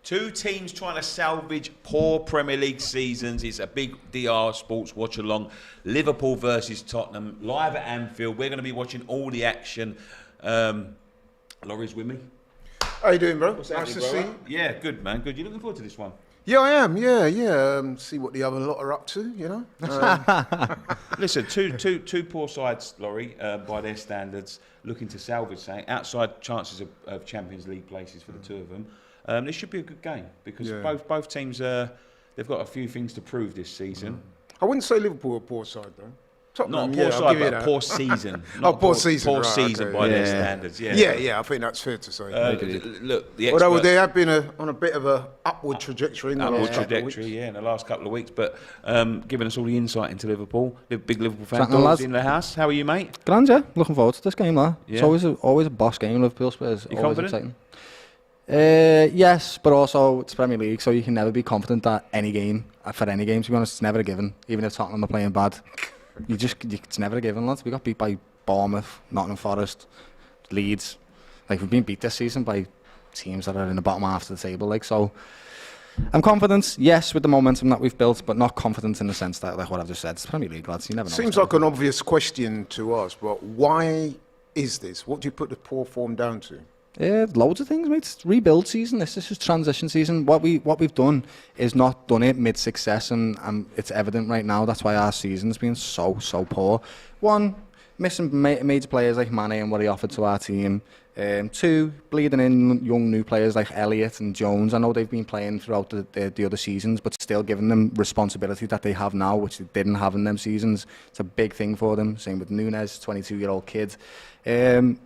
Two teams trying to salvage poor Premier League seasons. It's a big DR Sports watch along. Liverpool versus Tottenham, live at Anfield. We're going to be watching all the action. Laurie's with me. How you doing, bro? Nice to see you. Yeah, good, man. Good. You looking forward to this one? Yeah, I am. Yeah. See what the other lot are up to, you know. Listen, two poor sides, Laurie, by their standards, looking to salvage something. Outside chances of Champions League places for the two of them. This should be a good game because both teams they've got a few things to prove this season. I wouldn't say Liverpool are a poor side though. Tottenham, Not a poor side, but a poor season. Poor season. Poor right, season okay. by their standards. Yeah. I think that's fair to say. Look, the although they have been on a bit of a upward trajectory in the last couple of weeks. In the last couple of weeks, but giving us all the insight into Liverpool. Big Liverpool fan, Chatting, Doyle's in the house. How are you, mate? Grand, yeah. Looking forward to this game, lad. Yeah. It's always a boss game, Liverpool Spurs. You always confident? Exciting. Yes, but also it's Premier League, so you can never be confident that any game, to be honest, it's never a given. Even if Tottenham are playing bad, it's never a given, lads. We got beat by Bournemouth, Nottingham Forest, Leeds. We've been beat this season by teams that are in the bottom half of the table. So I'm confident, yes, with the momentum that we've built, but not confident in the sense that, like what I've just said, it's Premier League, lads. You never know. Seems like an obvious question to us, but why is this? What do you put the poor form down to? Loads of things, mate. It's rebuild season. This is transition season. What we've done is not done it mid-success, and it's evident right now. That's why our season's been so poor. One, missing major players like Mane and what he offered to our team. Two, bleeding in young new players like Elliott and Jones. I know they've been playing throughout the other seasons, but still giving them responsibility that they have now, which they didn't have in them seasons. It's a big thing for them. Same with Nunes, 22-year-old kid.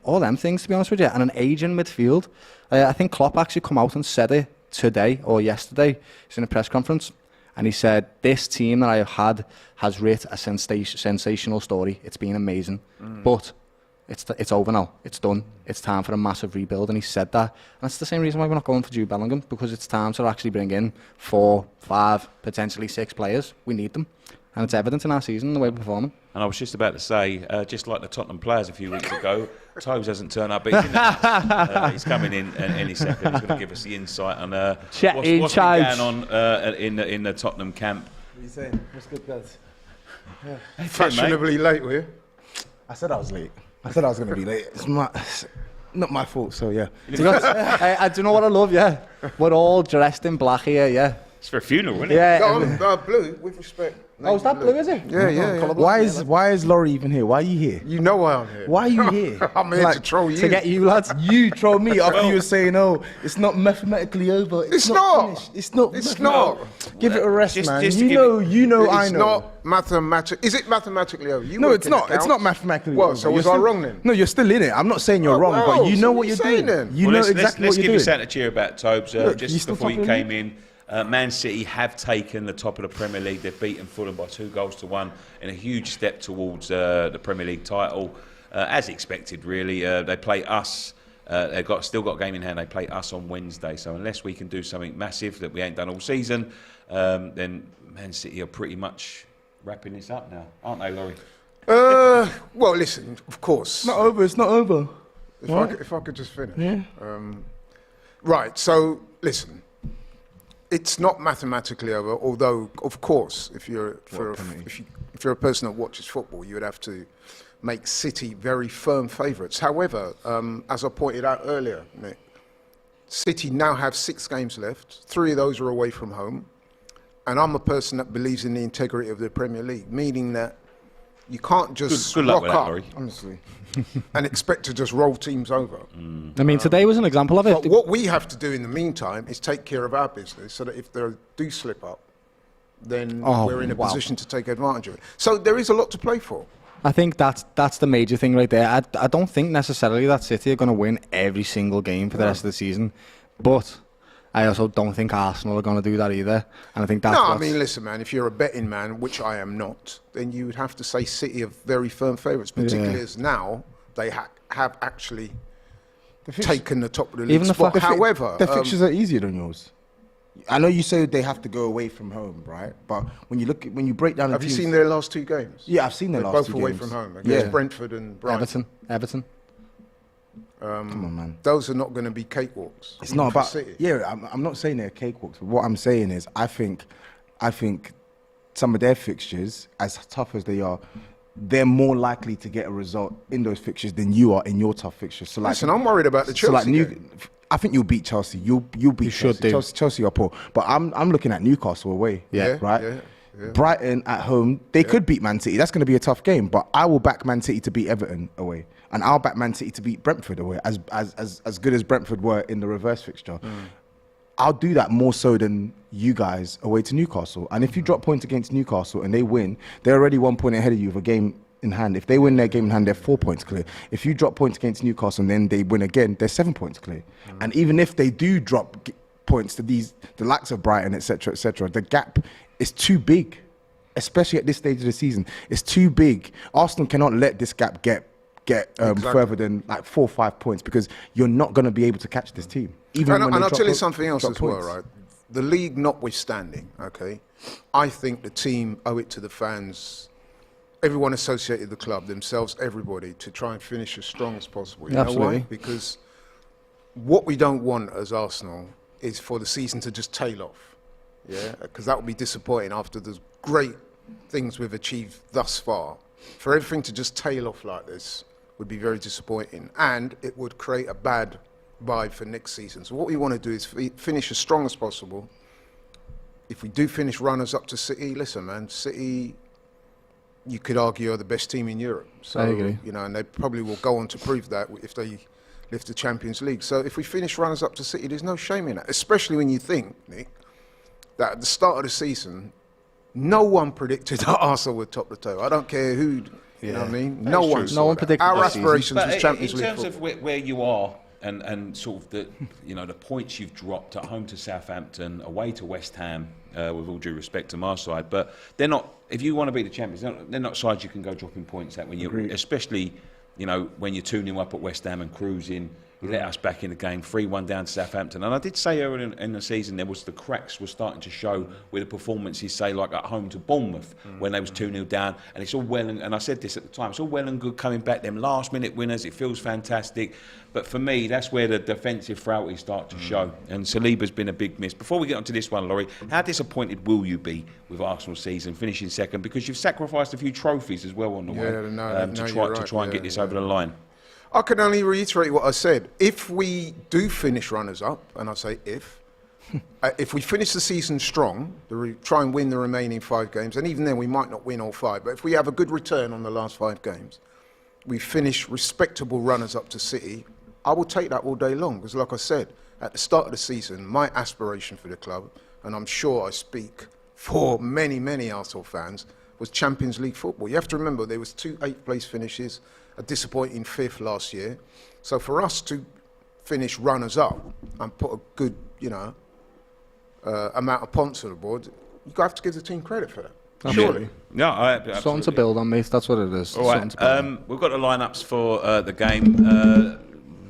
All them things, to be honest with you, and an aging midfield. I think Klopp actually come out and said it today or yesterday. He's in a press conference, and he said, this team that I have had has writ a sensational story. It's been amazing, but it's over now. It's done. It's time for a massive rebuild, and he said that. And that's the same reason why we're not going for Jude Bellingham, because it's time to actually bring in 4, 5, potentially 6 players. We need them. And it's evident in our season, the way we're performing. And I was just about to say, just like the Tottenham players a few weeks ago, Tobes hasn't turned up, but he's in the house. He's coming in any second. He's going to give us the insight on what's been going on in the Tottenham camp. What are you saying? What's good, guys? Yeah. Fashionably late, were you? I said I was late. I said I was going to be late. It's not my fault, so yeah. I do you know what I love, yeah? We're all dressed in black here, yeah. It's for a funeral, isn't it? Yeah. Blue, with respect. Oh, is that blue, is it? Yeah. Why is Laurie even here? Why are you here? You know why I'm here. Why are you here? I'm here to troll you. To get you, lads. You troll me after you were saying, "Oh, it's not mathematically over. It's not. Finished. It's not. It's not. Give it a rest, man. Just You know. I It's know. not mathematically. Is it mathematically over? No, it's not. It's not mathematically over. So was I wrong then? No, you're still in it. I'm not saying you're wrong, but you know what you're doing. You know exactly let's what give you're you doing. something to cheer about, Tobes. Just still before you topping came in, Man City have taken the top of the Premier League. They've beaten Fulham by 2-1 in a huge step towards the Premier League title, as expected. Really, they play us. They've still got a game in hand. They play us on Wednesday. So unless we can do something massive that we ain't done all season, then Man City are pretty much wrapping this up now, aren't they, Laurie? Well, listen. Of course. It's not over. If I could just finish. Yeah. Right. So listen. It's not mathematically over, although, of course, if you're a person that watches football, you would have to make City very firm favourites. However, as I pointed out earlier, Nick, City now have 6 games left. 3 of those are away from home, and I'm a person that believes in the integrity of the Premier League, meaning that you can't just good luck rock with that, up, Laurie. honestly, and expect to just roll teams over. I mean, today was an example of it. But what we have to do in the meantime is take care of our business so that if they do slip up, then we're in a position to take advantage of it. So there is a lot to play for. I think that's the major thing right there. I don't think necessarily that City are going to win every single game for the rest of the season, but I also don't think Arsenal are going to do that either. And I think that's I mean, listen, man, if you're a betting man, which I am not, then you would have to say City are very firm favourites, particularly as now they have actually taken the top of the league spot. However, the fixtures are easier than yours. I know you say they have to go away from home, right? But when you break down the have teams, you seen their last 2 games? Yeah, I've seen their last 2 games. Both away from home against Brentford and Brighton. Everton. Come on, man. Those are not going to be cakewalks. It's not about City. Yeah, I'm not saying they're cakewalks, but what I'm saying is I think some of their fixtures, as tough as they are, they're more likely to get a result in those fixtures than you are in your tough fixtures. So like, Listen, I'm worried about the Chelsea game. I think you'll beat Chelsea. You'll beat Chelsea. Chelsea are poor, but I'm looking at Newcastle away. Right. Yeah. Brighton at home, they could beat Man City. That's going to be a tough game, but I will back Man City to beat Everton away, and I'll back Man City to beat Brentford away. As good as Brentford were in the reverse fixture, I'll do that more so than you guys away to Newcastle. And if you drop points against Newcastle and they win, they're already 1 point ahead of you with a game in hand. If they win their game in hand, they're 4 points clear. If you drop points against Newcastle and then they win again, they're 7 points clear. And even if they do drop points to the likes of Brighton, etc., the gap is too big, especially at this stage of the season. It's too big. Arsenal cannot let this gap get further than like 4 or 5 points, because you're not going to be able to catch this team. And I'll tell you something else as well, right? The league notwithstanding, okay, I think the team owe it to the fans, everyone associated with the club, themselves, everybody, to try and finish as strong as possible. You know why? Because what we don't want as Arsenal is for the season to just tail off. Yeah, because that would be disappointing after the great things we've achieved thus far. For everything to just tail off like this would be very disappointing, and it would create a bad vibe for next season. So what we want to do is finish as strong as possible. If we do finish runners up to City, listen, man, City, you could argue, are the best team in Europe. So, I agree. You know, and they probably will go on to prove that if they lift the Champions League. So if we finish runners up to City, there's no shame in that, especially when you think, Nick, that at the start of the season, no one predicted that Arsenal would top the table. I don't care who, you know what I mean? No one predicted that. Our aspirations was Champions League. In terms of where you are and sort of the points you've dropped at home to Southampton, away to West Ham, with all due respect to my side, but they're not. If you want to be the champions, they're not sides you can go dropping points at when you, especially when you're 2-0 up at West Ham and cruising. You let us back in the game, 3-1 down to Southampton. And I did say earlier in the season the cracks were starting to show with the performances, say, like at home to Bournemouth, when they was 2-0 down. And it's all well, and I said this at the time, it's all well and good coming back, them last-minute winners, it feels fantastic. But for me, that's where the defensive frailty start to show. And Saliba's been a big miss. Before we get onto this one, Laurie, how disappointed will you be with Arsenal's season, finishing second? Because you've sacrificed a few trophies as well on the way to try and get this over the line. I can only reiterate what I said. If we do finish runners-up, and I say if we finish the season strong, try and win the remaining 5 games, and even then we might not win all 5, but if we have a good return on the last 5 games, we finish respectable runners-up to City, I will take that all day long. Because like I said, at the start of the season, my aspiration for the club, and I'm sure I speak for many, many Arsenal fans, was Champions League football. You have to remember there was 2 8th-place finishes, a disappointing 5th last year. So for us to finish runners-up and put a good, amount of points on the board, you have to give the team credit for that. Surely. Yeah, absolutely. Something to build on, mate. That's what it is. All right. We've got the lineups for the game.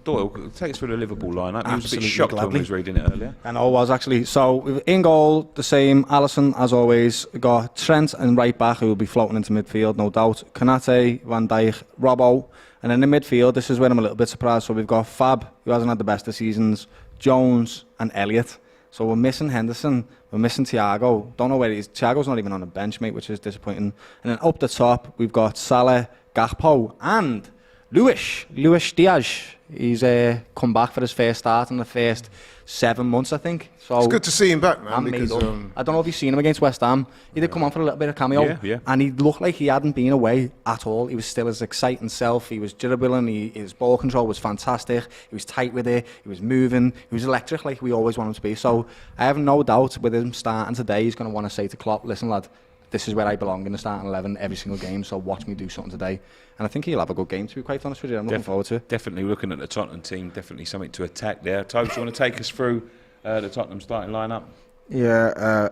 Doyle, take us through the Liverpool lineup. I was a bit shocked when I was reading it earlier. And I was actually. So in goal, the same. Alisson, as always. We've got Trent and right back, who will be floating into midfield, no doubt. Konate, Van Dijk, Robbo. And in the midfield, this is where I'm a little bit surprised. So we've got Fab, who hasn't had the best of seasons, Jones and Elliott. So we're missing Henderson, we're missing Thiago. Don't know where he is. Thiago's not even on the bench, mate, which is disappointing. And then up the top, we've got Salah, Gakpo, and Luis Diaz. He's come back for his first start in the first 7 months, I think. So it's good to see him back, man. Because, I don't know if you've seen him against West Ham. He did come on for a little bit of cameo, and he looked like he hadn't been away at all. He was still his exciting self. He was dribbling. His ball control was fantastic. He was tight with it. He was moving. He was electric, like we always want him to be. So I have no doubt with him starting today, he's going to want to say to Klopp, "Listen, lad, this is where I belong in the starting 11 every single game, so watch me do something today." And I think he'll have a good game, to be quite honest with you. I'm looking forward to it. Definitely looking at the Tottenham team, definitely something to attack there. Tobi, do you want to take us through the Tottenham starting lineup? Yeah,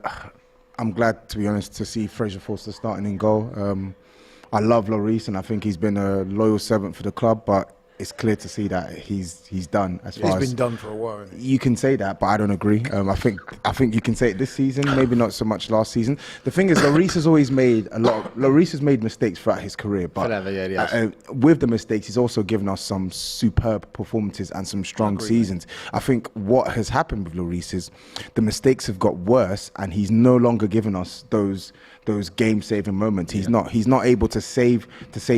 I'm glad, to be honest, to see Fraser Forster starting in goal. I love Lloris, and I think he's been a loyal servant for the club, but it's clear to see that he's done as far as... He's been done for a while, hasn't he? You can say that, but I don't agree. I think you can say it this season, maybe not so much last season. The thing is, Lloris has always made Lloris has made mistakes throughout his career, but with the mistakes, he's also given us some superb performances and some strong seasons. I think what has happened with Lloris is the mistakes have got worse, and he's no longer given us those game-saving moments. He's not able to save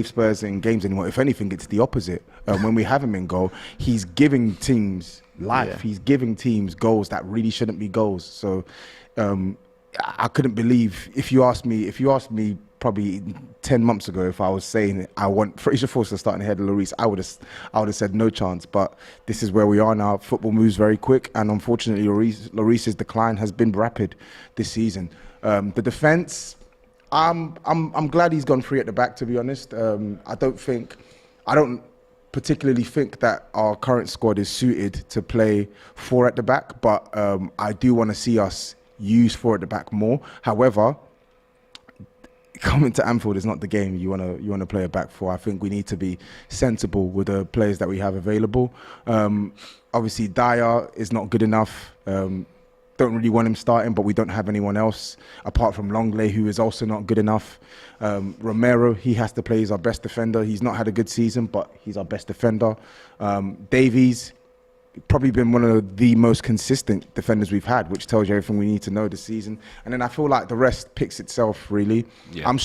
Spurs in games anymore. If anything, it's the opposite. When we have him in goal, he's giving teams life. Yeah. He's giving teams goals that really shouldn't be goals. So I couldn't believe, if you asked me probably 10 months ago, if I was saying I want Fraser Forster starting ahead of Lloris, I would have said no chance. But this is where we are now. Football moves very quick, and unfortunately, Lloris's decline has been rapid this season. The defence, I'm glad he's gone free at the back, to be honest. I don't particularly think that our current squad is suited to play 4 at the back, but I do want to see us use 4 at the back more. However, coming to Anfield is not the game you want to play a back 4. I think we need to be sensible with the players that we have available. Obviously, Dyer is not good enough. Don't really want him starting, but we don't have anyone else apart from Longley, who is also not good enough. Romero, he has to play. He's our best defender. He's not had a good season, but he's our best defender. Davies, probably been one of the most consistent defenders we've had, which tells you everything we need to know this season. And then I feel like the rest picks itself, really. Yeah. I'm a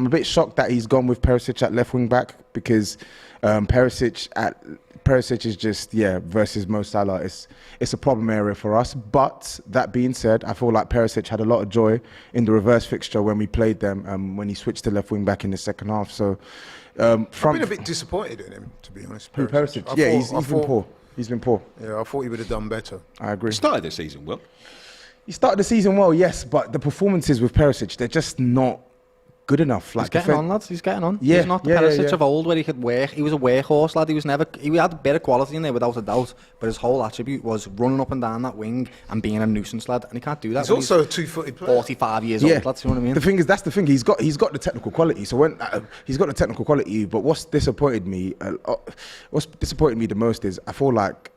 bit shocked that he's gone with Perisic at left wing back, because Perisic is just, versus Mo Salah, it's a problem area for us. But that being said, I feel like Perisic had a lot of joy in the reverse fixture when we played them, when he switched to left wing back in the second half. So I've been a bit disappointed in him, to be honest. Perisic? Yeah, he's been poor. He's been poor. Yeah, I thought he would have done better. I agree. He started the season well. He started the season well, yes, but the performances with Perisic, they're just not good enough. Like, he's getting on, lads. He's getting on. Yeah, he's not the Perisic of old, where he could work. He was a workhorse, lad. He had a bit of quality in there, without a doubt. But his whole attribute was running up and down that wing and being a nuisance, lad. And he can't do that. He's also a 2-footed player. 45 years old, lads. You know what I mean? The thing is, that's the thing. He's got the technical quality. So when he's got the technical quality, but what's disappointed me the most is, I feel like,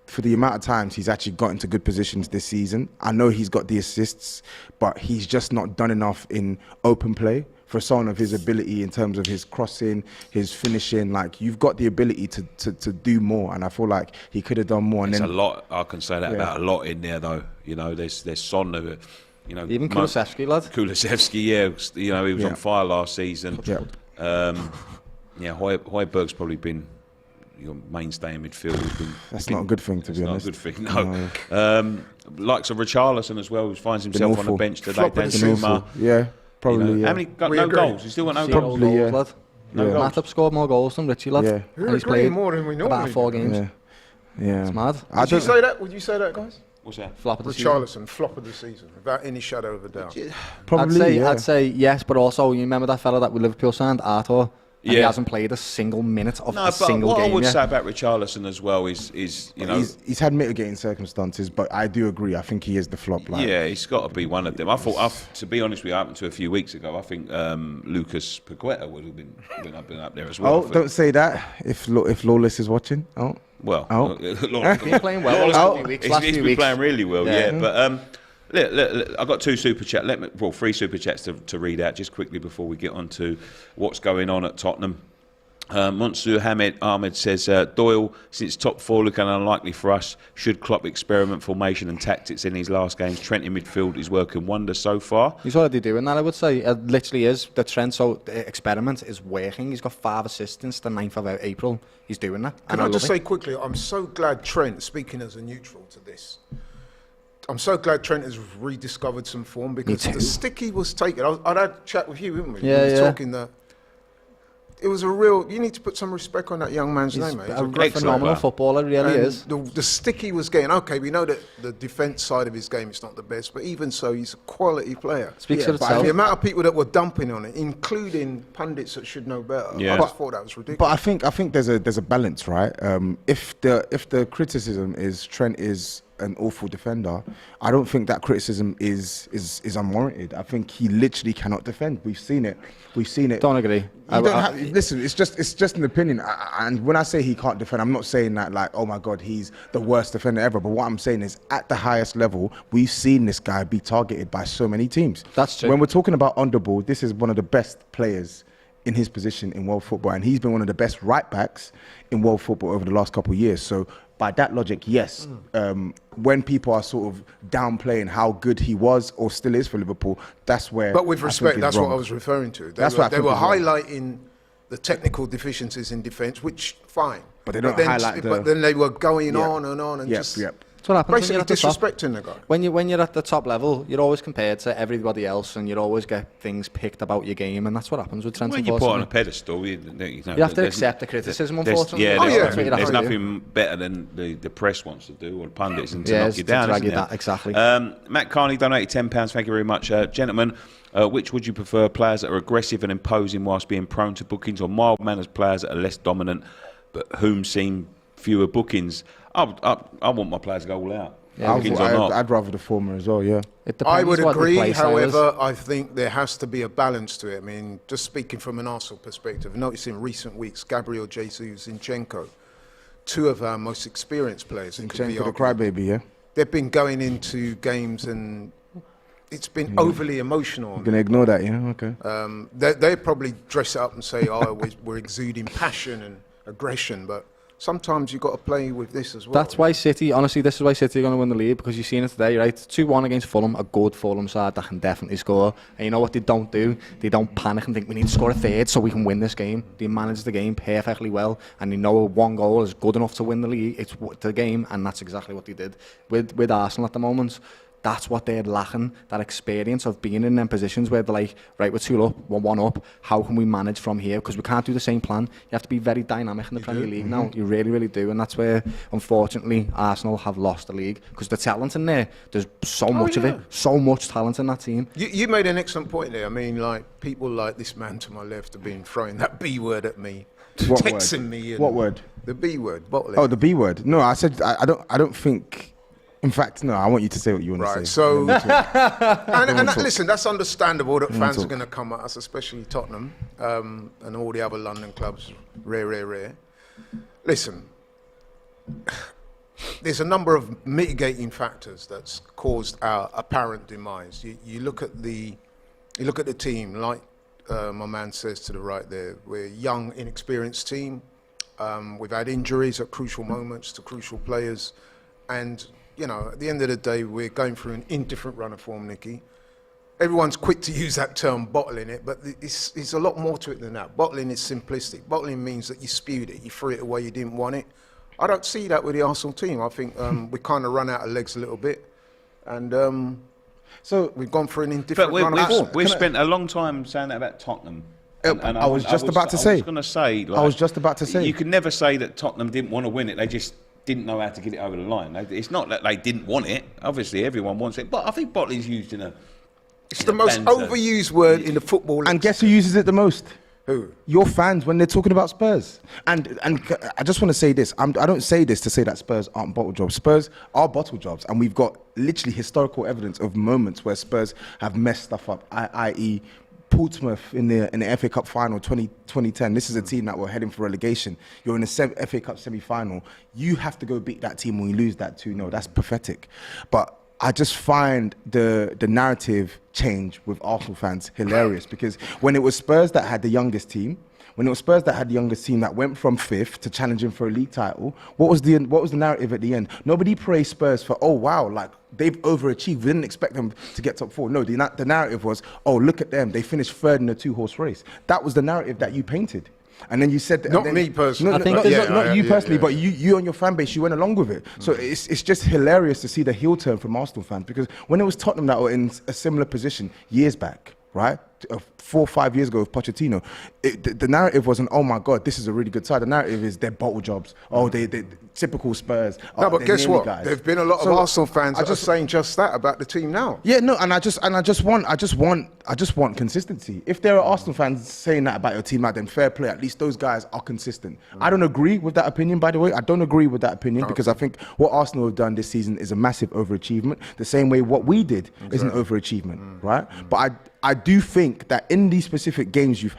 for the amount of times he's actually got into good positions this season, I know he's got the assists, but he's just not done enough in open play for someone of his ability, in terms of his crossing, his finishing. Like, you've got the ability to do more, and I feel like he could have done more. There's a lot, I can say that about a lot in there, though. You know, there's Son, you know, even Kulusevski, lad. Kulusevski, yeah, you know, he was on fire last season. Højbjerg's probably been your mainstay in midfield. That's not a good thing, to be honest. Not a good thing, no. Likes of Richarlison as well, who finds himself on the bench today. Yeah, probably. You know, how many got no goals? He's still got no goals. Probably, lad. No goals. Matip scored more goals than Richie, lad. Yeah. And he's played more than we know. About 4 games. Yeah. It's mad. Would you say that? Would you say that, guys? What's that? Flop of the season. Richarlison, flop of the season, without any shadow of a doubt. Probably. I'd say yes, but also, you remember that fella that with Liverpool signed, Arthur? And he hasn't played a single minute of a single game. What I would say about Richarlison as well is you know, he's had mitigating circumstances, but I do agree. I think he is the flop. Yeah, he's got to be one of them. I thought, to be honest with you, happened to a few weeks ago. I think Lucas Paqueta would have been up there as well. Oh, don't say that. If Lawless is watching. He's been playing well. He's been playing really well. Yeah. But. I've got 3 super chats to read out just quickly before we get on to what's going on at Tottenham. Mansour Ahmed says, Doyle, since top 4 looking unlikely for us, should Klopp experiment formation and tactics in his last games? Trent in midfield is working wonders so far. He's already doing that, I would say. It literally is. The Trent experiment is working. He's got 5 assists since the 9th of April. He's doing that. Can I just say quickly, I'm so glad Trent, speaking as a neutral to this, I'm so glad Trent has rediscovered some form, because the stick he was taking, I'd had a chat with you, didn't we? Yeah, we were talking that it was a real, you need to put some respect on that young man's name, mate. He's a phenomenal footballer, really is. The stick he was getting, okay, we know that the defence side of his game is not the best, but even so, he's a quality player. Speaks for itself. The amount of people that were dumping on it, including pundits that should know better, I just thought that was ridiculous. But I think there's a balance, right? If the criticism is Trent is an awful defender, I don't think that criticism is unwarranted. I think he literally cannot defend. We've seen it. Don't agree. Listen, it's just an opinion. And when I say he can't defend, I'm not saying that like, oh my God, he's the worst defender ever. But what I'm saying is, at the highest level, we've seen this guy be targeted by so many teams. That's true. When we're talking about on the ball, this is one of the best players in his position in world football, and he's been one of the best right backs in world football over the last couple of years. So by that logic, yes, when people are sort of downplaying how good he was or still is for Liverpool, that's where. But with respect, that's what I was referring to. They were highlighting the technical deficiencies in defence, which fine. But they don't highlight. But then they were going on and on and just. That's what happens basically disrespecting the guy. When you're at the top level, you're always compared to everybody else, and you always get things picked about your game, and that's what happens with Trent. When you put on a pedestal, you have to accept the criticism. Unfortunately, there's nothing better than the press wants to do, or the pundits, and to knock you down. Exactly. Matt Carney donated £10. Thank you very much, gentlemen. Which would you prefer, players that are aggressive and imposing whilst being prone to bookings, or mild-mannered players that are less dominant but whom seem fewer bookings? I want my players to go all out. Yeah, I'd rather the former as well, yeah. I would agree, however, I think there has to be a balance to it. I mean, just speaking from an Arsenal perspective, notice in recent weeks, Gabriel Jesus, Zinchenko, two of our most experienced players. Zinchenko the crybaby, yeah? They've been going into games and it's been overly emotional. You're going to ignore that, yeah? Okay. They probably dress it up and say, we're exuding passion and aggression, but sometimes you've got to play with this as well. That's why City, honestly, this is why City are going to win the league, because you've seen it today, right? 2-1 against Fulham, a good Fulham side that can definitely score. And you know what they don't do? They don't panic and think we need to score a third so we can win this game. They manage the game perfectly well, and they know one goal is good enough to win the league. It's the game, and that's exactly what they did with Arsenal at the moment. That's what they're lacking, that experience of being in them positions where they're like, right, we're 2 up, we're 1 up, how can we manage from here? Because we can't do the same plan. You have to be very dynamic in the Premier League now. You really, really do. And that's where, unfortunately, Arsenal have lost the league. Because the talent in there's so much of it, so much talent in that team. You made an excellent point there. I mean, like, people like this man to my left have been throwing that B word at me. What texting word? me. What word? The B word, bottling. Oh, the B word. No, I said, I don't think... In fact, no, I want you to say what you want to say. Right, so... listen, that's understandable that fans are going to come at us, especially Tottenham and all the other London clubs. Rare. Listen, there's a number of mitigating factors that's caused our apparent demise. You look at the team, like my man says to the right there. We're a young, inexperienced team. We've had injuries at crucial moments to crucial players, and... You know, at the end of the day, we're going through an indifferent run of form, Nicky. Everyone's quick to use that term, bottling it, but it's a lot more to it than that. Bottling is simplistic. Bottling means that you spewed it, you threw it away, you didn't want it. I don't see that with the Arsenal team. I think we kind of run out of legs a little bit, and so we've gone for an indifferent run of form. We've spent a long time saying that about Tottenham. And I was just about to say. You can never say that Tottenham didn't want to win it. They just didn't know how to get it over the line. It's not that they didn't want it. Obviously, everyone wants it. But I think bottling's used in a... It's the most overused word in the football. And guess who uses it the most? Who? Your fans when they're talking about Spurs. And I just want to say this. I don't say this to say that Spurs aren't bottle jobs. Spurs are bottle jobs. And we've got literally historical evidence of moments where Spurs have messed stuff up, i.e., Portsmouth in the FA Cup final 2010. This is a team that were heading for relegation. You're in the FA Cup semi-final. You have to go beat that team when you lose that 2-0. That's pathetic. But I just find the narrative change with Arsenal fans hilarious, because when it was Spurs that had the youngest team, that went from 5th to challenging for a league title, what was the narrative at the end? Nobody praised Spurs for, oh wow, like they've overachieved. We didn't expect them to get top 4. No, the narrative was, oh look at them, they finished 3rd in a 2-horse race. That was the narrative that you painted. And then you said that, not me personally. Not you personally, but you and your fan base, you went along with it. So it's just hilarious to see the heel turn from Arsenal fans, because when it was Tottenham that were in a similar position years back, right? 4 or 5 years ago with Pochettino, the narrative wasn't, oh my God, this is a really good side. The narrative is they're bottle jobs. Oh, they typical Spurs. No, but guess what? Guys. There've been a lot of Arsenal fans that are saying just that about the team now. Yeah, no, and I just want consistency. If there are Arsenal fans saying that about your team, then fair play. At least those guys are consistent. I don't agree with that opinion, by the way. I don't agree with that opinion because I think what Arsenal have done this season is a massive overachievement. The same way what we did is an overachievement, right? But I do think that in these specific games you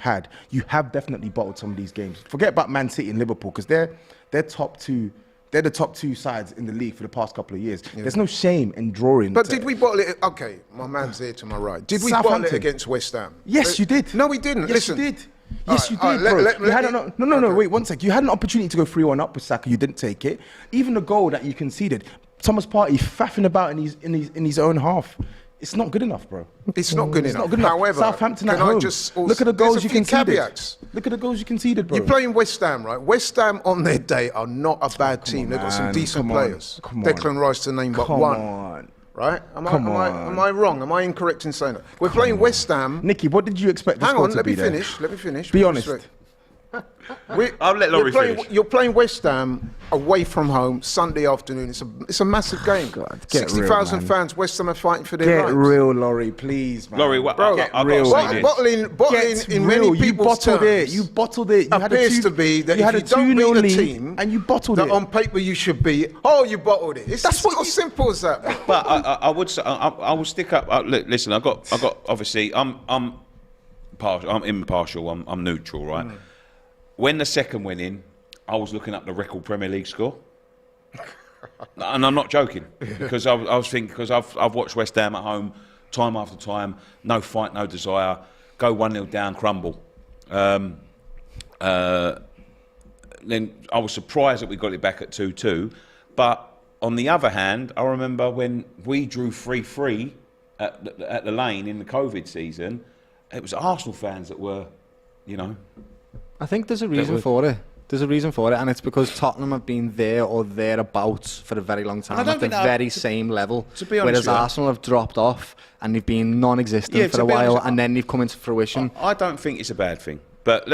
have definitely bottled some of these games. Forget about Man City and Liverpool because they're top two. They're the top two sides in the league for the past couple of years. Yeah. There's no shame in drawing. But did we bottle it? Okay, my man's there to my right. Did we bottle it against West Ham? Yes, you did. No, we didn't. Yes, Listen. you did. Yes, you did, bro. No, wait 1 sec. You had an opportunity to go 3-1 up with Saka. You didn't take it. Even the goal that you conceded, Thomas Partey faffing about in his own half. It's not good enough, bro. It's not good enough. Not good enough. However, Southampton at home. Look at the goals you conceded. Look at the goals you conceded, bro. You're playing West Ham, right? West Ham on their day are not a bad team. They've got some decent players. Declan Rice to name but one. Right? Am I wrong? Am I incorrect in saying that? We're playing West Ham. Nicky, what did you expect the score to be there? Let me finish. Be honest. I'll let Laurie finish. You're playing West Ham away from home Sunday afternoon. It's a massive game. 60,000 fans. West Ham are fighting for their lives. Get real, Laurie, please, man. Laurie, I've got to say this. Bottling in many people's terms. You bottled it. You appears to be that if you don't beat a team and you bottled it, that on paper you should be. Oh, you bottled it. It's as simple as that. But I would say I will stick up. Listen, I got. Obviously, I'm partial. I'm impartial. I'm neutral, right? When the second went in, I was looking up the record Premier League score, and I'm not joking because I was thinking because I've watched West Ham at home time after time, no fight, no desire, go 1-0 down, crumble. Then I was surprised that we got it back at 2-2, but on the other hand, I remember when we drew 3-3 at the Lane in the COVID season, it was Arsenal fans that were, I think there's a reason for it. There's a reason for it, and it's because Tottenham have been there or thereabouts for a very long time at the very same level. To be honest, whereas Arsenal have dropped off and they've been non-existent for a while, and then they've come into fruition. I don't think it's a bad thing, but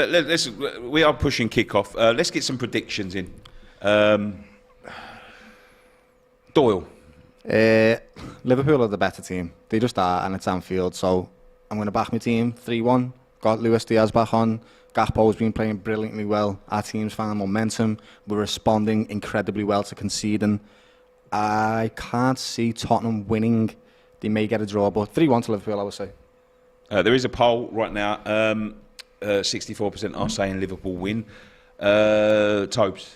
we are pushing kick-off. Let's get some predictions in. Doyle. Liverpool are the better team. They just are, and it's Anfield, so I'm going to back my team 3-1. Got Luis Diaz back on. Gakpo's been playing brilliantly well. Our team's found momentum. We're responding incredibly well to conceding. I can't see Tottenham winning. They may get a draw, but 3-1 to Liverpool, I would say. There is a poll right now. 64% are saying Liverpool win. Tobes?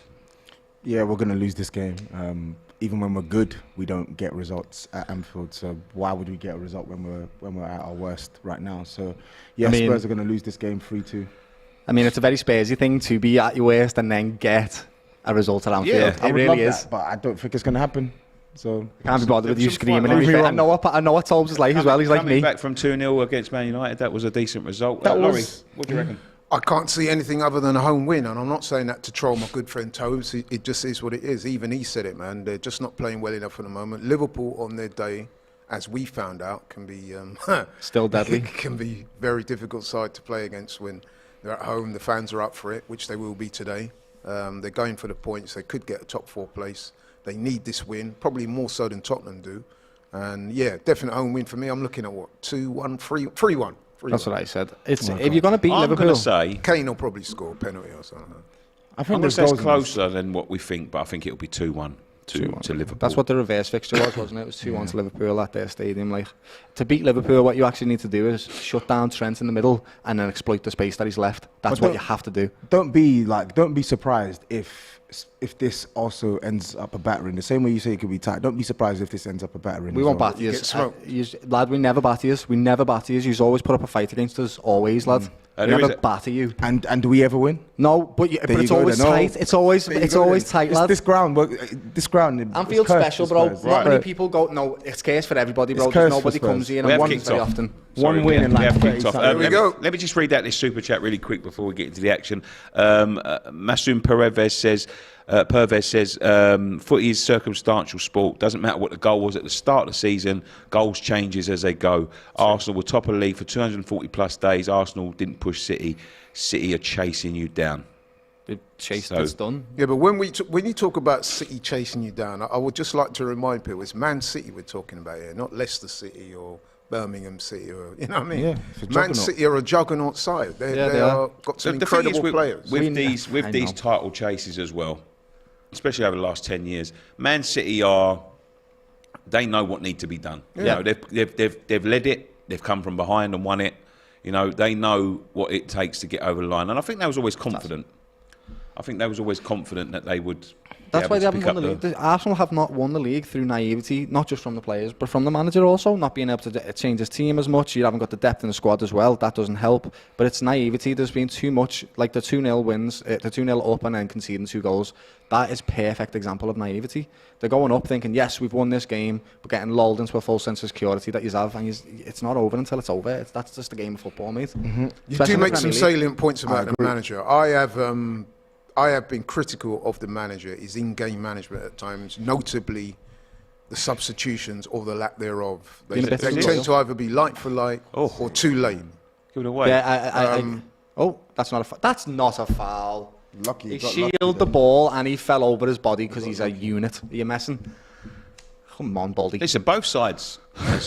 Yeah, we're going to lose this game. Even when we're good, we don't get results at Anfield. So why would we get a result when we're at our worst right now? So yeah, Spurs are going to lose this game 3-2. I mean, it's a very Spursy thing to be at your worst and then get a result at Anfield. Yeah, it really is. That, but I don't think it's going to happen. So I can't be bothered with you screaming. I know what Tobes is like as well. He's like me. Coming back from 2-0 against Man United, that was a decent result. Laurie, what do you reckon? I can't see anything other than a home win, and I'm not saying that to troll my good friend Tobes. It just is what it is. Even he said it, man. They're just not playing well enough at the moment. Liverpool on their day, as we found out, can be still deadly. Can be very difficult side to play against when they're at home. The fans are up for it, which they will be today. They're going for the points. They could get a top 4 place. They need this win, probably more so than Tottenham do. And yeah, definite home win for me. I'm looking at what, 2-1, 3-1. That's what I said. It's if you're going to beat Liverpool, I'm going to say Kane will probably score a penalty or something. I think that's closer than what we think, but I think it'll be 2-1 to Liverpool. That's what the reverse fixture was, wasn't it? It was 2-1 to Liverpool at their stadium. Like, to beat Liverpool, what you actually need to do is shut down Trent in the middle and then exploit the space that he's left. That's what you have to do. Don't be surprised if this also ends up a battering. The same way you say it could be tight. Don't be surprised if this ends up a battering. We won't batter you. Lad, we never batter you. We never batter you. You always put up a fight against us. Always, lad. We never batter you. And do we ever win? No, but it's always tight. It's always tight, lad. This ground. Anfield's special, bro. Not many people go. No, it's cursed for everybody, bro. Nobody comes here and wins very often. One win and like 30 There we go. Let me just read out this super chat really quick before we get into the action. Masoom Perez says, Pervez says, footy is circumstantial sport. Doesn't matter what the goal was at the start of the season. Goals changes as they go. Arsenal were top of the league for 240 plus days. Arsenal didn't push City. City are chasing you down. They've chased it's done. Yeah, but when you talk about City chasing you down, I would just like to remind people it's Man City we're talking about here, not Leicester City or Birmingham City, or you know what I mean? Yeah, Man City are a juggernaut side. They are got some incredible players. With these title chases as well, especially over the last 10 years, Man City they know what needs to be done. Yeah. You know, they've led it. They've come from behind and won it. You know, they know what it takes to get over the line, and I think they was always confident. That they would. That's why they haven't won the league. Arsenal have not won the league through naivety, not just from the players, but from the manager also, not being able to change his team as much. You haven't got the depth in the squad as well. That doesn't help. But it's naivety. There's been too much, like the 2-0 wins, the 2-0 up and then conceding 2 goals. That is perfect example of naivety. They're going up thinking, yes, we've won this game, but getting lulled into a false sense of security that you have, and it's not over until it's over. That's just a game of football, mate. Mm-hmm. You do make some salient points about the manager. I have been critical of the manager, his in-game management at times, notably the substitutions or the lack thereof. They tend to either be light for light or too late. Give it away. Yeah, that's not a foul. Lucky. He shielded the ball and he fell over his body because he's a unit. Are you messing? Come on, Baldy. Listen, both sides,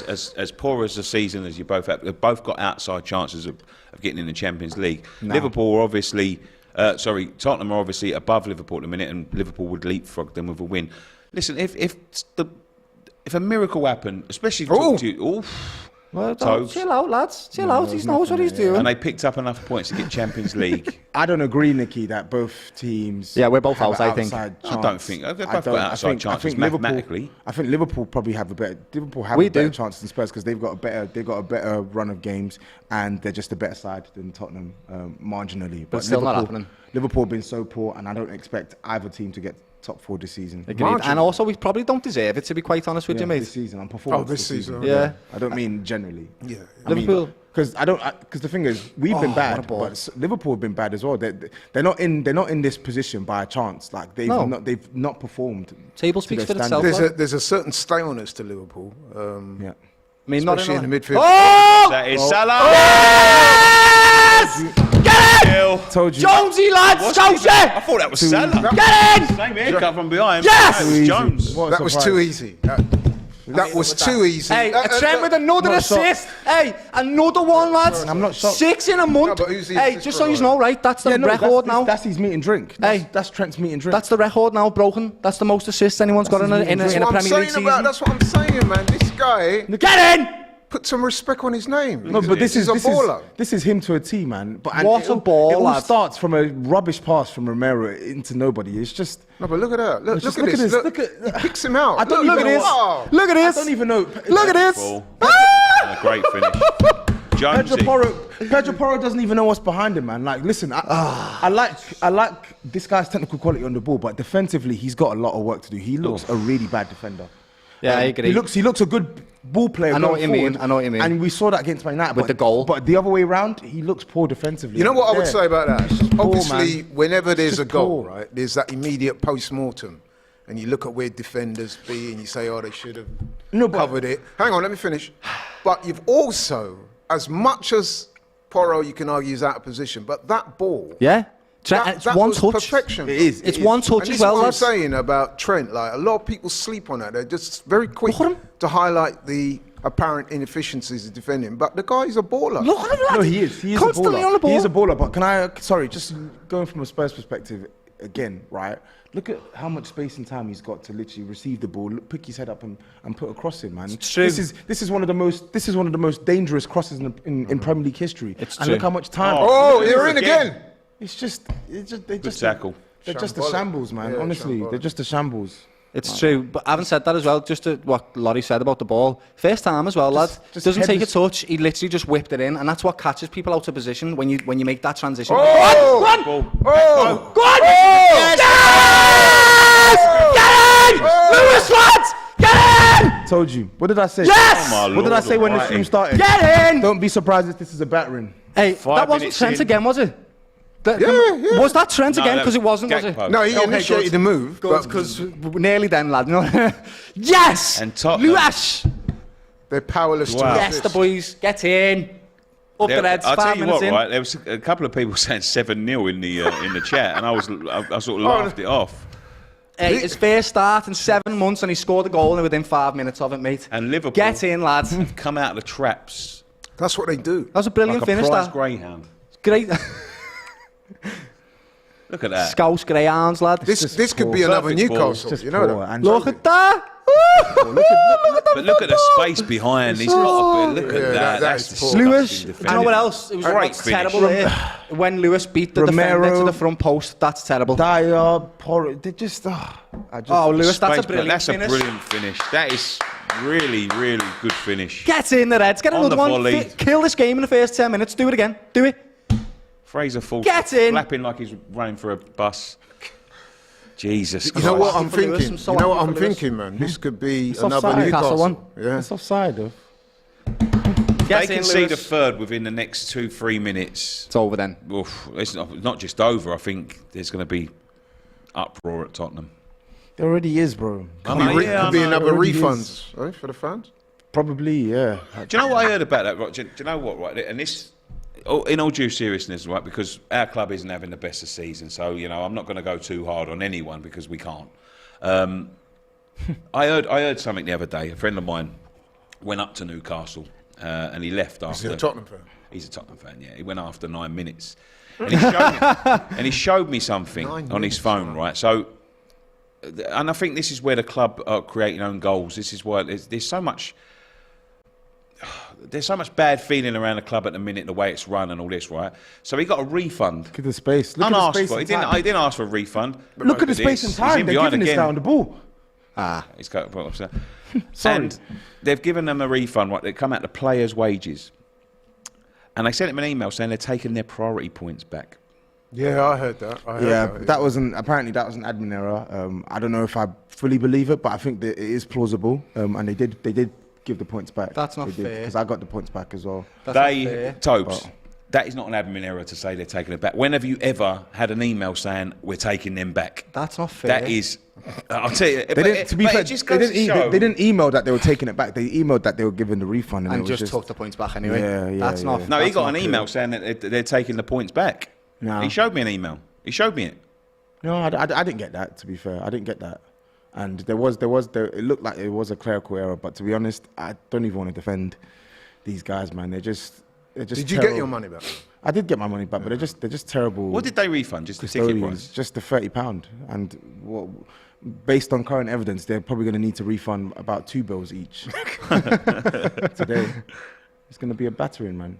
as poor as the season as you both have, they've both got outside chances of getting in the Champions League. No. Liverpool are obviously... Tottenham are obviously above Liverpool at the minute, and Liverpool would leapfrog them with a win. Listen, if a miracle happened, especially chill out, lads. Chill out. He knows what he's doing. And they picked up enough points to get Champions League. I don't agree, Nicky, that both teams. Yeah, we're both out. I think. I don't think they've both got outside chances mathematically. I think Liverpool probably have a better. Liverpool have a better chance than Spurs because they've got a better run of games and they're just a better side than Tottenham marginally. But still not happening. Liverpool have been so poor, and I don't expect either team to get top 4 this season. And also, we probably don't deserve it, to be quite honest with you, mate. This season, I'm performing. This season. Yeah. I don't mean generally. Yeah. Liverpool. Because the thing is, we've been bad, but Liverpool have been bad as well. They're not in this position by a chance. Like they've not performed. Table speaks for itself. There's a certain staleness to Liverpool. Yeah. I mean, especially in the midfield. Oh! That is Salah. Yes! Get in! Told you. Jonesy, lads! Jonesy! I thought that was Salah. Get in! Same haircut from behind. Yes! That was Jones. That was too easy. That was too easy. Hey, Trent with another assist. Hey, another one, lads. I'm not shocked. 6 in a month. Hey, just so you know, right? That's the record now. That's his meat and drink. That's Trent's meat and drink. That's the record now, broken. That's the most assists anyone's got in a Premier League season. That's what I'm saying, man. This guy. Get in! Put some respect on his name. No, but this is a baller. This is him to a T, man. But what a ball! It all starts from a rubbish pass from Romero into nobody. It's just. No, but look at that. Look at this. Look, he picks him out. I don't look at this. Wow. Look at this. I don't even know. Look at this. A great finish. Pedro Porro doesn't even know what's behind him, man. Like, listen, I like this guy's technical quality on the ball, but defensively, he's got a lot of work to do. He looks a really bad defender. Yeah, I agree. He looks a good ball player. I know what you mean. And we saw that against Man United with the goal. But the other way around, he looks poor defensively. You know what I would say about that? Obviously, whenever there's a goal, poor. right, there's that immediate post-mortem. And you look at where defenders be and you say, they should have covered it. Hang on, let me finish. But you've also, as much as Porro, you can argue, is out of position, but that ball... Yeah. It's one touch. Perfection. It is. It's one touch as well. What I'm saying about Trent, like a lot of people sleep on that. They're just very quick to highlight the apparent inefficiencies of defending. But the guy's a baller. Look at him, lad. No, he is. He is constantly a baller. On the ball. He is a baller. But can I? Sorry, just going from a Spurs perspective again, right? Look at how much space and time he's got to literally receive the ball, pick his head up and put a cross in, man. It's true. This is one of the most dangerous crosses in Premier League history. It's and true. Look how much time. You're in again. It's just tackle. They're just a shambles, man. Yeah, honestly, they're just a shambles. It's true, but having said that as well, just to what Laurie said about the ball, first time as well, lad, doesn't take a touch. He literally just whipped it in, and that's what catches people out of position when you make that transition. Go on! Go on! Yes! Get in! Lewis, lads! Get in! Told you. What did I say? Yes! What did I say when the stream started? Get in! Don't be surprised if this is a battering. Hey, that wasn't Trent again, was it? Was that Trent again? Because it wasn't, was it? No, he initiated the move. Because nearly then, lad. Yes! And Tottenham. Lewis! They're powerless to Yes, the boys. Get in. Up the Reds, 5 minutes in. Right, there was a couple of people saying 7-0 in the chat, and I sort of laughed it off. Hey, his first start in 7 months, and he scored a goal within 5 minutes of it, mate. And Liverpool get in, lads. Come out of the traps. That's what they do. That was a brilliant finish. Like a prize greyhound. Great. Look at that. Scouse greyhounds, lad. This could be another Newcastle. You know that. Look at that. But look at the space behind. He's got look at that. That's Lewis. Do you know what else? It was Great terrible there. When Lewis beat the defender to the front post. That's terrible. Dyer, they just. Lewis, that's a brilliant finish. That's a brilliant finish. That is really, really good finish. Get in the Reds. Get another one. Kill this game in the first 10 minutes. Do it again. Do it. Fraser Full. Get in. Flapping like he's running for a bus. Jesus Christ. You know what I'm thinking? Man? This could be another Newcastle one. Yeah. It's offside, though. They can see the third within the next 2-3 minutes. It's over then. Oof, it's not just over. I think there's going to be uproar at Tottenham. There already is, bro. Could be another refund for the fans. Probably, yeah. Do you know what I heard about that? Right? Do you know what? Right, and this. In all due seriousness, right, because our club isn't having the best of season, so, I'm not going to go too hard on anyone because we can't. I heard something the other day. A friend of mine went up to Newcastle and he left after... Is he a Tottenham fan? He's a Tottenham fan, yeah. He went after 9 minutes. And he showed me something on his phone, right? So, and I think this is where the club are creating own goals. This is why there's so much bad feeling around the club at the minute, the way it's run and all this, right? So he got a refund. Look at the space. Look unasked at the space. For. He didn't ask for a refund. But look at the space and time. They're giving this down the ball. He's got Sorry. And they've given them a refund. Right? They come out the players' wages, and they sent him an email saying they're taking their priority points back. Yeah, I heard that. That was an admin error. I don't know if I fully believe it, but I think that it is plausible. And they did give the points back. That's not fair. Because I got the points back as well. Tobes, that is not an admin error to say they're taking it back. When have you ever had an email saying we're taking them back? That's not fair. That is, I'll tell you. They didn't email that they were taking it back. They emailed that they were giving the refund and just took the points back anyway. That's not. No, he got an email saying that they're taking the points back. No. He showed me an email. He showed me it. No, I didn't get that. To be fair, I didn't get that. And it looked like it was a clerical error, but to be honest, I don't even want to defend these guys, man. They're just Did you get your money back? I did get my money back, but they're just terrible. What did they refund? Just the ticket price? Just the £30. And based on current evidence, they're probably going to need to refund about 2 bills each today. It's going to be a battering, man.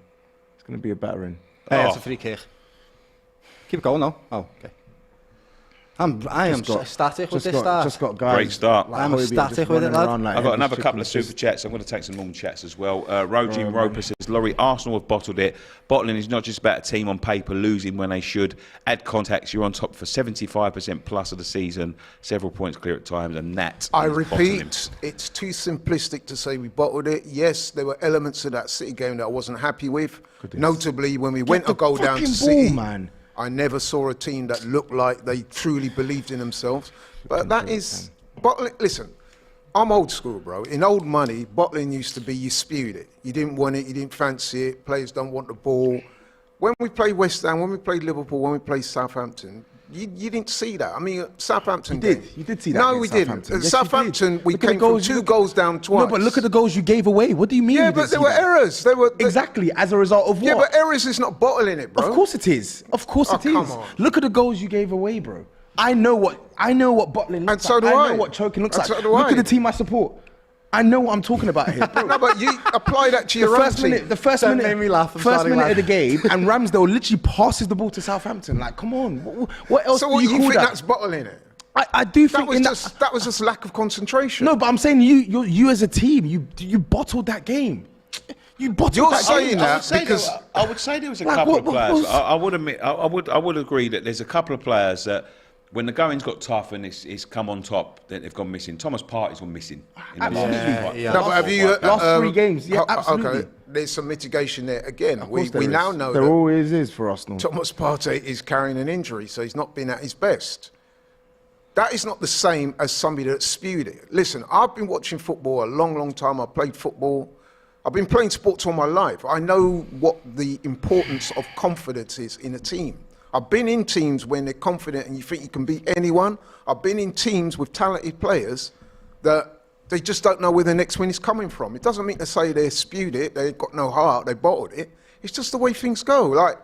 It's going to be a battering. Hey, that's a free kick. Keep going now. Oh, okay. I am static with this start. Just got guys. Great start. I'm static with it, lad. I've got another couple of super chats. I'm going to take some long chats as well. Rojim Roper says, Laurie, Arsenal have bottled it. Bottling is not just about a team on paper losing when they should. Add contacts, you're on top for 75% plus of the season. Several points clear at times, and that I repeat, it's too simplistic to say we bottled it. Yes, there were elements of that City game that I wasn't happy with. Notably, when we went a goal down to City, man. I never saw a team that looked like they truly believed in themselves. But that is... bottling. Listen, I'm old school, bro. In old money, bottling used to be you spewed it. You didn't want it, you didn't fancy it, players don't want the ball. When we played West Ham, when we played Liverpool, when we played Southampton, you didn't see that. I mean, Southampton... You did see that. No, we didn't. Yes, Southampton, we came from 2 goals down twice. No, but look at the goals you gave away. What do you mean? Yeah, but there were errors. Exactly, as a result of what? Yeah, but errors is not bottling it, bro. Of course it is. Of course it is. Come on. Look at the goals you gave away, bro. I know what bottling looks like. I know what choking looks like. Look at the team I support. I know what I'm talking about here, bro. No, but you apply that to your own team. The first minute made me laugh. First minute of the game, and Ramsdale literally passes the ball to Southampton. Like, come on, what else? So do you think that? That's bottling it? I do think that was just lack of concentration. No, but I'm saying you as a team, you bottled that game. You bottled that game. You're saying that because I would say there was a couple of players. I would admit, I would agree that there's a couple of players that when the going's got tough and it's come on top, then they've gone missing. Thomas Partey's gone missing. Absolutely. No, but have you last 3 games? Yeah, absolutely. Okay, there's some mitigation there. Again, we now know there that always is for Arsenal. Thomas Partey is carrying an injury, so he's not been at his best. That is not the same as somebody that spewed it. Listen, I've been watching football a long, long time. I've played football. I've been playing sports all my life. I know what the importance of confidence is in a team. I've been in teams when they're confident and you think you can beat anyone. I've been in teams with talented players that they just don't know where the next win is coming from. It doesn't mean to say they spewed it, they've got no heart, they bottled it. It's just the way things go. Like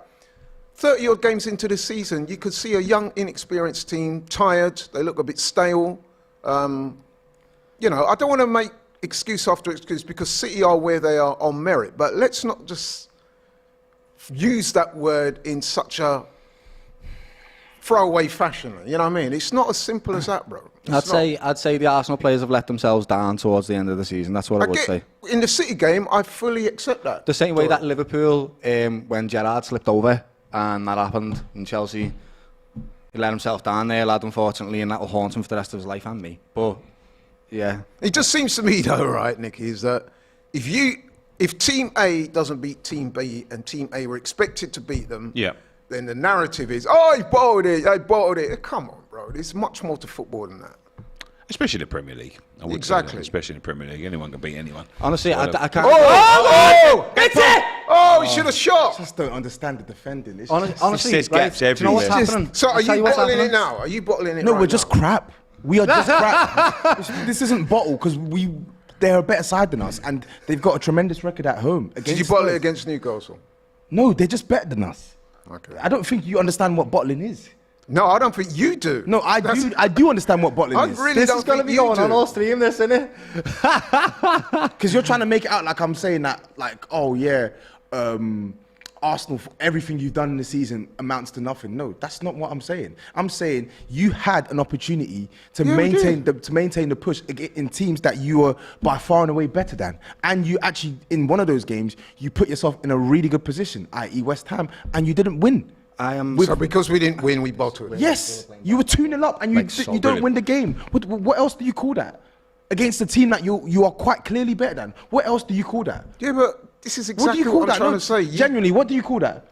30-odd games into the season, you could see a young, inexperienced team, tired, they look a bit stale. You know, I don't want to make excuse after excuse because City are where they are on merit, but let's not just use that word in such a throwaway fashion. You know what I mean? It's not as simple as that, bro. I'd say the Arsenal players have let themselves down towards the end of the season. That's what I would say. In the City game, I fully accept that. The same way that Liverpool, when Gerrard slipped over and that happened in Chelsea, he let himself down there, lad, unfortunately, and that will haunt him for the rest of his life and me. But yeah, it just seems to me, though, right, Nicky, is that if Team A doesn't beat Team B and Team A were expected to beat them, then the narrative is, oh, he bottled it. Come on, bro. There's much more to football than that. Especially the Premier League. I would say that, especially in the Premier League. Anyone can beat anyone. Honestly, I can't... It's it! Oh, he should have shot! I just don't understand the defending. It's honestly, there's gaps everywhere. Do you know what's happening? So are you bottling it now? Are you bottling it No, right we're just now? crap. We are just crap. This isn't bottle because they're a better side than us and they've got a tremendous record at home. Did you bottle it against Newcastle? No, they're just better than us. Okay. I don't think you understand what bottling is. No, I don't think you do. No, I do. I do understand what bottling is. Really This is going to be going on all stream, this, isn't it? Because you're trying to make it out like I'm saying that, like, oh yeah, Arsenal, everything you've done in the season amounts to nothing. No, that's not what I'm saying. I'm saying you had an opportunity to maintain the push in teams that you were by far and away better than, and you actually in one of those games you put yourself in a really good position, i.e. West Ham, and you didn't win. So because we didn't win, we bottled it. Yes, you were 2-0 up, and you don't win the game. What else do you call that? Against a team that you are quite clearly better than. What else do you call that? Yeah, but this is exactly what I'm trying to say. Genuinely, what do you call that?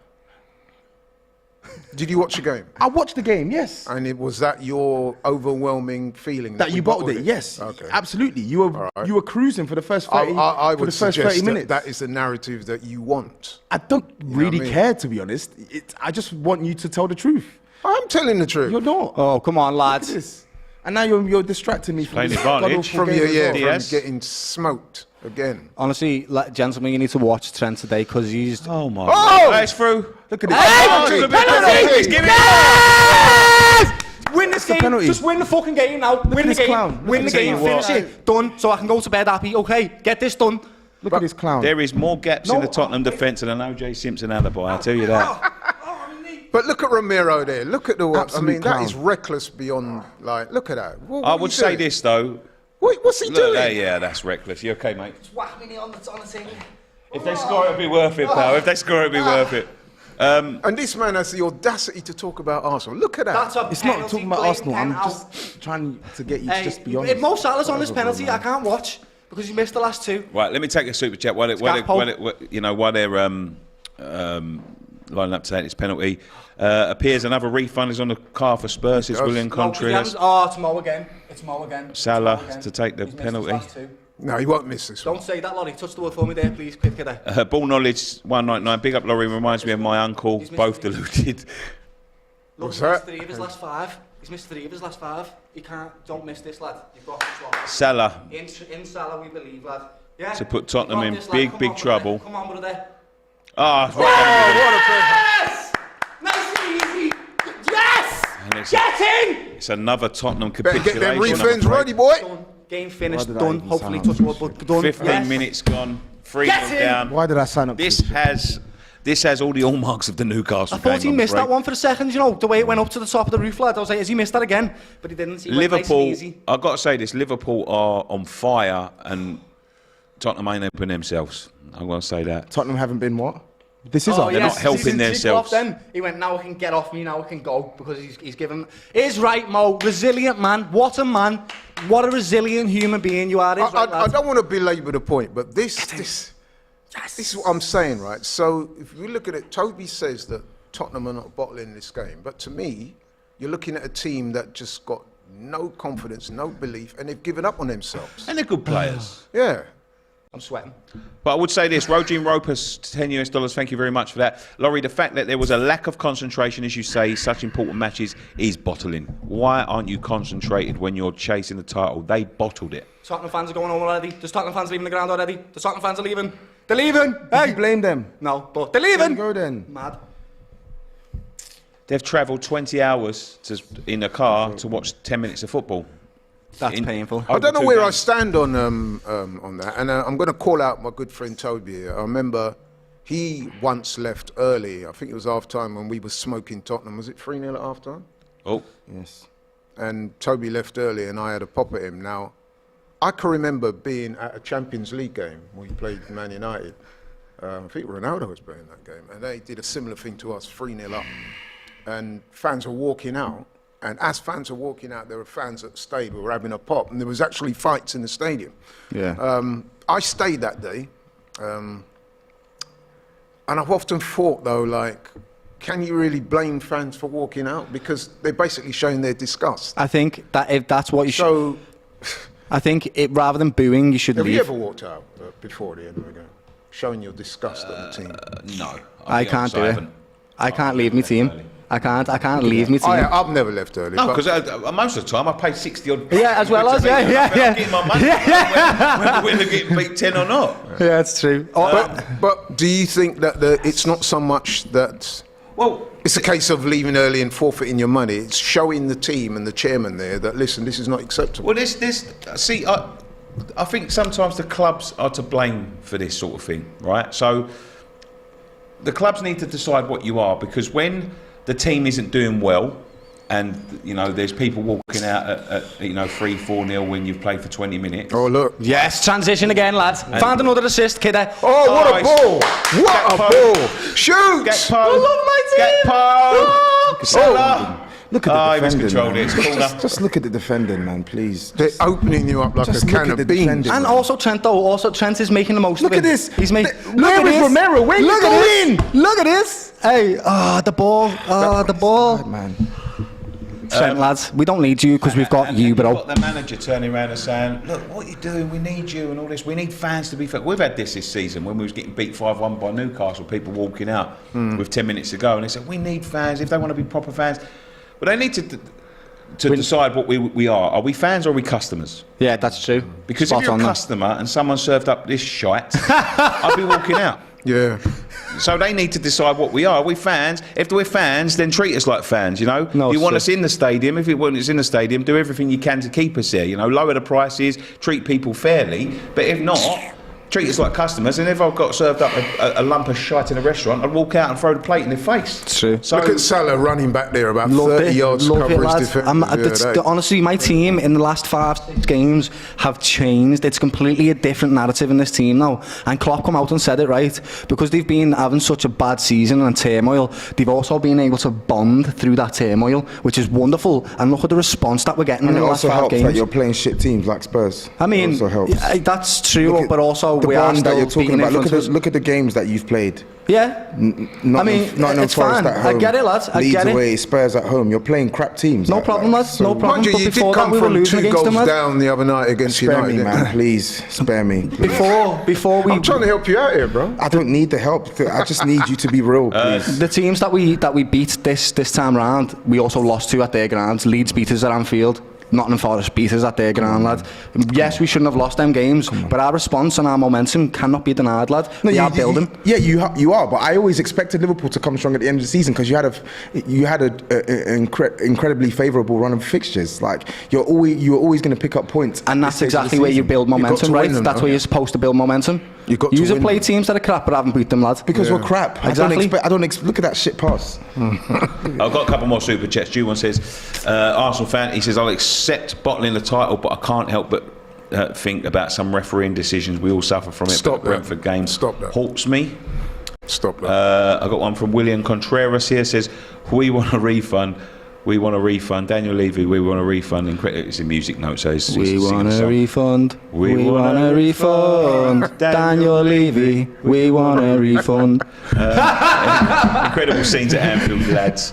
Did you watch the game? I watched the game, yes. And was that your overwhelming feeling? That you bottled it? Yes, okay. Absolutely. You were cruising for the first 30, I would suggest 30 minutes. That is the narrative that you want. I don't really care, to be honest. I just want you to tell the truth. I'm telling the truth. You're not. Oh, come on, lads. And now you're distracting me from getting smoked again. Honestly, gentlemen, you need to watch Trent today because he's... Oh, my God. It's through. Look at it. Penalty! Yes! Win this game. Just win the fucking game now. Win the game. Win the game. Finish it. Done. So I can go to bed happy. Okay, get this done. Look at this clown. There is more gaps in the Tottenham defence than an O.J. Simpson alibi, I'll tell you that. But look at Ramiro there. Look at the work. I mean, clown. that is reckless beyond, like, look at that. What I would say this, though. What's he doing? Yeah, that's reckless. You okay, mate? Just whack me on the thing. If they score, it'll be worth it, pal. If they score, it'll be worth it. And this man has the audacity to talk about Arsenal. Look at that. It's not talking about Arsenal. I'm just trying to get you to just be honest. If Mo Salah's on this penalty, I can't watch because you missed the last two. Right, let me take a super chat while they're lining up to take this penalty. Appears another refund is on the car for Spurs. It's William Contreras. It's Mo again. It's Mo again. Salah to take the penalty. No, he won't miss this one. Don't say that, Laurie. Touch the word for me there, please. Quick, Ball knowledge 199. Big up, Laurie. Reminds me of my uncle. Both deluded. What's that? He's missed 3 of his last 5. He can't. Don't miss this, lad. You've got to swap. Salah. In Salah, we believe, lad. Yeah. To put Tottenham in big trouble. Come on, brother. Yes! Nice and easy. Yes! Get in! It's another Tottenham capitulation. Better get them refins ready, boy. Done. Game finished. Done. Hopefully, touch wood, but done. 15 minutes gone. 3-0 down. Why did I sign up? This has all the hallmarks of the Newcastle game. I thought he missed that one for a second. You know the way it went up to the top of the roof, lad. I was like, has he missed that again? But he didn't. He Liverpool. Nice and easy. I've got to say this. Liverpool are on fire, and Tottenham ain't helping themselves. I'm going to say that. Tottenham haven't been what? This is they're not helping themselves. He went, now I can get off me, now I can go, because he's given... He's right, Mo. Resilient man. What a man. What a resilient human being you are. I don't want to belabor the point, but this is what I'm saying, right? So if we look at it, Toby says that Tottenham are not bottling this game. But to me, you're looking at a team that just got no confidence, no belief, and they've given up on themselves. And they're good players. Yeah. I'm sweating. But I would say this, Rogin Ropus, $10 US, thank you very much for that. Laurie, the fact that there was a lack of concentration, as you say, such important matches, is bottling. Why aren't you concentrated when you're chasing the title? They bottled it. Tottenham fans are going home already. There's Tottenham fans leaving the ground already. The Tottenham fans are leaving. They're leaving. Hey, you blame them. No, but they're leaving. Go then. Mad. They've travelled 20 hours in a car to watch 10 minutes of football. That's painful. I don't know where I stand on that, and I'm going to call out my good friend Toby here. I remember he once left early. I think it was half-time when we were smoking Tottenham. Was it 3-0 at half-time? Oh. Yes. And Toby left early, and I had a pop at him. Now, I can remember being at a Champions League game when we played Man United. I think Ronaldo was playing that game, and they did a similar thing to us, 3-0 up. And fans were walking out. And as fans were walking out, there were fans that stayed who were having a pop, and there was actually fights in the stadium. Yeah. I stayed that day, and I've often thought, though, like, can you really blame fans for walking out? Because they're basically showing their disgust. I think that if that's what you should... I think rather than booing, you should leave. Have you ever walked out before the end of the game, showing your disgust at the team? No. I can't do it. I can't leave my team. I can't leave my team. I've never left early. No, because most of the time I pay 60 odd. Yeah, as well as, yeah. I'm getting my money whether they're getting beat 10 or not. Yeah, it's true. But do you think that it's not so much that... Well, it's a case of leaving early and forfeiting your money. It's showing the team and the chairman there that, listen, this is not acceptable. Well, see, I think sometimes the clubs are to blame for this sort of thing, right? So the clubs need to decide what you are, because when the team isn't doing well, and there's people walking out at 3-4-0 when you've played for 20 minutes. Oh look! Yes, transition again, lads. Found another assist, kidder. Oh, what a ball! What a ball! Shoot! Get I love my team. Get Salah. Look at the defending. Controlled it. It's corner. Just look at the defending, man, please. They're opening you up like a can of beans. And also Trent, though. Also Trent is making the most of it. Look at this. He's making. Where is Romero? Where you going? Look at this. Hey, the ball. The ball. God, man. Trent, lads, we don't need you because we've got you, bro. You've got the manager turning around and saying, look, what are you doing? We need you and all this. We need fans to be fair. We've had this season when we was getting beat 5-1 by Newcastle, people walking out with 10 minutes to go, and they said, we need fans if they want to be proper fans. But they need to decide what we are. Are we fans or are we customers? Yeah, that's true. Because if you're a customer and someone served up this shite, I'd be walking out. Yeah. So they need to decide what we are. Are we fans? If we're fans, then treat us like fans, No, you want us in the stadium. If you want us in the stadium, do everything you can to keep us there. Lower the prices, treat people fairly. But if not, treat us like customers. And if I've got served up a lump of shite in a restaurant, I'd walk out and throw the plate in their face. It's true. So, look at Salah running back there about 30 yards to cover his defence. Honestly, my team in the last 5-6 games have changed. It's completely a different narrative in this team now. And Klopp come out and said it right. Because they've been having such a bad season and turmoil, they've also been able to bond through that turmoil, which is wonderful. And look at the response that we're getting in the last 5 games. And it also helps that you're playing shit teams like Spurs. I mean, it also helps. That's true, but also the we are bond still that you're talking about. Look at the games that you've played. Yeah. It's fine. I get it, lads. I Leeds get it. away, Spurs at home. You're playing crap teams. No problem, lads. No problem. Mind you, you did come from 2 goals down the other night against United. Spare me, man. Please, spare me. Before we... I'm trying to help you out here, bro. I don't need the help. I just need you to be real, please. The teams that we beat this time round, we also lost to at their grounds. Leeds beat us at Anfield. Nottingham Forest beat us at their ground, lad. Yes, we shouldn't have lost them games, but our response and our momentum cannot be denied, lad. We are building. You are, but I always expected Liverpool to come strong at the end of the season because you had an incredibly favourable run of fixtures. Like you were always going to pick up points, and that's exactly where you build momentum, right? That's where you're supposed to build momentum. You have played teams that are crap, but haven't beat them, lads. Because we're crap. Exactly. I don't look at that shit pass. I've got a couple more super chats. One says, Arsenal fan. He says, I'll accept bottling the title, but I can't help but think about some refereeing decisions. We all suffer from it. Stop but the Brentford game haunts me. Stop that. I got one from William Contreras here. Says, we want a refund. We want a refund. Daniel Levy, we want a refund. It's a music note, so it's we want a refund. We want a refund. Daniel Levy, we want a refund. Incredible scenes at Anfield, lads.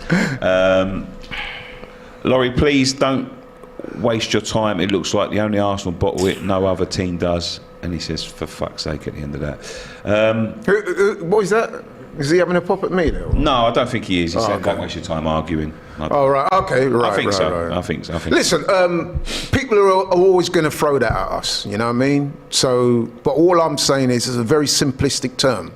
Laurie, please don't waste your time. It looks like the only Arsenal bottle it, no other team does. And he says, for fuck's sake, at the end of that. What is that? Is he having a pop at me there? No, I don't think he is. He said, don't waste your time arguing. Right, okay, right. I think so. Right. I think so. Listen, people are always going to throw that at us, you know what I mean? So, but all I'm saying is, it's a very simplistic term.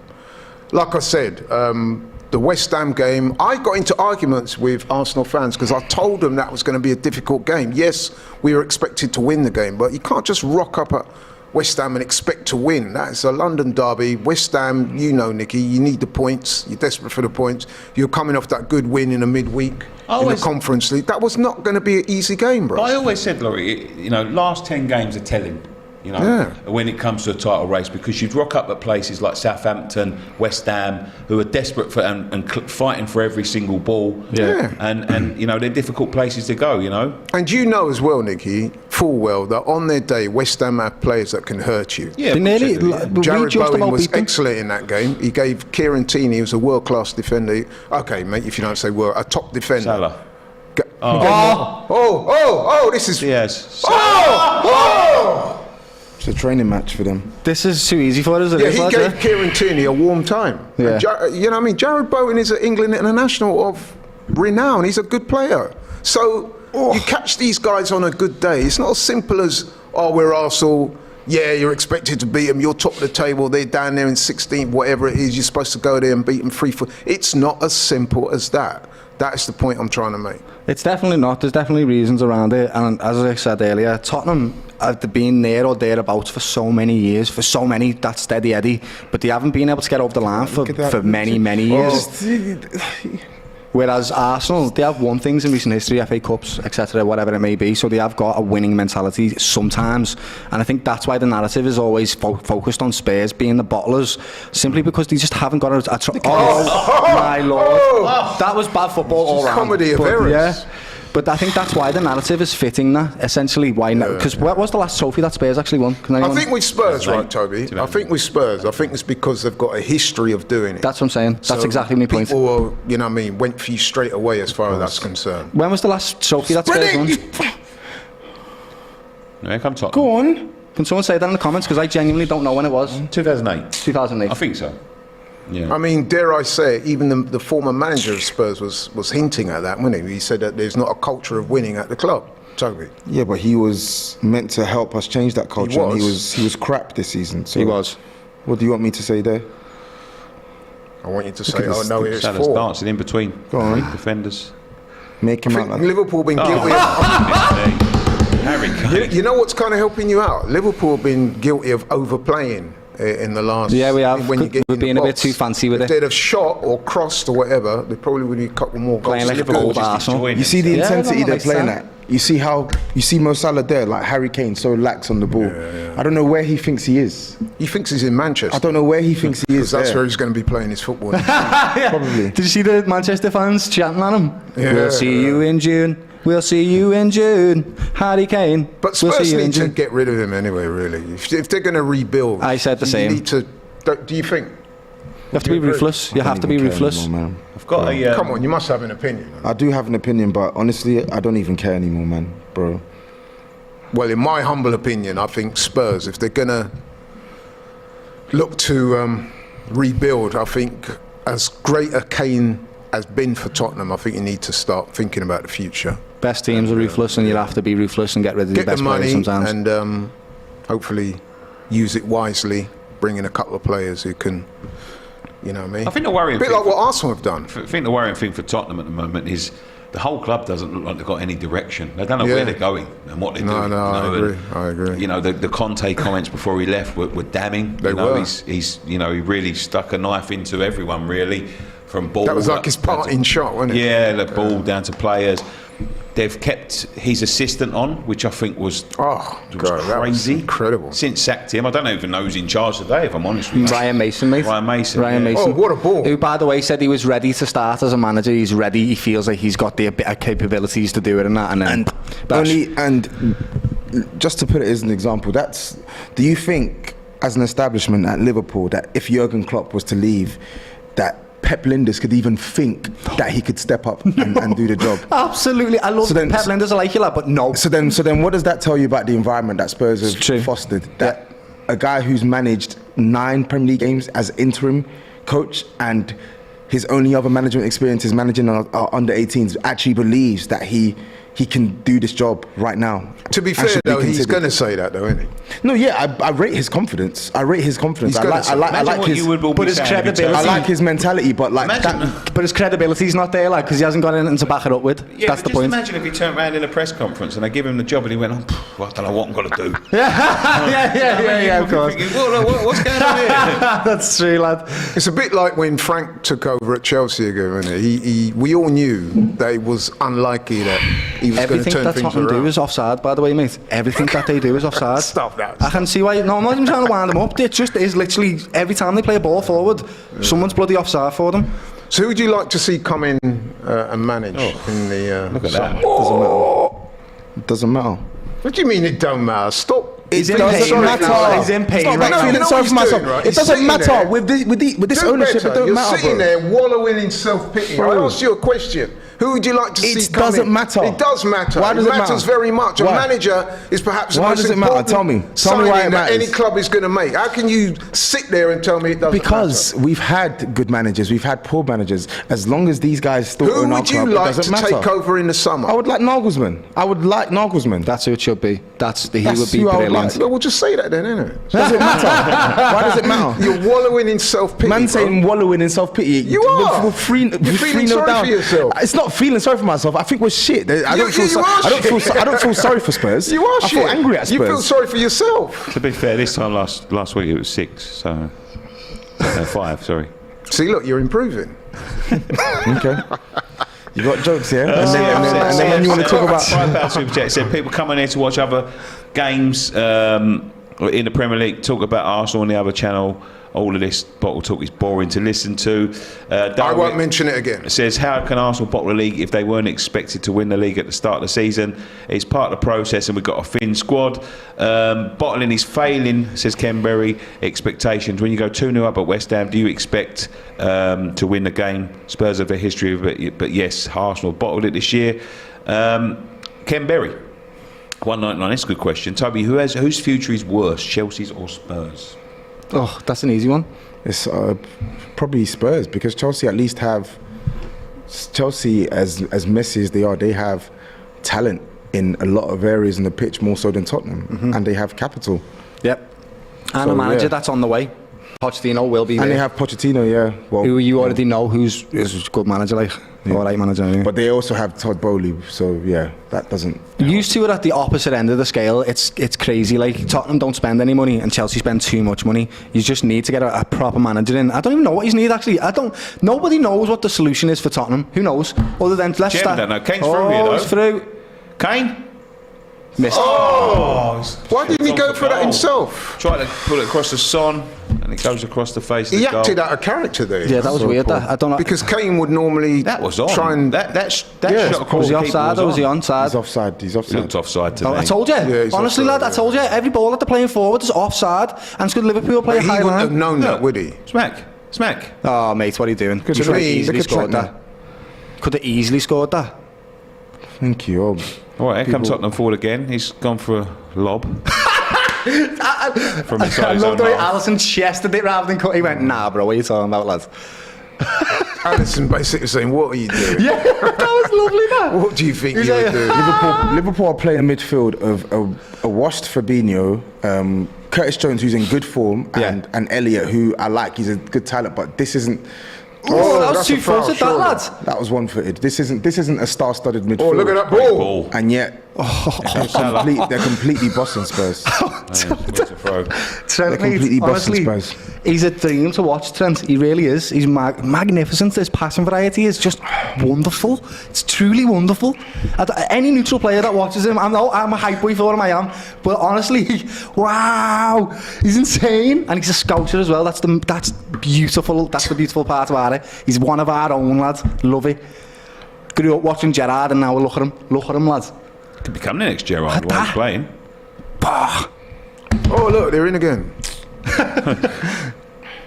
Like I said, the West Ham game, I got into arguments with Arsenal fans because I told them that was going to be a difficult game. Yes, we were expected to win the game, but you can't just rock up at West Ham and expect to win. That's a London derby. West Ham, you know, Nicky, you need the points. You're desperate for the points. You're coming off that good win in a midweek in the Conference League. That was not going to be an easy game, bro. I always said, Laurie, you know, last 10 games are telling. You know, when it comes to a title race, because you'd rock up at places like Southampton, West Ham, who are desperate for and fighting for every single ball. And you know, they're difficult places to go. You know, and you know as well, Nicky, full well that on their day, West Ham have players that can hurt you. Yeah, Jared Bowen was excellent in that game. He gave Kieran Tierney, who was a world-class defender. Okay, mate, if you don't say a top defender. Salah. This is yes. It's a training match for them. This is too easy for us. He gave Kieran Tierney a warm time. Yeah. You know what I mean? Jared Bowen is an England international of renown. He's a good player. So you catch these guys on a good day. It's not as simple as, we're Arsenal. Yeah, you're expected to beat them. You're top of the table. They're down there in 16th, whatever it is. You're supposed to go there and beat them 3-4. It's not as simple as that. That's the point I'm trying to make. It's definitely not. There's definitely reasons around it. And as I said earlier, Tottenham have been there or thereabouts for so many years, that steady Eddie, but they haven't been able to get over the line for many, many years. Whereas Arsenal, they have won things in recent history, FA Cups, etc., whatever it may be, so they have got a winning mentality sometimes, and I think that's why the narrative is always focused on Spurs being the bottlers, simply because they just haven't got my lord. That was bad football all round. Comedy of errors. Yeah. But I think that's why the narrative is fitting that, essentially. Why now? Because what was the last trophy that Spurs actually won? I think with Spurs, right, Toby? I think with Spurs, I think it's because they've got a history of doing it. That's what I'm saying. That's exactly my point. People, you know what I mean, went for you straight away as far as that's concerned. When was the last trophy that Spurs won? No, come Tottenham. Go on. Can someone say that in the comments? Because I genuinely don't know when it was. 2008. 2008. I think so. Yeah. I mean, dare I say it, even the former manager of Spurs was hinting at that, wasn't he? He said that there's not a culture of winning at the club. Toby. Yeah, but he was meant to help us change that culture. He was crap this season. So he was. What do you want me to say there? I want you to say, it's Salah's dancing in between three defenders. Make him out like Liverpool been guilty of... Harry Kane. You know what's kind of helping you out? Liverpool have been guilty of overplaying in the last... Yeah, we have. We're being a bit too fancy with it. If they'd have shot or crossed or whatever, they probably would have a couple more goals. Playing like a old Arsenal. You see the intensity they're playing at. You see Mo Salah there, like Harry Kane, so lax on the ball. Yeah. I don't know where he thinks he is. He thinks he's in Manchester. I don't know where he thinks he is. That's where he's going to be playing his football. Probably. Did you see the Manchester fans chanting at him? Yeah. We'll see you in June. We'll see you in June, Harry Kane. But Spurs need to get rid of him anyway, really. If they're going to rebuild, I said the same. Need to. Do you think? You have to be ruthless. You have to be ruthless. Anymore, I've got a. Come on, you must have an opinion. I do have an opinion, but honestly, I don't even care anymore, man, bro. Well, in my humble opinion, I think Spurs, if they're going to look to rebuild, I think as great a Kane has been for Tottenham, I think you need to start thinking about the future. Best teams are ruthless, and you'll have to be ruthless and get rid of the best players sometimes. And hopefully use it wisely, bring in a couple of players who can, you know what I mean? I think the worrying thing... A bit like what Arsenal have done. I think the worrying thing for Tottenham at the moment is the whole club doesn't look like they've got any direction. They don't know where they're going and what they're doing. No, I agree. You know, the Conte comments before he left were damning. They were. He's he really stuck a knife into everyone, really, from ball. That was like his parting shot, wasn't it? Yeah, the ball down to players. They've kept his assistant on, which I think was crazy. That was incredible. Since sacked him, I don't even know who's in charge today, if I'm honest with you. Ryan Mason, mate. Ryan Mason. Oh, what a ball. Who, by the way, said he was ready to start as a manager. He's ready. He feels like he's got the capabilities to do it and that. And just to put it as an example, do you think, as an establishment at Liverpool, that if Jurgen Klopp was to leave, that Pep Linders could even think that he could step up and do the job? Absolutely. I love Pep Linders. I like you, lad, but no. So then, what does that tell you about the environment that Spurs have fostered? That a guy who's managed 9 Premier League games as interim coach and his only other management experience is managing our under 18s actually believes that he can do this job right now. To be fair, though, he's going to say that, though, isn't he? No, I rate his confidence. I like his credibility. I like his mentality, but but his credibility's not there, like, because he hasn't got anything to back it up with. Yeah, that's the point. Imagine if he turned around in a press conference and they give him the job and he went, I don't know what I'm going to do. yeah, of course. What's going on here? That's true, lad. It's a bit like when Frank took over at Chelsea ago, isn't it? We all knew that it was unlikely that he was going to turn things around. Everything that Tottenham do is offside, by the way, mate. Everything that they do is offside. Stop that. I can see why. No, I'm not even trying to wind them up. It just is literally every time they play a ball forward, someone's bloody offside for them. So who would you like to see come in and manage in the look at that. It doesn't matter. What do you mean it don't matter? Stop. He's in pain. He's in pain right now. Feeling sorry for myself. Right? It doesn't matter with this ownership. It don't matter. You're sitting there wallowing in self-pity. I asked you a question. Who would you like to see come in? It doesn't matter. It does matter. Why does it matter? It matters very much. Why? A manager is perhaps the Why most does it matter? important Tell me why it that matters. any club is going to make. How can you sit there and tell me it doesn't because matter? We've had good managers, we've had poor managers. As long as these guys still own our club, it doesn't matter. Who would you like to take over in the summer? I would like Nagelsmann. That's who it should be. He would be who I would brilliant. Well, we'll just say that then, innit? Does it matter? Why does it matter? You're wallowing in self-pity. Man saying wallowing in self-pity. You are. You're feeling sorry for yourself. It's not feeling sorry for myself. I think we're shit. I don't feel sorry for Spurs. You are shit. I feel angry at Spurs. You feel sorry for yourself. To be fair, this time last week it was 6, so 5. Sorry. See, look, you're improving. Okay. You got jokes, yeah? And then when you want to talk about £5 super chat, said people coming here to watch other games in the Premier League, talk about Arsenal on the other channel. All of this bottle talk is boring to listen to. I won't mention it again. It says, how can Arsenal bottle the league if they weren't expected to win the league at the start of the season? It's part of the process and we've got a thin squad. Bottling is failing, says Ken Berry. Expectations. When you go 2-0 up at West Ham, do you expect to win the game? Spurs have a history of it, but yes, Arsenal bottled it this year. Ken Berry, 199, that's a good question. Toby, whose future is worse, Chelsea's or Spurs? Oh, that's an easy one. It's probably Spurs, because Chelsea at least have as messy as they are, they have talent in a lot of areas in the pitch, more so than Tottenham, and they have capital. Yep. And a manager that's on the way. Pochettino will be there. And they have Pochettino, yeah. Well, who you already know who's a good manager, like. Yeah. All right manager. Yeah. But they also have Todd Bowley, so yeah, that doesn't. Used to it at the opposite end of the scale. It's crazy. Like, Tottenham don't spend any money and Chelsea spend too much money. You just need to get a proper manager in. I don't even know what you need actually. Nobody knows what the solution is for Tottenham. Who knows? Other than let's start. Don't know. Kane's through here though. He's through. Kane. Missed. Why didn't he go for that himself? Tried to pull it across the Son, and it goes across the face of the goal. He acted out a character there. Yeah, that was weird. I don't know. Because Kane would normally that was on. try and that shot across was he the offside or was he onside? He's offside. He looked offside to me. I told you. Yeah, honestly, offside, lad, I told you. Every ball that they're playing forward is offside, and it's good Liverpool play a high line. He wouldn't have known that, would he? Smack. Oh, mate, what are you doing? Could have easily scored that. Could have easily scored that. Thank you. All right, here comes Tottenham forward again. He's gone for a lob. From I love the way Alisson chested it rather than cut. He went, nah, bro, what are you talking about, lads? Alisson basically saying, what are you doing? Yeah, that was lovely, that. What do you think you were doing? Liverpool are playing a midfield of a washed Fabinho, Curtis Jones, who's in good form, and Elliott, who I like. He's a good talent, but this isn't Oh, that was that's a foul, 2-footed, that surely. lad. That was one-footed. This isn't a star-studded midfield. Oh, look at that ball. And yet, they're completely bossing Spurs. Trent, They're completely bossing honestly, Spurs. he's a dream to watch, Trent. He really is. He's magnificent. His passing variety is just wonderful. It's truly wonderful. Any neutral player that watches him, I'm a hype boy for him, I am. But honestly, wow, he's insane. And he's a scouser as well. That's beautiful. That's the beautiful part about it. He's one of our own, lads. Love it. Grew up watching Gerrard, and now look at him. Look at him, lads. Could become the next Gerrard while he's playing. Bah. Oh, look, they're in again.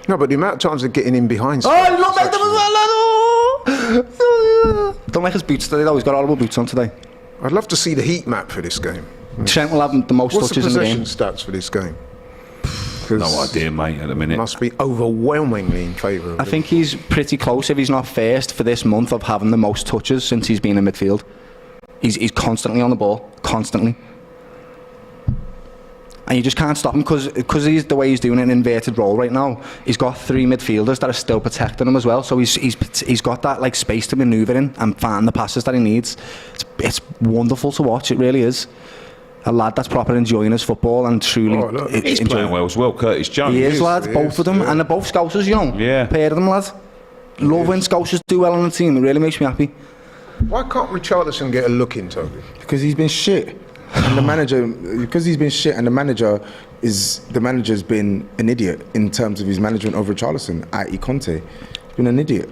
No, but the amount of times they're getting in behind. Oh, I love them as well, lad. Don't like his boots today, though. He's got horrible boots on today. I'd love to see the heat map for this game. Trent will have the most What's the touches in the game. possession stats for this game? No idea, mate, at the minute. Must be overwhelmingly in favour of I think he's pretty close, if he's not first, for this month of having the most touches since he's been in midfield. He's constantly on the ball, constantly. And you just can't stop him because he's the way he's doing it in an inverted role right now. He's got 3 midfielders that are still protecting him as well, so he's got that like space to manoeuvre in and find the passes that he needs. It's wonderful to watch, it really is. A lad that's proper enjoying his football and truly he's playing well as well, Curtis Jones. He is, lad, both of them, and they're both Scousers, you know. Yeah. Pair of them, lad. Love when Scousers do well on the team, it really makes me happy. Why can't Richarlison get a look in, Toby? Because he's been shit. And the manager's been an idiot in terms of his management of Richarlison, i.e. Conte. He's been an idiot.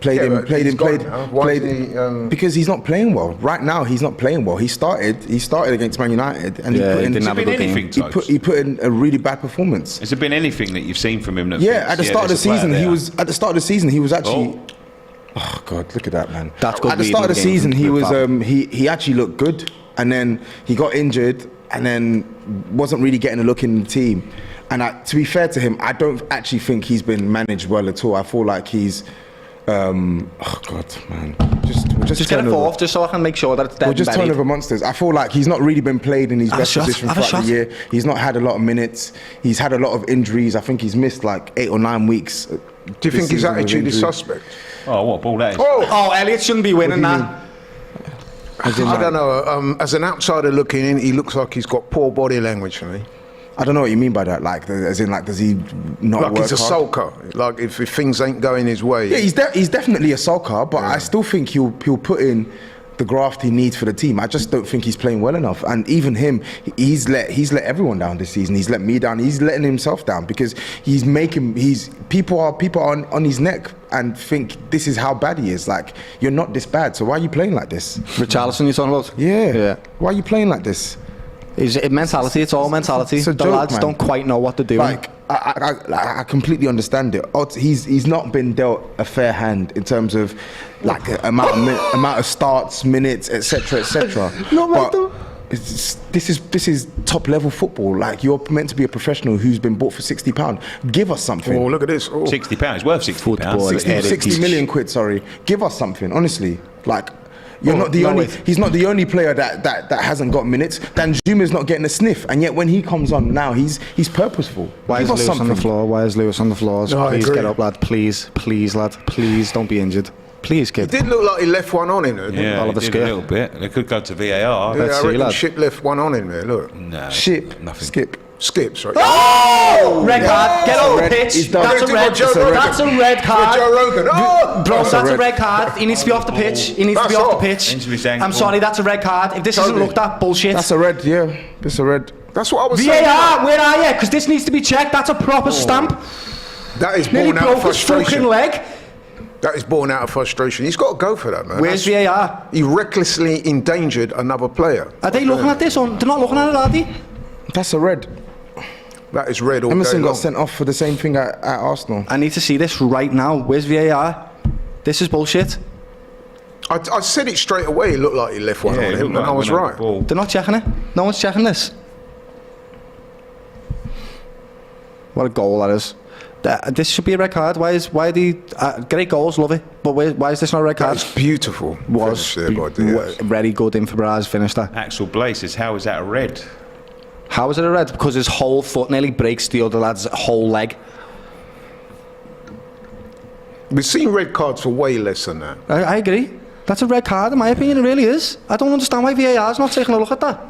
Played him. Because he's not playing well. Right now, he's not playing well. He started against Man United, and he put in a really bad performance. Has there been anything that you've seen from him? At the start of the season, he was actually. Oh God, look at that, man! At the start of the season, he actually looked good, and then he got injured, and then wasn't really getting a look in the team. And to be fair to him, I don't actually think he's been managed well at all. I feel like he's. Oh God, man! Just get it off, just so I can make sure that it's dead. We'll just turn over monsters. I feel like he's not really been played in his best position throughout the year. He's not had a lot of minutes. He's had a lot of injuries. I think he's missed like 8 or 9 weeks. Do you think his attitude is suspect? Oh, what a ball that is! Oh, Elliot shouldn't be winning that. I don't know. As an outsider looking in, he looks like he's got poor body language for me. I don't know what you mean by that. Like, as in, like, does he not like work he's a hard? sulker. Like if things ain't going his way. Yeah, he's definitely a sulker, but I still think he'll put in the graft he needs for the team. I just don't think he's playing well enough. And even him, he's let everyone down this season. He's let me down. He's letting himself down because people are on his neck and think this is how bad he is. Like, you're not this bad, so why are you playing like this? Richarlison, you're talking about? Yeah. Why are you playing like this? It's mentality. It's all mentality. The lads don't quite know what to do. Like, I completely understand it. He's not been dealt a fair hand in terms of like amount of starts, minutes, etc. This is top level football. Like, you're meant to be a professional who's been bought for £60. Give us something. Oh, look at this! £60 worth £60. 60 million quid. Sorry, give us something. Honestly, like. He's not the only player that hasn't got minutes. Dan Zuma's not getting a sniff, and yet when he comes on now, he's purposeful. Why is Lewis on the floor? No, please get up, lad. Please, lad. Please don't be injured. Please, kid. It did look like he left one on him. Yeah, Oliver did Skipp. a little bit. They could go to VAR. Yeah, I reckon Skipp left one on him there. Look. No, Skipp. Skipp, sorry. Oh! Red card. Get on the pitch. That's a red. That's a red card. Joe Rogan. Oh! Bro, that's a red card. He needs to be off the pitch. Into his ankle. I'm sorry, that's a red card. If this isn't looked at, bullshit. That's a red. Yeah, it's a red. That's what I was saying. VAR, where are you? Because this needs to be checked. That's a proper stamp. That is Nearly born out of broke his fucking frustration. leg. That is born out of frustration. He's got to go for that, man. Where's VAR? He recklessly endangered another player. Are they looking at this? They're not looking at it, are they? That's a red. That is red all Emerson day got long. sent off for the same thing at Arsenal. I need to see this right now. Where's VAR? This is bullshit. I said it straight away. It looked like he left one on him, and I was right. They're not checking it. No one's checking this. What a goal that is. This should be a red card. Why are the great goals? Love it. But why is this not a red card? It's beautiful. Very good Infobras finished that. Axel Blaze says, how is that a red? How is it a red? Because his whole foot nearly breaks the other lad's whole leg. We've seen red cards for way less than that. I agree. That's a red card, in my opinion. It really is. I don't understand why VAR's not taking a look at that.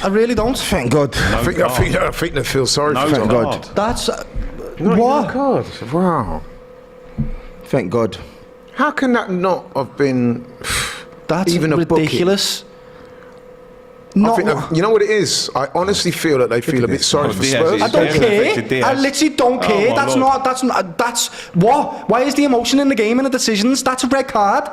I really don't. Thank God. I think they feel sorry for Thank God. That's what? Card. Wow. Thank God. How can that not have been? That's even ridiculous. I think you know what it is? I honestly feel that they feel a bit sorry for Spurs. I don't care. I literally don't care. That's what? Why is the emotion in the game and the decisions? That's a red card.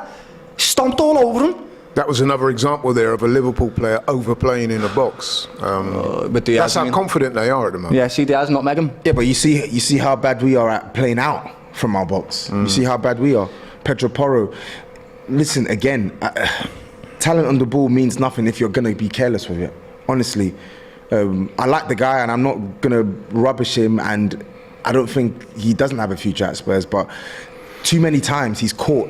Stomped all over him. That was another example there of a Liverpool player overplaying in the box. But that's how confident they are at the moment. Yeah, see, Diaz not Megan. Yeah, but you see how bad we are at playing out from our box. You see how bad we are. Pedro Porro. Listen, again, talent on the ball means nothing if you're going to be careless with it. Honestly, I like the guy and I'm not going to rubbish him, and I don't think he doesn't have a future at Spurs, but too many times he's caught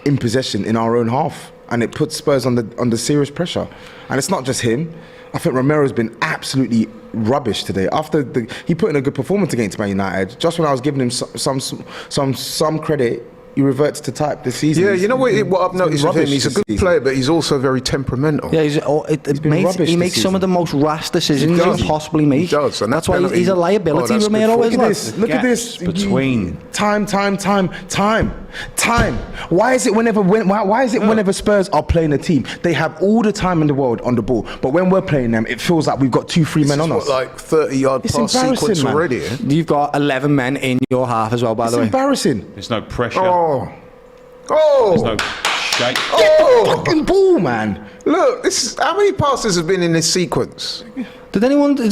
in possession in our own half, and it puts Spurs under serious pressure. And it's not just him. I think Romero's been absolutely rubbish today. After he put in a good performance against Man United, just when I was giving him some credit, he reverts to type this season. Yeah, you know what I've noticed with him? He's a good player, but he's also very temperamental. Yeah, he makes some of the most rash decisions you can possibly make. He does, and that's why he's a liability. Romero is. Look at this. Between time. Why is it whenever Spurs are playing a team, they have all the time in the world on the ball, but when we're playing them, it feels like we've got 2-3 men on us. Like 30-yard pass sequence man. already. Eh? You've got 11 men in your half as well, by the way. It's embarrassing. There's no pressure. There's no shake. Fucking ball, man. Look, how many passes have been in this sequence? Did anyone? Here we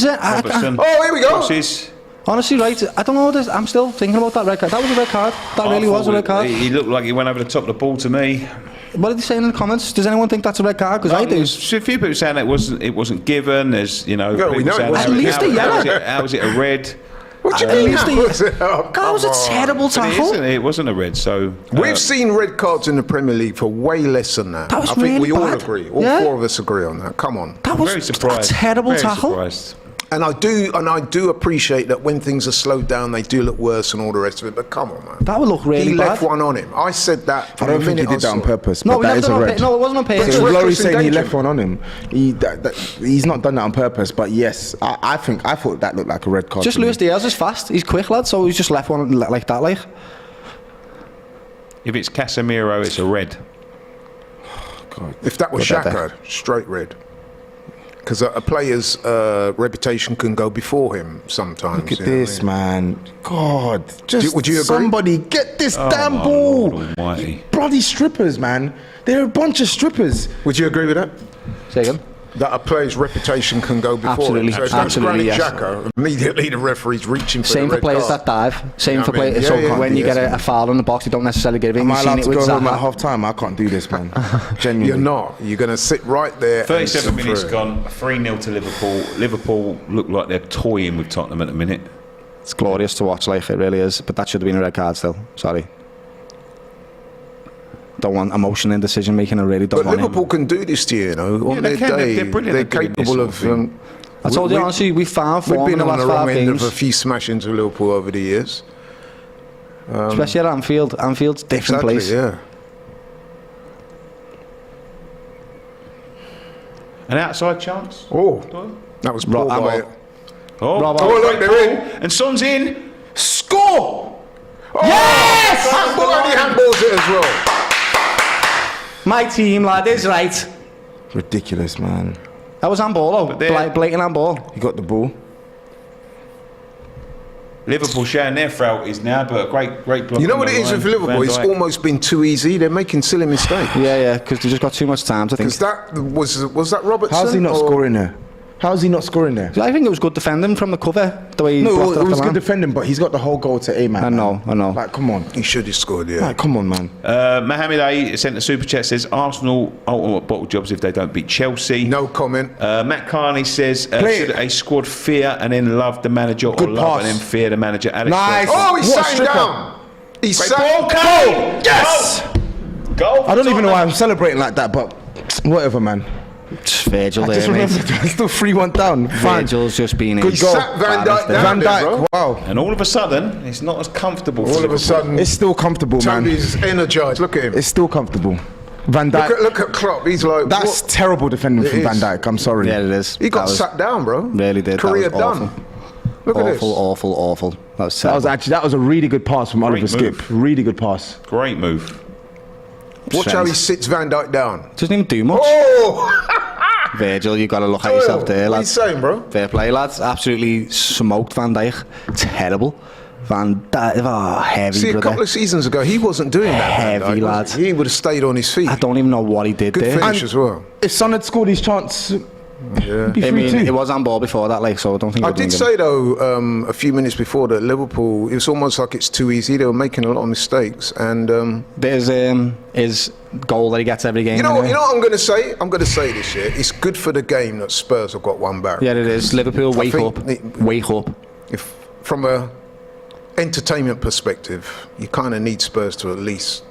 go. Crosses. Honestly, right, I don't know. I'm still thinking about that red card. That was a red card. That really was a red card. He looked like he went over the top of the ball to me. What did he say in the comments? Does anyone think that's a red card? Because I do. There's a few people saying it wasn't given. There's at least a yellow. How is it a red? What do you mean? That was a terrible tackle. It wasn't a red. So we've seen red cards in the Premier League for way less than that. That was I think really we all bad. agree. All four of us agree on that. Come on. That was very surprised. a terrible very tackle. Surprised. And I do appreciate that when things are slowed down, they do look worse and all the rest of it. But come on, man. That would look really bad. He left one on him. I said that. I don't think he did that on purpose. No, but that is a red. No, it wasn't on purpose. Laurie saying he left one on him. He's not done that on purpose. But yes, I thought that looked like a red card. Just Luis Diaz is fast. He's quick, lad. So he's just left one like that, like. If it's Casemiro, it's a red. God. If that was Xhaka, straight red. Because a player's reputation can go before him sometimes. Look at this, man. God, would you agree? Somebody get this damn ball. Almighty. Bloody strippers, man. They're a bunch of strippers. Would you agree with that? Say again? That a player's reputation can go before him. So if that's Granit Xhaka, immediately the referee's reaching for Same the for players card. that dive. Same for players. So when you get a foul in the box, you don't necessarily give it. Am I allowed to go home at half time? I can't do this, man. Genuinely. You're not. You're going to sit right there. 37 minutes gone. 3-0 to Liverpool. Liverpool look like they're toying with Tottenham at the minute. It's glorious to watch, like it really is. But that should have been a red card still. Sorry. Don't want emotion in decision making. I really don't want Liverpool can do this to you, on their day. They're brilliant. They're capable of. I told you honestly, we found form in the last 5 games. We've been on the wrong end of a few smashings of Liverpool over the years, especially at Anfield. Anfield's a different place. Yeah. An outside chance. That was poor by it. Look, they're in, and Son's in. Score! Yes! Handballs it as well. My team, lad, is right. Ridiculous, man. That was handball, blatant handball. He got the ball. Liverpool sharing their frailties now, but a great block. You know what it is with Liverpool? It's almost been too easy. They're making silly mistakes. Yeah, because they just got too much time to think. Because that was that Robertson? How's he not scoring there? How's he not scoring there? I think it was good defending from the cover, the way he blocked it was good defending, but he's got the whole goal to aim at. I know. Like, come on. He should have scored, yeah. Like, come on, man. Mohamed A sent a super chat, says Arsenal ultimate bottle jobs if they don't beat Chelsea. No comment. Matt Carney says should a squad fear and then love the manager, or love and then fear the manager? Alex nice. Oh, he's sat down. He's sat down. Yes. Goal. I don't even know why I'm celebrating like that, but whatever, man. Virgil there, mate. Still 3-1 down. Virgil's just been Good goal. Sat Van Dijk down there, bro. Wow. And all of a sudden, it's not as comfortable. All of a sudden, it's still comfortable, man. Tobi's energized. Look at him. It's still comfortable. Van Dijk. Look at Klopp. He's like, that's terrible defending from Van Dijk. I'm sorry. Yeah, it is. He got sat down, bro. Really did. Career done. Look at this. Awful. That was a really good pass from Oliver Skipp. Really good pass. Great move. Watch how he sits Van Dijk down. Doesn't even do much. Oh! Virgil, you got to look at yourself there, What are you lads. saying, bro? Fair play, lads. Absolutely smoked Van Dijk. Terrible. Van Dijk, heavy. See, a couple of seasons ago, he wasn't doing that. Heavy, lads. He would have stayed on his feet. I don't even know what he did Good there. finish as well. If Son had scored his chance, yeah. I mean, it was on ball before that, like, so I don't think. I did say though, a few minutes before that Liverpool, it was almost like it's too easy. They were making a lot of mistakes, and there's his goal that he gets every game. You know what I'm going to say? I'm going to say this year. It's good for the game that Spurs have got one back. Yeah, it is. Liverpool, wake up. If from a entertainment perspective, you kind of need Spurs to at least.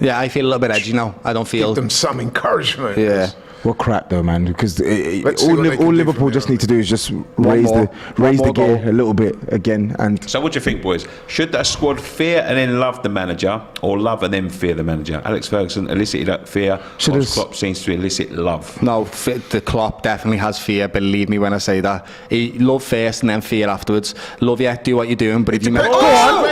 Yeah, I feel a little bit edgy now. I don't feel. Give them some encouragement. Yeah. We're crap though, man. Because all Liverpool just need to do is just raise the gear a little bit again. And so, what do you think, boys? Should that squad fear and then love the manager, or love and then fear the manager? Alex Ferguson elicited that fear. Klopp seems to elicit love. No, the Klopp definitely has fear. Believe me when I say that. He love first and then fear afterwards. Love you, do what you're doing, but if you go on,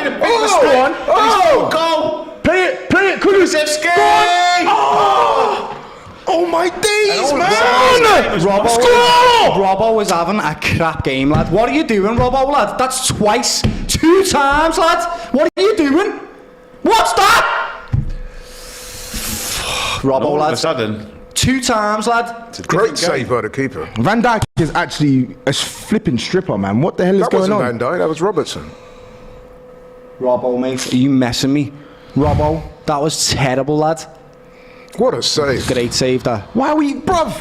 play it, Kulusevski. Oh my days, man! Robbo was having a crap game, lad. What are you doing, Robbo, lad? That's twice, 2 times, lad. What are you doing? What's that? Robbo, lad. All of a sudden, 2 times, lad. Great save by the keeper. Van Dijk is actually a flipping stripper, man. What the hell is going on? That wasn't Van Dijk, that was Robertson. Robbo, mate, are you messing me? Robbo, that was terrible, lad. What a save. Great save, that. Why are we, bruv?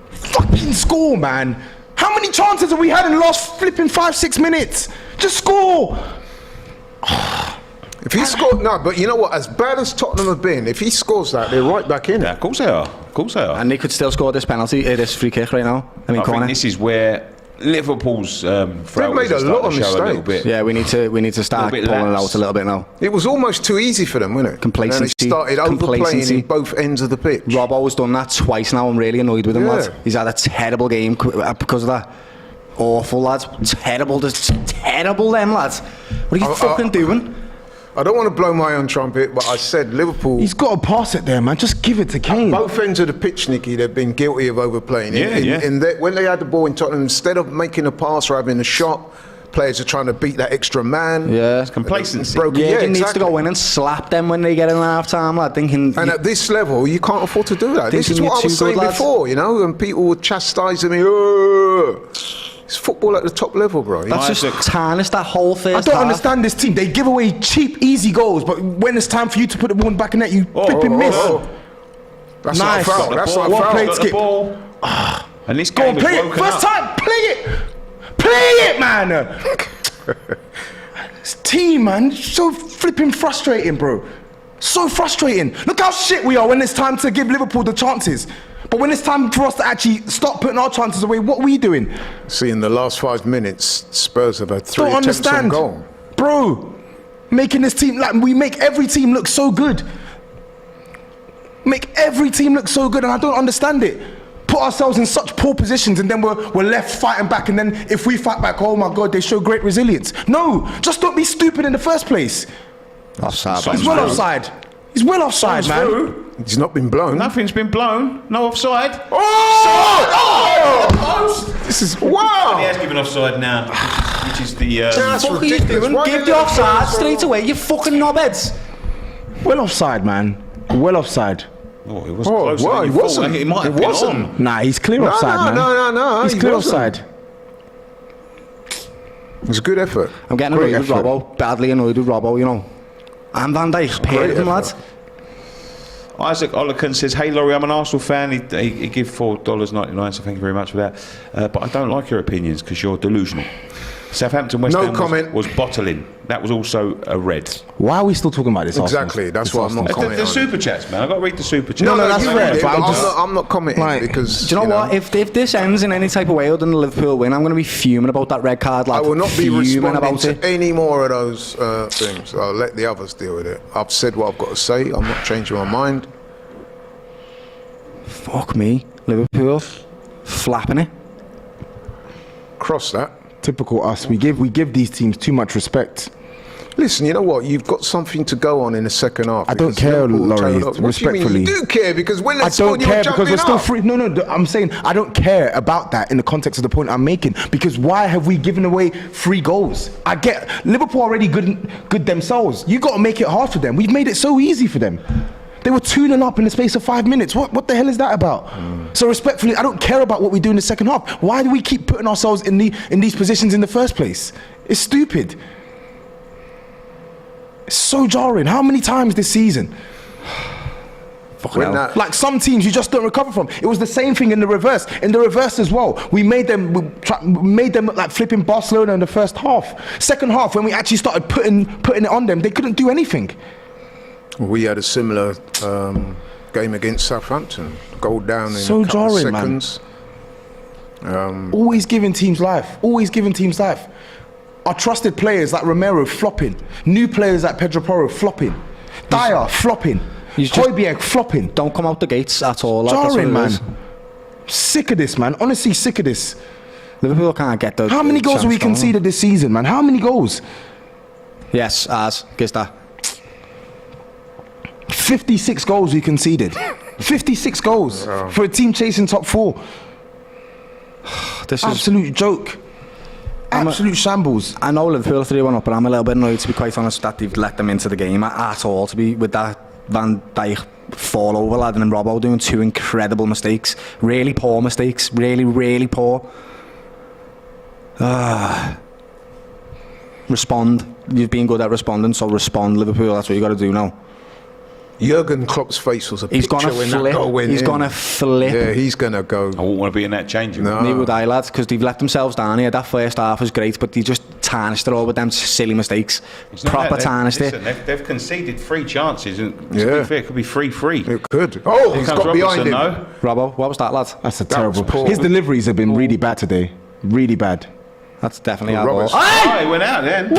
Fucking score, man. How many chances have we had in the last flipping 5-6 minutes? Just score. If he scored, no, but you know what? As bad as Tottenham have been, if he scores that, they're right back in. Yeah, of course they are. Of course they are. And they could still score this penalty, this free kick right now. I think this is where Liverpool's they've made a lot of mistakes. Yeah, we need to start pulling it out a little bit now. It was almost too easy for them, wasn't it? Complacency. And they started overplaying in both ends of the pitch. Robbo's done that twice now. I'm really annoyed with him, lad. He's had a terrible game because of that. Awful, lads. Terrible, terrible them, lads. What are you fucking doing? I don't want to blow my own trumpet, but I said Liverpool. He's got to pass it there, man. Just give it to Kane. At both ends of the pitch, Nicky, they've been guilty of overplaying. When they had the ball in Tottenham, instead of making a pass or having a shot, players are trying to beat that extra man. Yeah, it's complacency. He needs to go in and slap them when they get in half time, lad. And at this level, you can't afford to do that. This is what I was saying before, you know, and people would chastise me. It's football at the top level, bro. That's just tarnished that whole first I don't understand this team. They give away cheap, easy goals, but when it's time for you to put the ball in the back of net, you flipping miss. That's not a foul. That's not a foul. Played, Skipp. And this game play it. First time, play it. Play it, man. This team, man, so flipping frustrating, bro. So frustrating. Look how shit we are when it's time to give Liverpool the chances. But when it's time for us to actually stop putting our chances away, what are we doing? See, in the last 5 minutes, Spurs have had 3 attempts on goal. Bro, making this team, like, we make every team look so good. Make every team look so good, and I don't understand it. Put ourselves in such poor positions, and then we're left fighting back, and then if we fight back, oh my God, they show great resilience. No, just don't be stupid in the first place. Offside. He's well offside. He's well offside, man. Through. He's not been blown. Nothing's been blown. No offside. This is wow. He has given offside now, which is the. That's What are you doing? Give the offside straight away, you fucking knobheads. Well offside, man. Well offside. Oh, it was close. Well, he wasn't. It might have been on. Nah, he's clear offside, man. No. He's clear offside. It was a good effort. I'm getting annoyed with Robbo. Badly annoyed with Robbo, you know. And Van Dijk, paid him, lads. Isaac Olican says, "Hey Laurie, I'm an Arsenal fan. He gave $4.99, so thank you very much for that. But I don't like your opinions because you're delusional." Southampton West No Ham comment. was bottling. That was also a red. Why are we still talking about this? Exactly. That's what I'm not commenting The on. super chats, man. I've got to read the super chats. No, that's you fair, read it, but but I'm not commenting because. Do you know what? If this ends in any type of way other than the Liverpool win, I'm going to be fuming about that red card. Like, I will not be responding about to it. any more of those things. I'll let the others deal with it. I've said what I've got to say. I'm not changing my mind. Fuck me, Liverpool, flapping it. Cross that. Typical us. We give these teams too much respect. Listen, you know what? You've got something to go on in the second half. I don't care, Laurie. What do you mean? You do care because when I they score, don't you're care jumping because we're still up. free. No, I'm saying I don't care about that in the context of the point I'm making. Because why have we given away 3 goals? I get Liverpool already good themselves. You got to make it hard for them. We've made it so easy for them. They were 2-0 up in the space of 5 minutes. What the hell is that about? So respectfully, I don't care about what we do in the second half. Why do we keep putting ourselves in these positions in the first place? It's stupid. It's so jarring. How many times this season? Like some teams you just don't recover from. It was the same thing in the reverse. In the reverse as well. We made them look like flipping Barcelona in the first half. Second half, when we actually started putting it on them, they couldn't do anything. We had a similar game against Southampton. Goal down in So a couple jarring, of seconds. Always giving teams life. Always giving teams life. Our trusted players like Romero flopping. New players like Pedro Porro flopping. Dyer flopping. Højbjerg flopping. Don't come out the gates at all. Like, Jarring, man. is. Sick of this, man. Honestly, sick of this. Liverpool can't get the. How many goals have we conceded this season, man? How many goals? Yes, as guess that. 56 goals we conceded. 56 goals for a team chasing top 4. This is absolute joke. Absolute shambles. I know Liverpool 3-1 up, but I'm a little bit annoyed, to be quite honest, that they've let them into the game at all. To be with that Van Dijk fall over lad and Robbo doing 2 incredible mistakes, really poor mistakes, really poor. Respond. You've been good at responding, so respond, Liverpool. That's what you got to do now. Jurgen Klopp's face was a He's picture gonna when flip. that goal went He's in. gonna flip. Yeah, he's gonna go. I wouldn't want to be in that change room. No. Neither would I, lads, because they've let themselves down here. That first half was great, but they just tarnished it all with them silly mistakes. Proper tarnished it. They've conceded 3 chances, and to Yeah. be fair, it could be 3-3. It could. Oh, he's got behind him. No. Robbo, what was that, lad? That's a That terrible. was poor. His deliveries have been really bad today. Really bad. That's definitely our Roberts. ball. Oh, he went out then.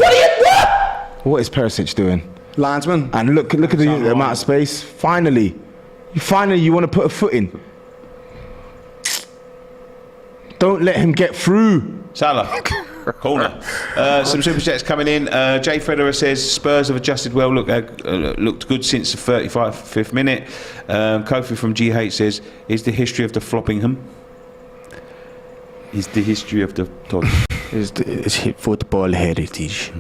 What is Perisic doing? Linesman. And look at the amount of space. Finally, you want to put a foot in. Don't let him get through. Salah, corner. Some super chats coming in. Jay Federer says Spurs have adjusted well. Looked good since the 35th minute. Kofi from GH says, "Is the history of the Floppingham? Is the history of the Tottenham? Is football heritage."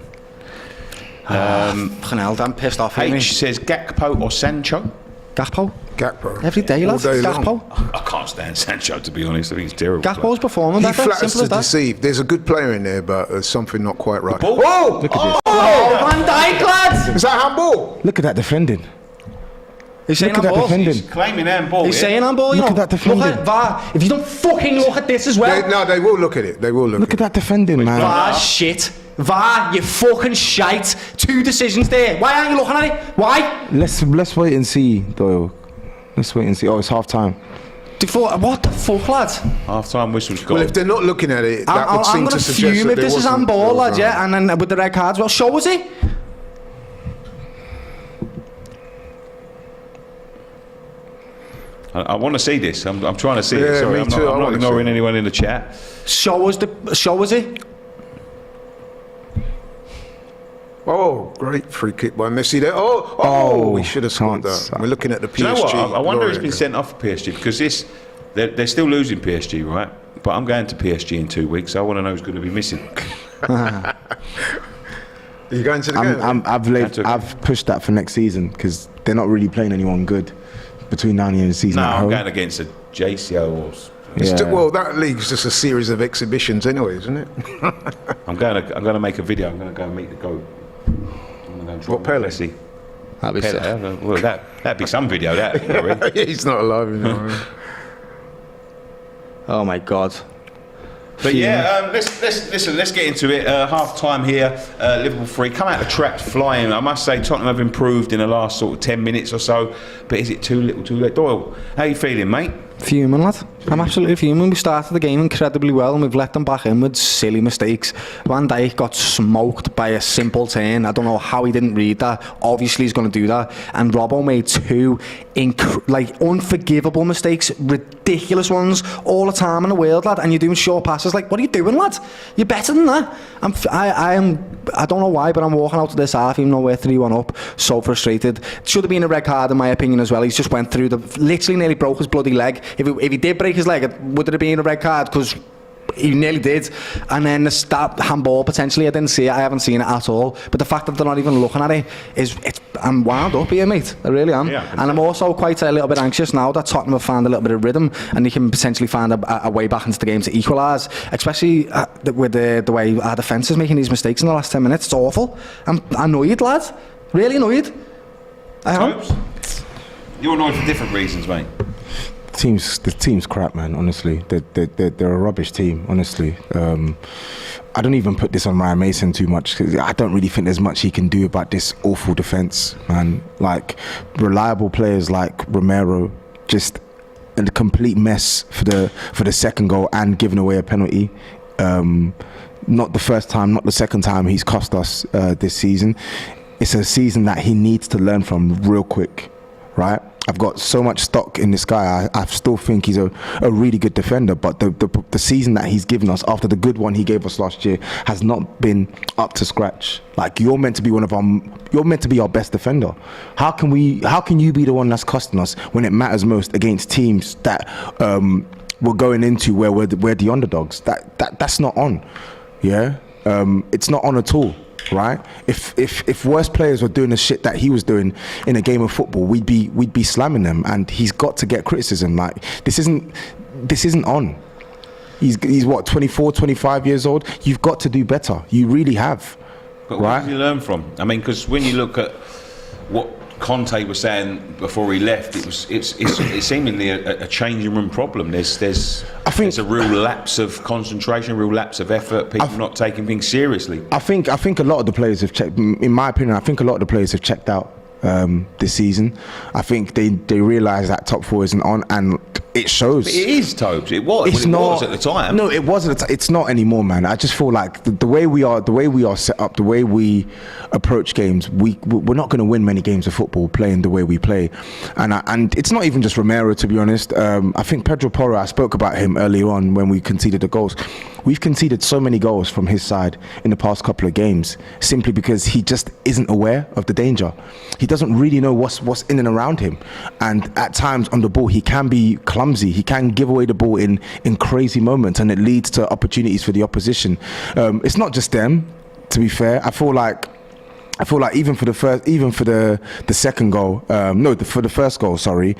Fucking hell, I'm pissed off here. H says Gakpo or Sancho. Gakpo? Gakpo. Every day, lads. All day Gakpo. I can't stand Sancho, to be honest. I think it's terrible. Gakpo's performing He better. flatters Simple to as that. deceive. There's a good player in there, but there's something not quite right. Ball. Oh! Look at this. Oh, Van Dijk, lads! Is that handball? Look at that defending. He's saying Look at that handball. defending. He's claiming handball. He's yeah. saying handball, you Look know. at that defending. Look at VAR. If you don't fucking look at this as well. They will look at it. They will look Look at that defending, man. VAR shit. VAR, you fucking shite. 2 decisions there. Why aren't you looking at it? Why? Let's wait and see, Doyle. Let's wait and see. Oh, it's half time. What the fuck, lads? Half-time whistle's gone. Well, if they're not looking at it, that would I'm seem going to to suggest fume that if there this is wasn't- handball, there was lads, yeah? And then with the red cards, well, show us it. I want to see this. I'm trying to see Yeah, it. Sorry, me I'm too. not, I I'm not wanna ignoring see it. anyone in the chat. Show us it. Oh, great free kick by Messi there. Oh, we should have scored chance. that. We're looking at the PSG. Do you know what? I wonder who's Laurie been sent off for PSG, because they're still losing PSG, right? But I'm going to PSG in 2 weeks, so I want to know who's going to be missing. Are you going to the game? I've pushed that for next season because they're not really playing anyone good between now and the end of the season. No, at I'm home. going against a JCO or... Yeah. Well, that league's just a series of exhibitions anyway, isn't it? I'm going to make a video. I'm going to go and meet the goat. What, Pele? Messi. That'd be sick. Pele. Well, that'd be some video. That. Really. He's not alive anymore. Oh my God. But yeah, let's get into it. Half time here, Liverpool 3. Come out the traps flying. I must say, Tottenham have improved in the last sort of 10 minutes or so. But is it too little, too late? Doyle, how are you feeling, mate? Fuming, lad. I'm absolutely fuming. We started the game incredibly well and we've let them back in with silly mistakes. Van Dijk got smoked by a simple turn. I don't know how he didn't read that. Obviously he's going to do that. And Robbo made two unforgivable mistakes, ridiculous ones all the time in the world, lad. And you're doing short passes. Like, what are you doing, lad? You're better than that. I don't know why, but I'm walking out of this half even though we're 3-1 up. So frustrated. Should have been a red card in my opinion as well. He's just went through literally nearly broke his bloody leg. If he did break his leg, would it have been a red card? Because he nearly did. And then the handball potentially, I didn't see it. I haven't seen it at all. But the fact that they're not even looking at it I'm wound up here, mate. I really am. Yeah, and I'm also quite a little bit anxious now that Tottenham have found a little bit of rhythm and they can potentially find a way back into the game to equalise. Especially with the way our defence is making these mistakes in the last 10 minutes. It's awful. I'm annoyed, lad. Really annoyed. I am. You're annoyed for different reasons, mate. The team's crap, man. Honestly, they're a rubbish team. Honestly, I don't even put this on Ryan Mason too much because I don't really think there's much he can do about this awful defense, man. Like reliable players like Romero, just a complete mess for the second goal and giving away a penalty. Not the first time, not the second time he's cost us this season. It's a season that he needs to learn from real quick, right? I've got so much stock in this guy. I still think he's a really good defender, but the season that he's given us after the good one he gave us last year has not been up to scratch. Like you're meant to be our best defender. How can you be the one that's costing us when it matters most against teams that we're going into where we're the underdogs? That's not on. Yeah, it's not on at all. Right? If worse players were doing the shit that he was doing in a game of football, we'd be slamming them, and he's got to get criticism. Like this isn't on. He's what, 24, 25 years old. You've got to do better. You really have. But what did you learn from? I mean, because when you look at what Conte was saying before he left, it's seemingly a changing room problem. There's a real lapse of concentration, a real lapse of effort. People not taking things seriously. I think a lot of the players have checked. In my opinion, I think a lot of the players have checked out this season. I think they realise that top four isn't on, and it shows. But it is, Tobes. It was at the time. No, it was at the time. It's not anymore, man. I just feel like the way we are set up, the way we approach games, we're not going to win many games of football playing the way we play. And it's not even just Romero, to be honest. I think Pedro Porro, I spoke about him earlier on when we conceded the goals. We've conceded so many goals from his side in the past couple of games simply because he just isn't aware of the danger. He doesn't really know what's in and around him. And at times on the ball, he can be clumsy. He can give away the ball in crazy moments, and it leads to opportunities for the opposition. It's not just them, to be fair. I feel like even for the second goal, for the first goal, sorry.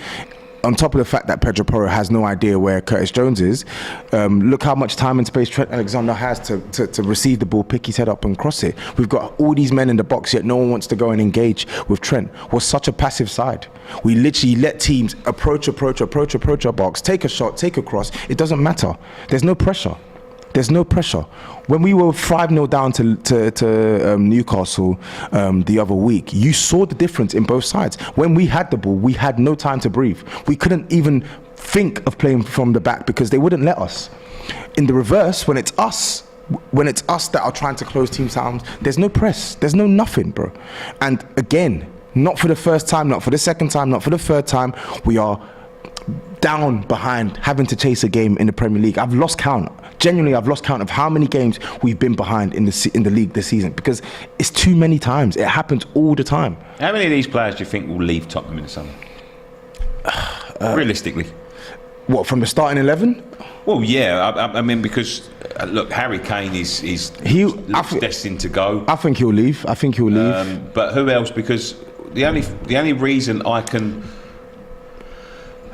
On top of the fact that Pedro Porro has no idea where Curtis Jones is, look how much time and space Trent Alexander has to receive the ball, pick his head up and cross it. We've got all these men in the box, yet no one wants to go and engage with Trent. We're such a passive side. We literally let teams approach our box, take a shot, take a cross. It doesn't matter. There's no pressure. When we were 5-0 down to Newcastle the other week, you saw the difference in both sides. When we had the ball, we had no time to breathe. We couldn't even think of playing from the back because they wouldn't let us. In the reverse, when it's us that are trying to close teams down, there's no press, there's no nothing, bro. And again, not for the first time, not for the second time, not for the third time, we are down behind, having to chase a game in the Premier League. I've lost count. Genuinely, I've lost count of how many games we've been behind in the league this season because it's too many times. It happens all the time. How many of these players do you think will leave Tottenham in the summer? Realistically. What, from the starting 11? Well, yeah. I mean, because look, Harry Kane is destined to go. I think he'll leave. But who else? Because the only reason I can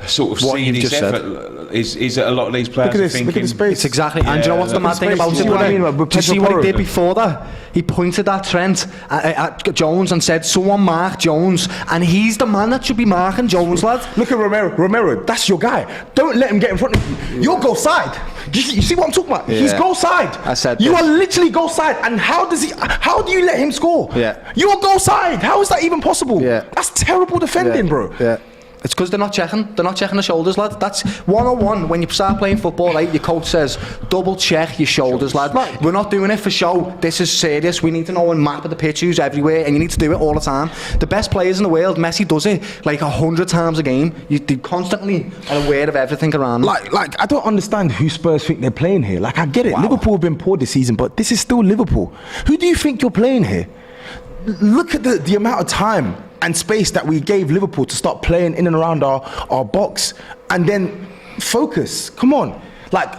sort of see this effort is that a lot of these players are thinking... Look at the space. It's exactly... Yeah, and do you know what's the mad thing about it? Do you see what he did before that? He pointed at Trent, at Jones, and said, someone mark Jones. And he's the man that should be marking Jones, lad. Look at Romero. Romero, that's your guy. Don't let him get in front of you. You'll go side. You see what I'm talking about? Yeah. He's goal side. I said you this. are literally goal side. And how do you let him score? Yeah. You're goal side. How is that even possible? Yeah. That's terrible defending, bro. Yeah. It's because they're not checking. They're not checking the shoulders, lad. That's 101. When you start playing football, right, your coach says, double check your shoulders, lad. Right. We're not doing it for show. This is serious. We need to know and map of the pitch who's everywhere, and you need to do it all the time. The best players in the world, Messi does it like 100 times a game. You constantly are aware of everything around. Like I don't understand who Spurs think they're playing here. Like, I get it. Wow. Liverpool have been poor this season, but this is still Liverpool. Who do you think you're playing here? Look at the amount of time and space that we gave Liverpool to start playing in and around our box, and then focus. Come on. Like,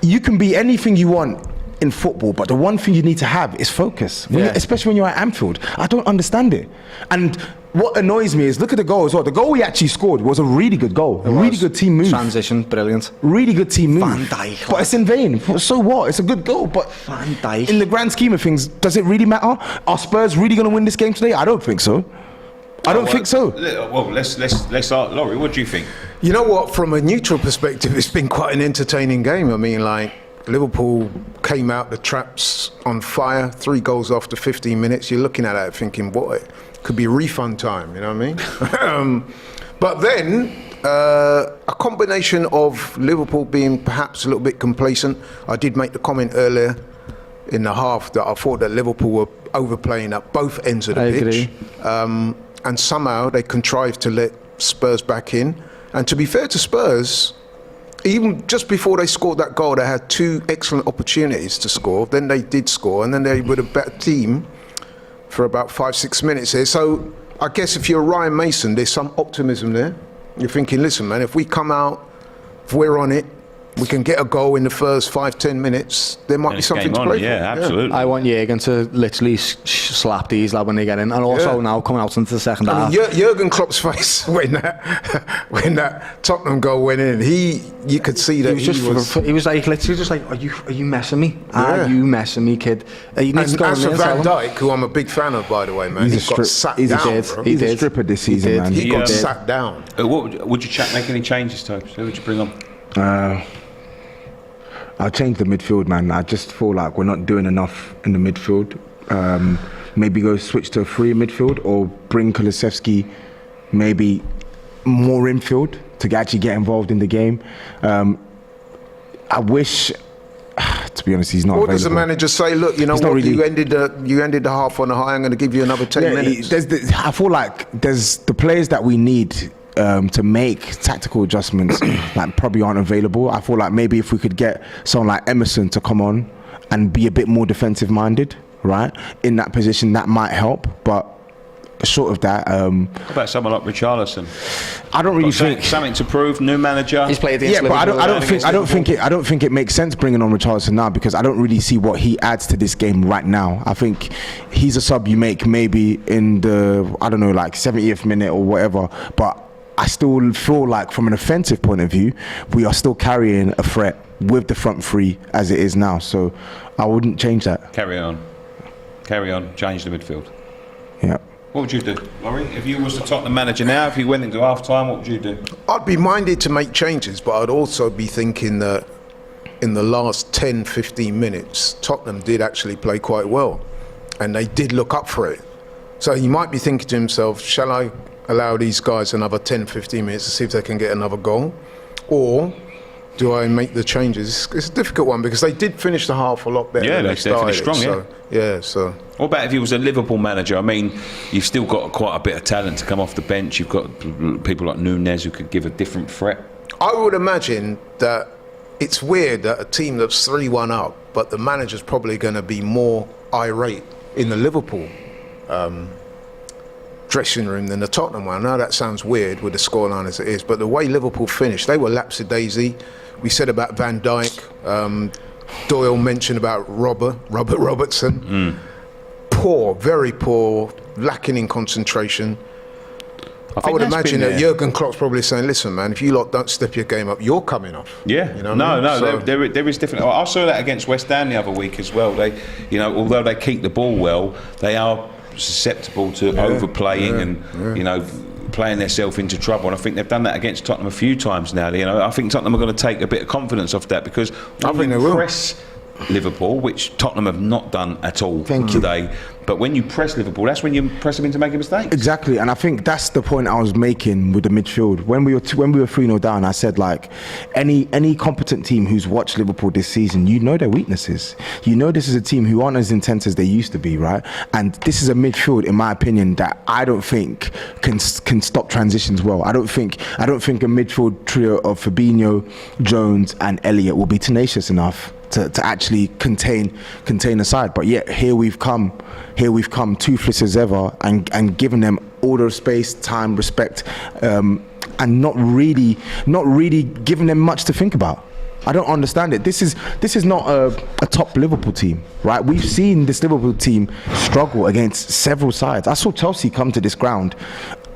you can be anything you want in football, but the one thing you need to have is focus, especially when you're at Anfield. I don't understand it. And what annoys me is, look at the goal as well. The goal we actually scored was a really good goal. A really good team move. Transition, brilliant. Really good team move. Van Dijk. But it's in vain. So what? It's a good goal, but Van Dijk. in the grand scheme of things, does it really matter? Are Spurs really going to win this game today? I don't think so. I don't think so. Well, let's ask Laurie. What do you think? You know what? From a neutral perspective, it's been quite an entertaining game. I mean, like, Liverpool came out the traps on fire. 3 goals after 15 minutes. You're looking at that thinking, boy, could be refund time. You know what I mean? But then a combination of Liverpool being perhaps a little bit complacent. I did make the comment earlier in the half that I thought that Liverpool were overplaying at both ends of the pitch. Agree. And somehow they contrived to let Spurs back in. And to be fair to Spurs, even just before they scored that goal, they had 2 excellent opportunities to score. Then they did score, and then they were a better team for about 5-6 minutes here. So I guess if you're Ryan Mason, there's some optimism there. You're thinking, listen, man, if we come out, if we're on it, we can get a goal in the first 5-10 minutes, there might be something to play for. Yeah, absolutely. I want Jürgen to literally slap these lad when they get in, and also now coming out into the second half. Jürgen Klopp's face when that Tottenham goal went in, you could see that he was like literally just like, are you messing me? Are you messing me, kid? And as for Van Dijk, who I'm a big fan of, by the way, man, he got sat down. He's a stripper this season, man. He got sat down. Would you make any changes, Tobi? Who would you bring on? I'll change the midfield, man. I just feel like we're not doing enough in the midfield. Maybe go switch to a free midfield, or bring Kulusevski maybe more infield to actually get involved in the game. I wish, to be honest, he's not available. Or does the manager say, look, you know what, really, you ended the half on a high, I'm going to give you another 10 minutes? I feel like there's the players that we need to make tactical adjustments like probably aren't available. I feel like maybe if we could get someone like Emerson to come on and be a bit more defensive minded, right, in that position, that might help. But short of that, what about someone like Richarlison? I don't really think something to prove. New manager. He's played against Liverpool. But I don't think it makes sense bringing on Richarlison now, because I don't really see what he adds to this game right now. I think he's a sub you make maybe in the, I don't know, like 70th minute or whatever, but I still feel like from an offensive point of view, we are still carrying a threat with the front three as it is now. So I wouldn't change that. Carry on. Change the midfield. Yeah. What would you do, Laurie? If you was the Tottenham manager now, if you went into half-time, what would you do? I'd be minded to make changes, but I'd also be thinking that in the last 10, 15 minutes, Tottenham did actually play quite well. And they did look up for it. So he might be thinking to himself, shall I allow these guys another 10, 15 minutes to see if they can get another goal? Or do I make the changes? It's a difficult one, because they did finish the half a lot better than they started. Definitely strong, so. What about if he was a Liverpool manager? I mean, you've still got quite a bit of talent to come off the bench. You've got people like Nunez who could give a different threat. I would imagine that it's weird that a team that's 3-1 up, but the manager's probably going to be more irate in the Liverpool dressing room than the Tottenham one. Now that sounds weird with the scoreline as it is, but the way Liverpool finished, they were lapsy-daisy. We said about Van Dijk, Doyle mentioned about Robert Robertson. Poor, very poor, lacking in concentration. I would imagine that Jürgen Klopp's probably saying, listen, man, if you lot don't step your game up, you're coming off. Yeah. You know so there is different. I saw that against West Ham the other week as well. They, although they keep the ball well, they are susceptible to overplaying and playing themselves into trouble, and I think they've done that against Tottenham a few times now. You know, I think Tottenham are going to take a bit of confidence off that, because when you press Liverpool, which Tottenham have not done at all today. But when you press Liverpool, that's when you press them into making mistakes. Exactly, and I think that's the point I was making with the midfield. When we were 3-0 down, I said, like, any competent team who's watched Liverpool this season, you know their weaknesses. You know this is a team who aren't as intense as they used to be, right? And this is a midfield, in my opinion, that I don't think can stop transitions well. I don't think a midfield trio of Fabinho, Jones, and Elliott will be tenacious enough to actually contain the side. But yet here we've come toothless as ever, and given them all the space, time, respect, and not really giving them much to think about. I don't understand it. This is not a top Liverpool team, right? We've seen this Liverpool team struggle against several sides. I saw Chelsea come to this ground,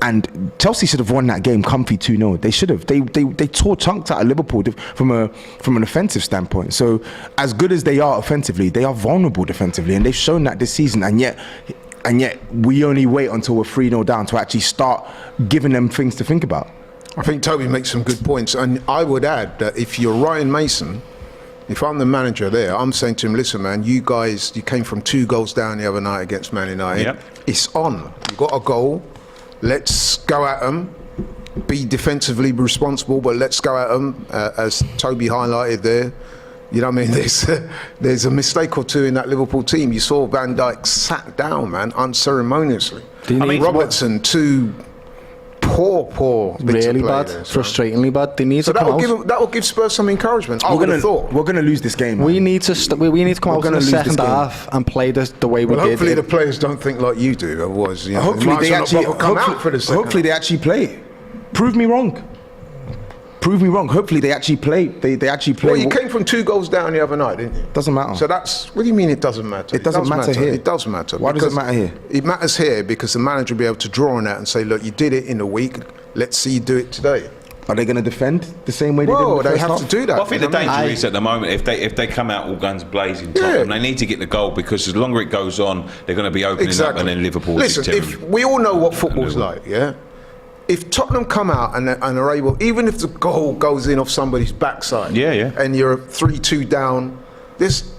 and Chelsea should have won that game comfy 2-0. They should have. They tore chunks out of Liverpool from an offensive standpoint. So as good as they are offensively, they are vulnerable defensively, and they've shown that this season. And yet we only wait until we're 3-0 down to actually start giving them things to think about. I think Toby makes some good points, and I would add that if you're Ryan Mason, if I'm the manager there, I'm saying to him, listen, man, you came from 2 goals down the other night against Man United. Yep. It's on. You got a goal. Let's go at them. Be defensively responsible, but let's go at them. As Toby highlighted there, you know what I mean? There's a mistake or two in that Liverpool team. You saw Van Dijk sat down, man, unceremoniously. Robertson, too. Poor really bad, frustratingly bad. They need to come out. That will give Spurs some encouragement. We're going to lose this game. We need to come out in the second half and play the way we did. Hopefully the players don't think like you do. Otherwise, hopefully they actually come out for the second. Hopefully they actually play. Prove me wrong. Hopefully they actually play. They actually play. Well, you came from 2 goals down the other night, didn't you? Doesn't matter. So what do you mean it doesn't matter? It doesn't matter here. It does matter. Why does it matter here? It matters here because the manager will be able to draw on that and say, look, you did it in a week. Let's see you do it today. Are they going to defend the same way they did in the they first have half? to do that. Well, I think the danger is at the moment, if they come out all guns blazing, Tottenham, they need to get the goal, because the longer it goes on, they're going to be opening up, and then Liverpool. Listen, if we all know what football's like, yeah. If Tottenham come out and are able, even if the goal goes in off somebody's backside, and you're 3-2 down,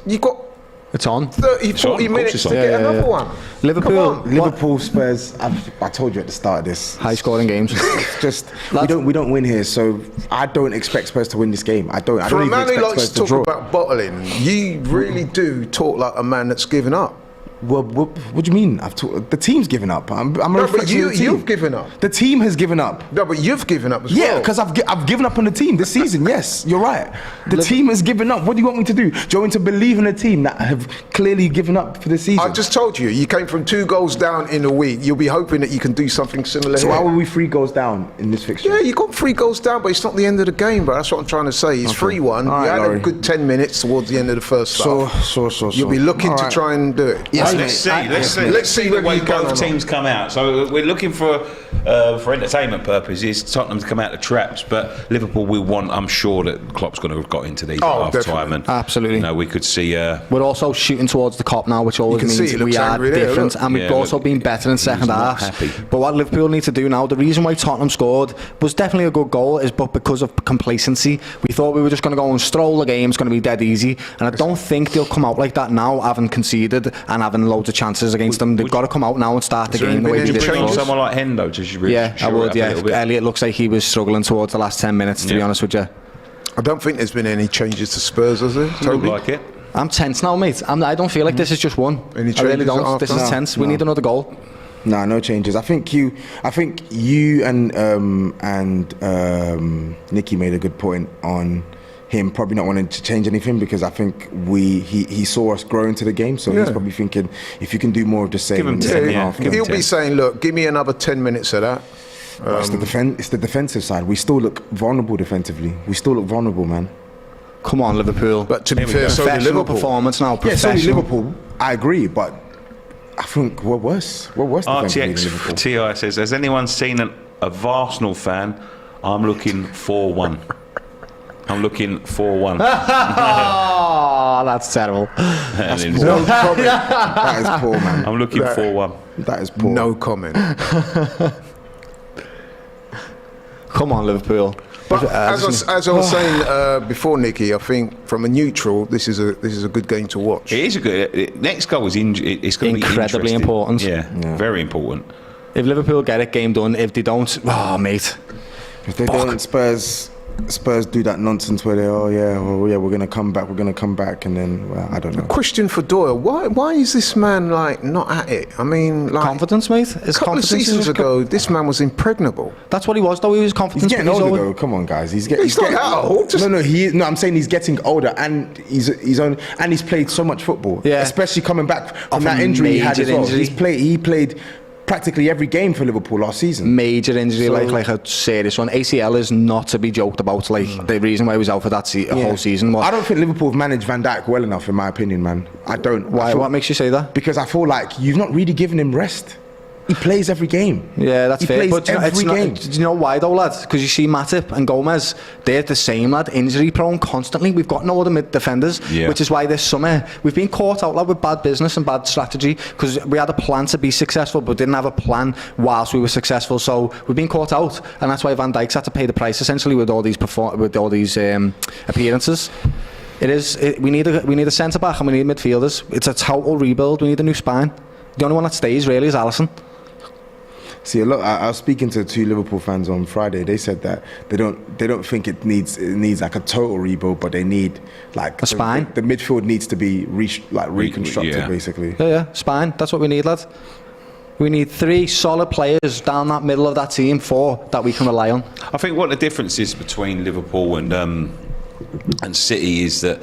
you've got. It's on. 40 minutes to get another one. Liverpool, Spurs. I told you at the start of this. High scoring games. Just we don't win here, so I don't expect Spurs to win this game. I don't For a even man who expect likes Spurs to talk draw. about bottling, you really do talk like a man that's given up. What do you mean? The team's given up. I'm a reflection of the team. You've given up. The team has given up. No, but you've given up as well. Yeah, because I've given up on the team this season. Yes, you're right. The team has given up. What do you want me to do? Do you want me to believe in a team that have clearly given up for the season? I just told you. You came from 2 goals down in a week. You'll be hoping that you can do something similar. So why were we 3 goals down in this fixture? Yeah, you got 3 goals down, but it's not the end of the game, bro. That's what I'm trying to say. It's 3-1. Right, you had Laurie. a good 10 minutes towards the end of the first half. So. You'll be looking to try and do it. Yes, let's see the way both teams come out. So we're looking for entertainment purposes, Tottenham to come out of traps, but Liverpool will want. I'm sure that Klopp's going to have got into these half time, and absolutely. We could see. We're also shooting towards the Kop now, which always means we are different, and we've also been better in second half. But what Liverpool need to do now, the reason why Tottenham scored was definitely a good goal, is but because of complacency. We thought we were just going to go and stroll the game. It's going to be dead easy, and I don't think they'll come out like that now, having conceded and having loads of chances against them. They've got to come out now and start the game the way they did before. Someone like Hendo, I would. Yeah, Elliott looks like he was struggling towards the last 10 minutes. To be honest with you, I don't think there's been any changes to Spurs, has there? Look like it. I'm tense now, mate. I don't feel like this is just one. I really don't. This is tense. We need another goal. No changes. I think you and Nicky made a good point on him probably not wanting to change anything, because I think he saw us grow into the game, so he's probably thinking if you can do more of the same in the second half. He'll be saying, look, give me another 10 minutes of that. It's the defensive side. We still look vulnerable defensively. We still look vulnerable, man. Come on, Liverpool. But to be fair, so did Liverpool. Performance now. Yeah, so did Liverpool. I agree, but I think we're worse. We're worse defensively than Liverpool. TI says, has anyone seen a Arsenal fan? I'm looking 4-1. I'm looking 4-1. Oh, that's terrible. That's poor. No comment. That is poor, man. I'm looking 4-1. That is poor. No comment. Come on, Liverpool. But as I was saying before, Nicky, I think from a neutral, this is a good game to watch. It is a good. Next goal is it's going to be incredibly important. Yeah, very important. If Liverpool get it, game done. If they don't, mate. If they don't, Spurs do that nonsense where they, we're gonna come back, and then I don't know. Question for Doyle: Why is this man like not at it? I mean, like confidence, mate. A couple of seasons ago, this man was impregnable. That's what he was, though. He was confident. He's getting older, though. Come on, guys. He's getting not old. No. I'm saying he's getting older, and he's played so much football. Yeah. Especially coming back from that injury he had as well. He played practically every game for Liverpool last season. Major injury, like a serious one. ACL is not to be joked about. Like the reason why he was out for that whole season was. I don't think Liverpool have managed Van Dijk well enough, in my opinion, man. I don't. Why? What makes you say that? Because I feel like you've not really given him rest. He plays every game. Yeah, that's fair. But every game. Do you know why though, lad? Because you see Matip and Gomez, they're the same, lad. Injury prone constantly. We've got no other mid defenders, which is why this summer we've been caught out, lad, with bad business and bad strategy. Because we had a plan to be successful, but didn't have a plan whilst we were successful. So we've been caught out, and that's why Van Dijk's had to pay the price essentially with all these appearances. We need a centre back and we need midfielders. It's a total rebuild. We need a new spine. The only one that stays really is Alisson. See, I was speaking to 2 Liverpool fans on Friday. They said that they don't think it needs like a total rebuild, but they need like a spine. The midfield needs to be reconstructed, basically. Yeah, spine. That's what we need, lad. We need 3 solid players down that middle of that team, 4 that we can rely on. I think what the difference is between Liverpool and City is that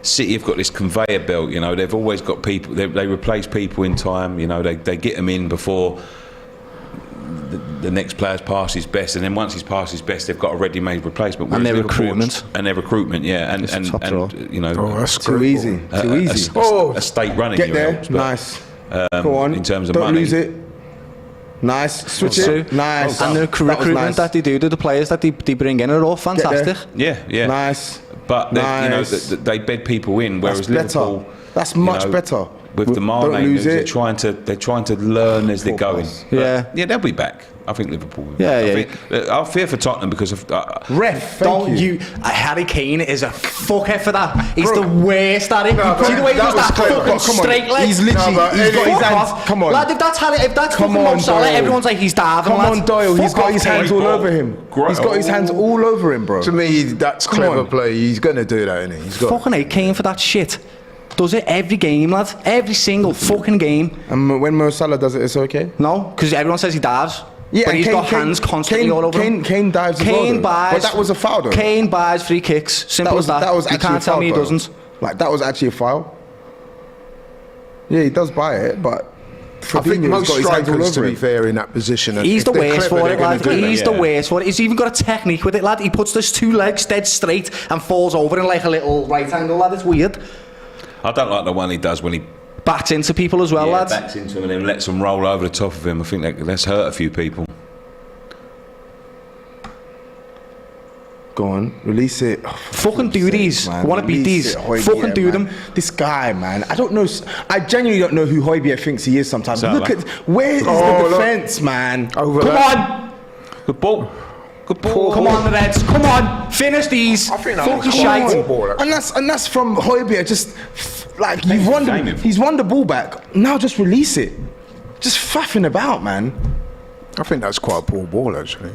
City have got this conveyor belt. You know, they've always got people. They replace people in time. You know, they get them in before the next player's past his best, and then once he's past his best, they've got a ready-made replacement. And their recruitment, yeah, and you know, that's too easy. A state running. Get there, helps, nice. Go on. In terms of don't money, lose it. Nice, switch it. Nice. And the recruitment that they do to the players that they bring in are all fantastic. Yeah. Nice. But nice. You know, they bed people in, whereas Liverpool, that's much better. With the Mane, they're trying to learn as they're going. Yeah, they'll be back. I think Liverpool. Yeah. I fear for Tottenham because of ref. Don't you? Harry Kane is a fucker for that. He's the worst at it. See the way he does that fucking straight leg. He's literally. He's got his hands. Come on, lad. If that's fucking Mo Salah, everyone's like he's diving. Come on, Doyle. He's got his hands all over him. He's got his hands all over him, bro. To me, that's clever play. He's gonna do that, isn't he? He's got fucking hate Kane for that shit. Does it every game, lad. Every single fucking game. And when Mo Salah does it, it's okay? No, because everyone says he dives. Yeah, but he's got hands constantly all over him. Kane dives as well. But that was a foul, though. Kane buys free kicks. Simple as that. That was you can't tell me he doesn't. Like, that was actually a foul. Yeah, he does buy it, but I think most strikers, to be fair, in that position. He's the worst for it, lad. He's the worst for it. He's even got a technique with it, lad. He puts those 2 legs dead straight and falls over in like a little right angle, lad. It's weird. I don't like the one he does when he bats into people as well, lads. Bats into him and then lets them roll over the top of him. I think that's hurt a few people. Go on, release it. Fucking do these. I want to beat these. Fucking do them. This guy, man. I don't know. I genuinely don't know who Højbjerg thinks he is sometimes. Look at where is the defense, man? Come on. Good ball. Good ball. Come on, the Reds. Come on. Finish these. I think fucking shite. And that's from Højbjerg. Just like he's won the ball back. Now just release it. Just faffing about, man. I think that's quite a poor ball, actually.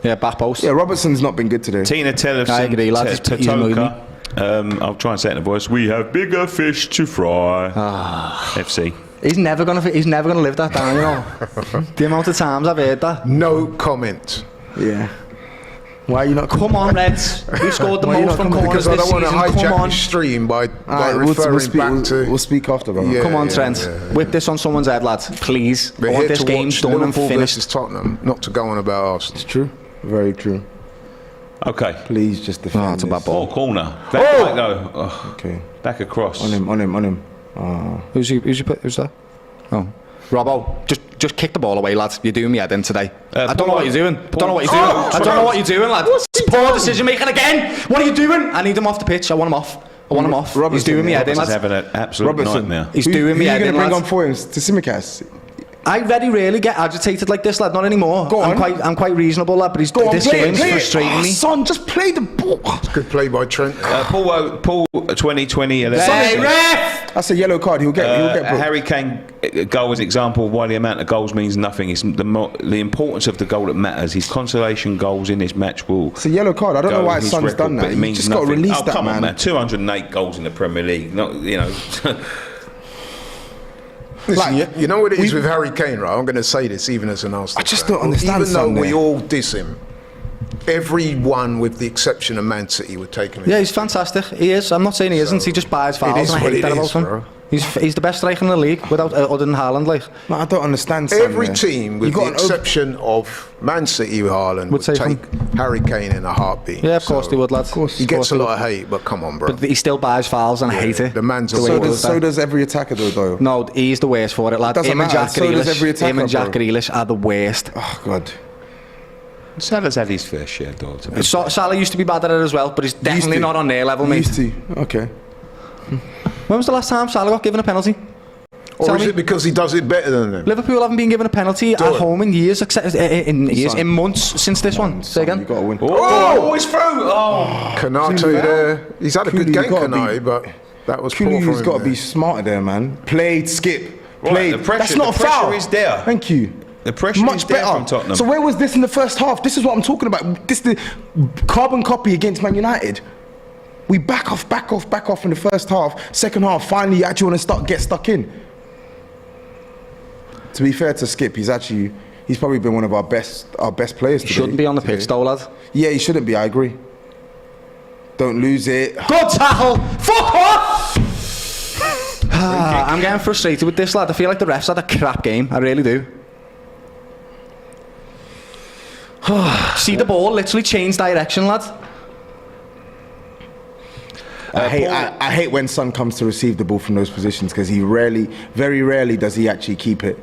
Yeah, back post. Yeah, Robertson's not been good today. Tina Tellefson, Tatoka. I'll try and say it in a voice. We have bigger fish to fry. FC. He's never gonna live that down, you know. The amount of times I've heard that. No comment. Yeah. Why are you not? Come on, Reds. We scored the most from corners this season. Because I don't want to hijack the stream by referring back to. We'll speak after, bro. Come on, Trent. Whip this on someone's head, lads. Please. We're I want this game done and Liverpool finished. versus Tottenham, not to go on about Arsenal. It's true. Very true. Okay. Please just defend. It's a bad ball. Corner. Back go. Okay. Back across. On him. Who's that? Oh. Robbo, just kick the ball away, lads. You're doing me head in today. I don't know what you're doing. I don't know what you're doing, lad. It's poor decision making again. What are you doing? I need him off the pitch. I want him off. He's doing me head in, lads. He's having an absolute nightmare. He's doing me head in, lads. Who are you going to bring on for him? To Tsimikas? I very rarely get agitated like this, lad. Not anymore. Go on. I'm quite reasonable, lad. But this game's frustrating me. Son, just play the ball. It's good play by Trent. Paul 2020. Hey, ref! That's a yellow card. He'll get a Harry Kane goal as an example of why the amount of goals means nothing. It's the importance of the goal that matters. His consolation goals in this match will. It's a yellow card. I don't know why his son's done that. You just got to release that, come man. On, man. 208 goals in the Premier League. Not, you know. Listen, you know what it is with Harry Kane, right? I'm going to say this even as an Arsenal I just fan. don't understand. Even though we all diss him, everyone with the exception of Man City would take him. Yeah, he's fantastic. He is. I'm not saying he isn't. He just buys fouls, and I hate that about him. Bro. He's the best striker in the league, without other than Haaland. Like, no, I don't understand. Every team, with the exception of Man City with Haaland, would take Harry Kane in a heartbeat. Yeah, of course they would, lads. Of course, he gets a lot of hate, but come on, bro. But he still buys fouls, and I hate it. The man's so does every attacker, though, Doyle. No, he's the worst for it, lad. Him and Jack Grealish are the worst. Oh God. Salah's had his fair share, Doyle. Salah used to be bad at it as well, but he's definitely not on their level, mate. Used to. Okay. When was the last time Salah got given a penalty? Or is it because he does it better than them? Liverpool haven't been given a penalty at home in years, in months since this one. Say again. You got to win. Oh, it's through. Oh, Konate there. He's had a good game, Konate, but that was poor for him. He's got to be smarter there, man. Played, Skipp. Played. The pressure, that's not a foul. The pressure is there. Thank you. The pressure is there from Tottenham. So where was this in the first half? This is what I'm talking about. This is the carbon copy against Man United. We back off in the first half. Second half, finally, you actually want to get stuck in. To be fair to Skipp, he's probably been one of our best players today. He shouldn't be on the pitch, though, lad. Yeah, he shouldn't be. I agree. Don't lose it. Good tackle. Fuck off. I'm getting frustrated with this, lad. I feel like the refs had a crap game. I really do. See the ball literally change direction, lad. I hate when Son comes to receive the ball from those positions because very rarely does he actually keep it.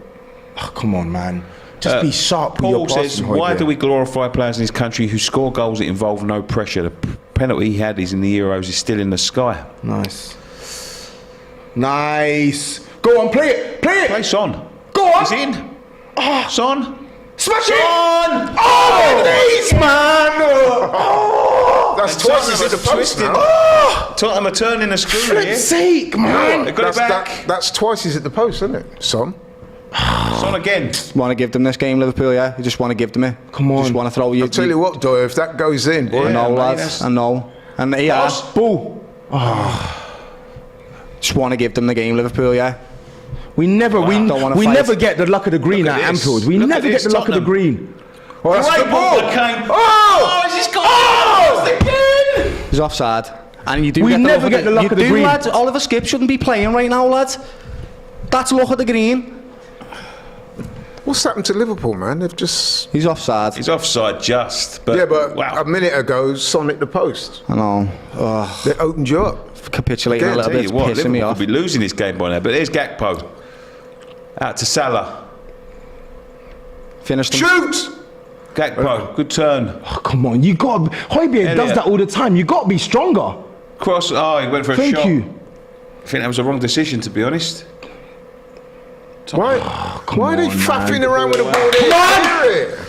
Oh, come on, man. Just be sharp. Paul says, why do we glorify players in this country who score goals that involve no pressure? The penalty he had is in the Euros is still in the sky. Nice. Go on, play it. Play Son. Go on. He's in. Son. Smash it! Son! Oh, please, man! That's twice he's hit the post now. Tottenham are turning the screw here. For God's sake, man! They got it back. That's twice he's hit the post, isn't it, Son? Son again. Want to give them this game, Liverpool, yeah? You just want to give them it. Come on. Just want to throw you. I'll tell you what, Doyle, if that goes in, boy. I know, lads. I know. And yeah. Boo! Just want to give them the game, Liverpool, yeah? We never get the luck of the green at Anfield. We never get the luck of the green. Oh, that's Great the ball. Kane. He's Again. He's offside. And you do we never get the luck of the green. Lads, Oliver Skipp shouldn't be playing right now, lads. That's luck of the green. What's happened to Liverpool, man? He's offside. He's offside just. But yeah, but a minute ago, Son hit the post. I know. They opened you up. Capitulating a little bit, pissing Liverpool me off. Could be losing this game by now. But there's Gakpo. Out to Salah. Finished him. Shoot! Gakpo, good turn. Oh, come on, Højbjerg does that all the time. You got to be stronger. Cross. Oh, he went for a shot. Thank you. I think that was the wrong decision, to be honest. Why are they faffing around with the ball there?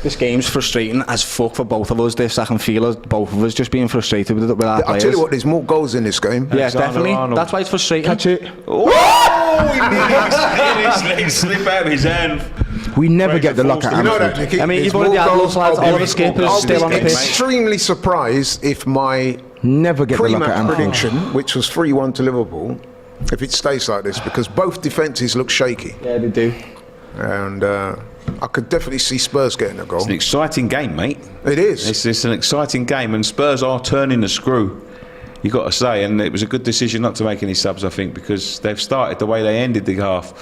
This game's frustrating as fuck for both of us. I can feel both of us just being frustrated with our players. I'll tell you what, there's more goals in this game. Yeah, definitely. That's why it's frustrating. Catch it. Oh, he made his slip out of his hand. We never get the luck at Anfield. You know that, Nicky? I mean, you've already had those lads. Oliver Skipp is still on the pitch. Extremely surprised if my pre-match prediction, which was 3-1 to Liverpool, if it stays like this, because both defences look shaky. Yeah, they do. And I could definitely see Spurs getting a goal. It's an exciting game, mate. It is. It's an exciting game, and Spurs are turning the screw, you got to say. And it was a good decision not to make any subs, I think, because they've started the way they ended the half.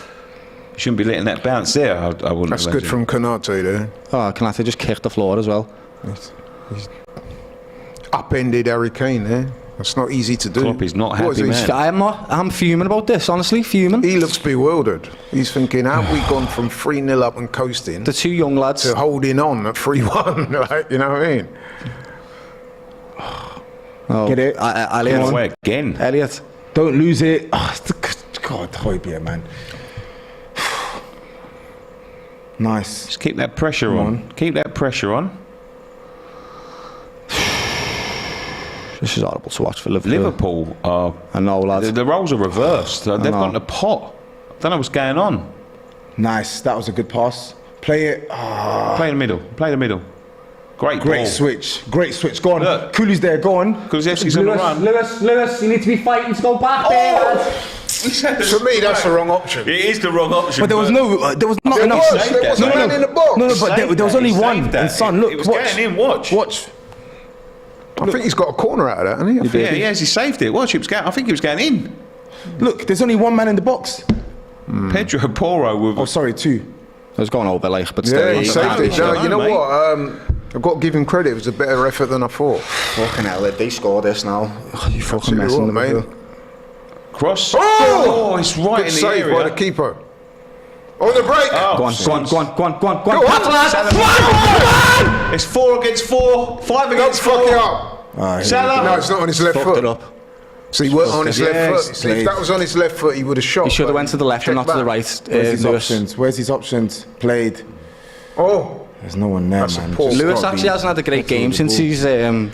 Shouldn't be letting that bounce there. I wouldn't. That's imagine. good from Konate there. Oh, Konate just kicked the floor as well. He's upended Harry Kane there. That's not easy to do. Klopp is not happy, man. I'm fuming about this, honestly, fuming. He looks bewildered. He's thinking, how have we gone from 3-0 up and coasting the two young lads to holding on at 3-1? Like, you know what I mean? Oh. Get it? Elliot. Again. Don't lose it. Oh, God, Højbjerg, man. Nice. Just keep that pressure on. Keep that pressure on. This is horrible to watch for Liverpool. Liverpool are... I know, lads. The roles are reversed. They've gone to pot. I don't know what's going on. Nice. That was a good pass. Play it. Play the middle. Play the middle. Great ball. Switch. Great switch. Go on. Look. Cooley's there. Go on. Kulusevski's on the run. Lewis, you need to be fighting to go back there, lads. For me, that's the wrong option. It is the wrong option. But there was not There enough. was a man in the box. No, but there was only one. And son, look, it was watch. getting in. Watch. I think he's got a corner out of that, hasn't he? Yeah, he has. He saved it. Watch, I think he was going in. Look, there's only one man in the box. Pedro Porro with... Oh, sorry, two. I was going over, like, but still. Yeah, he saved it. No, you know what? I've got to give him credit. It was a better effort than I thought. Fucking hell, they score this now. Oh, you fucking Absolutely messing right, with me. Cross. Oh, it's right Good in the save area. by the keeper. On the break. Oh, Go on. It's 4 against 4, 5 against 4. Fuck it up. Salah. No, it's not on his left Fucked foot. it up. So he weren't on his left foot. See, if that was on his left foot, he would have shot. He should have went to the left and not to the right. Where's his options? Played. Oh. There's no one there, That's man. a poor Lewis actually hasn't had a great game since he's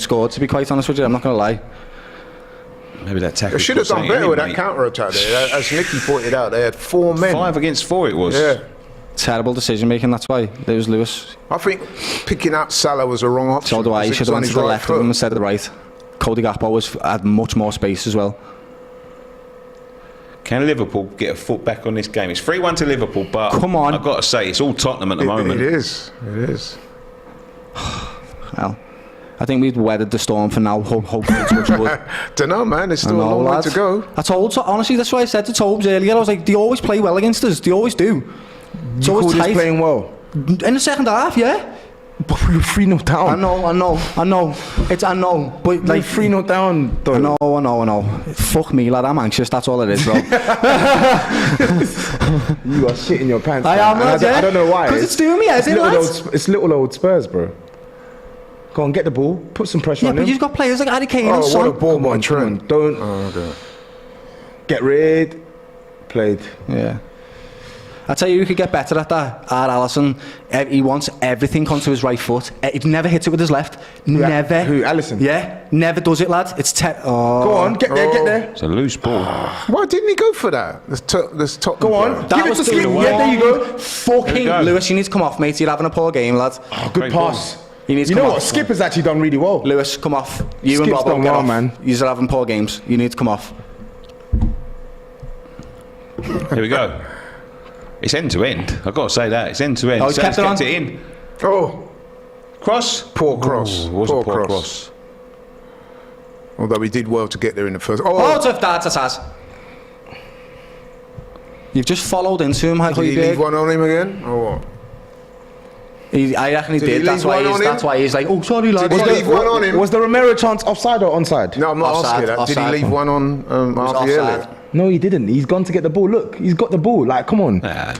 scored, to be quite honest with you. I'm not going to lie. Maybe that tackle. They should have done better with that counter-attack there. As Nicky pointed out, they had 4 men. 5 against 4 it was. Yeah. Terrible decision making, that's why. There was Lewis. I think picking out Salah was the wrong option. So do I. He should have went to the left of him instead of the right. Cody Gakpo had much more space as well. Can Liverpool get a foot back on this game? It's 3-1 to Liverpool, but come on. I've got to say, it's all Tottenham at the moment. It is. It is. Well, I think we've weathered the storm for now. Hopefully, touch wood. Don't know, man. There's still a long way to go. I told, honestly, that's why I said to Tobes earlier. I was like, they always play well against us. They always do. It's always tight. Playing well in the second half, yeah. But we were 3-0 down. I know. I know. But like 3-0 down. Doyle. I know. Fuck me, lad. I'm anxious. That's all it is, bro. You are shitting your pants. I am, lad, I don't know why. Because it's doing me head in, lads. It's little old Spurs, bro. Go on, get the ball. Put some pressure on him. Yeah, but you've got players like Harry Kane and Son. Son. What a ball by Trent. Don't. Oh, okay. Get rid. Played. Yeah. I tell you who could get better at that. Alisson. He wants everything onto his right foot. He never hits it with his left. Never. Who? Alisson? Yeah. Never does it, lad. It's Go on, get there. It's a loose ball. Why didn't he go for that? This top. Go on. That Give it was to the Skipp. Yeah, there you go. Fucking Lewis, you need to come off, mate. You're having a poor game, lad. Oh, good pass. You know what? Skipp has actually done really well. Lewis, come off. You and Skipp's Robbo, done get well, off. man. You're having poor games. You need to come off. Here we go. It's end to end. I've got to say that. It's end to end. Oh, he's kept it in. Oh. Cross? Poor cross. It was a poor cross. Although he did well to get there in the first. Oh, that's. You've just followed into him. Did he leave one on him again? Or what? I reckon he did. That's why he's like, oh, sorry, lad. Did he leave one on him? Was the Romero chance offside or onside? No, I'm not asking that. Did he leave one on RP earlier? No, he didn't. He's gone to get the ball. Look, he's got the ball. Like, come on. Nah.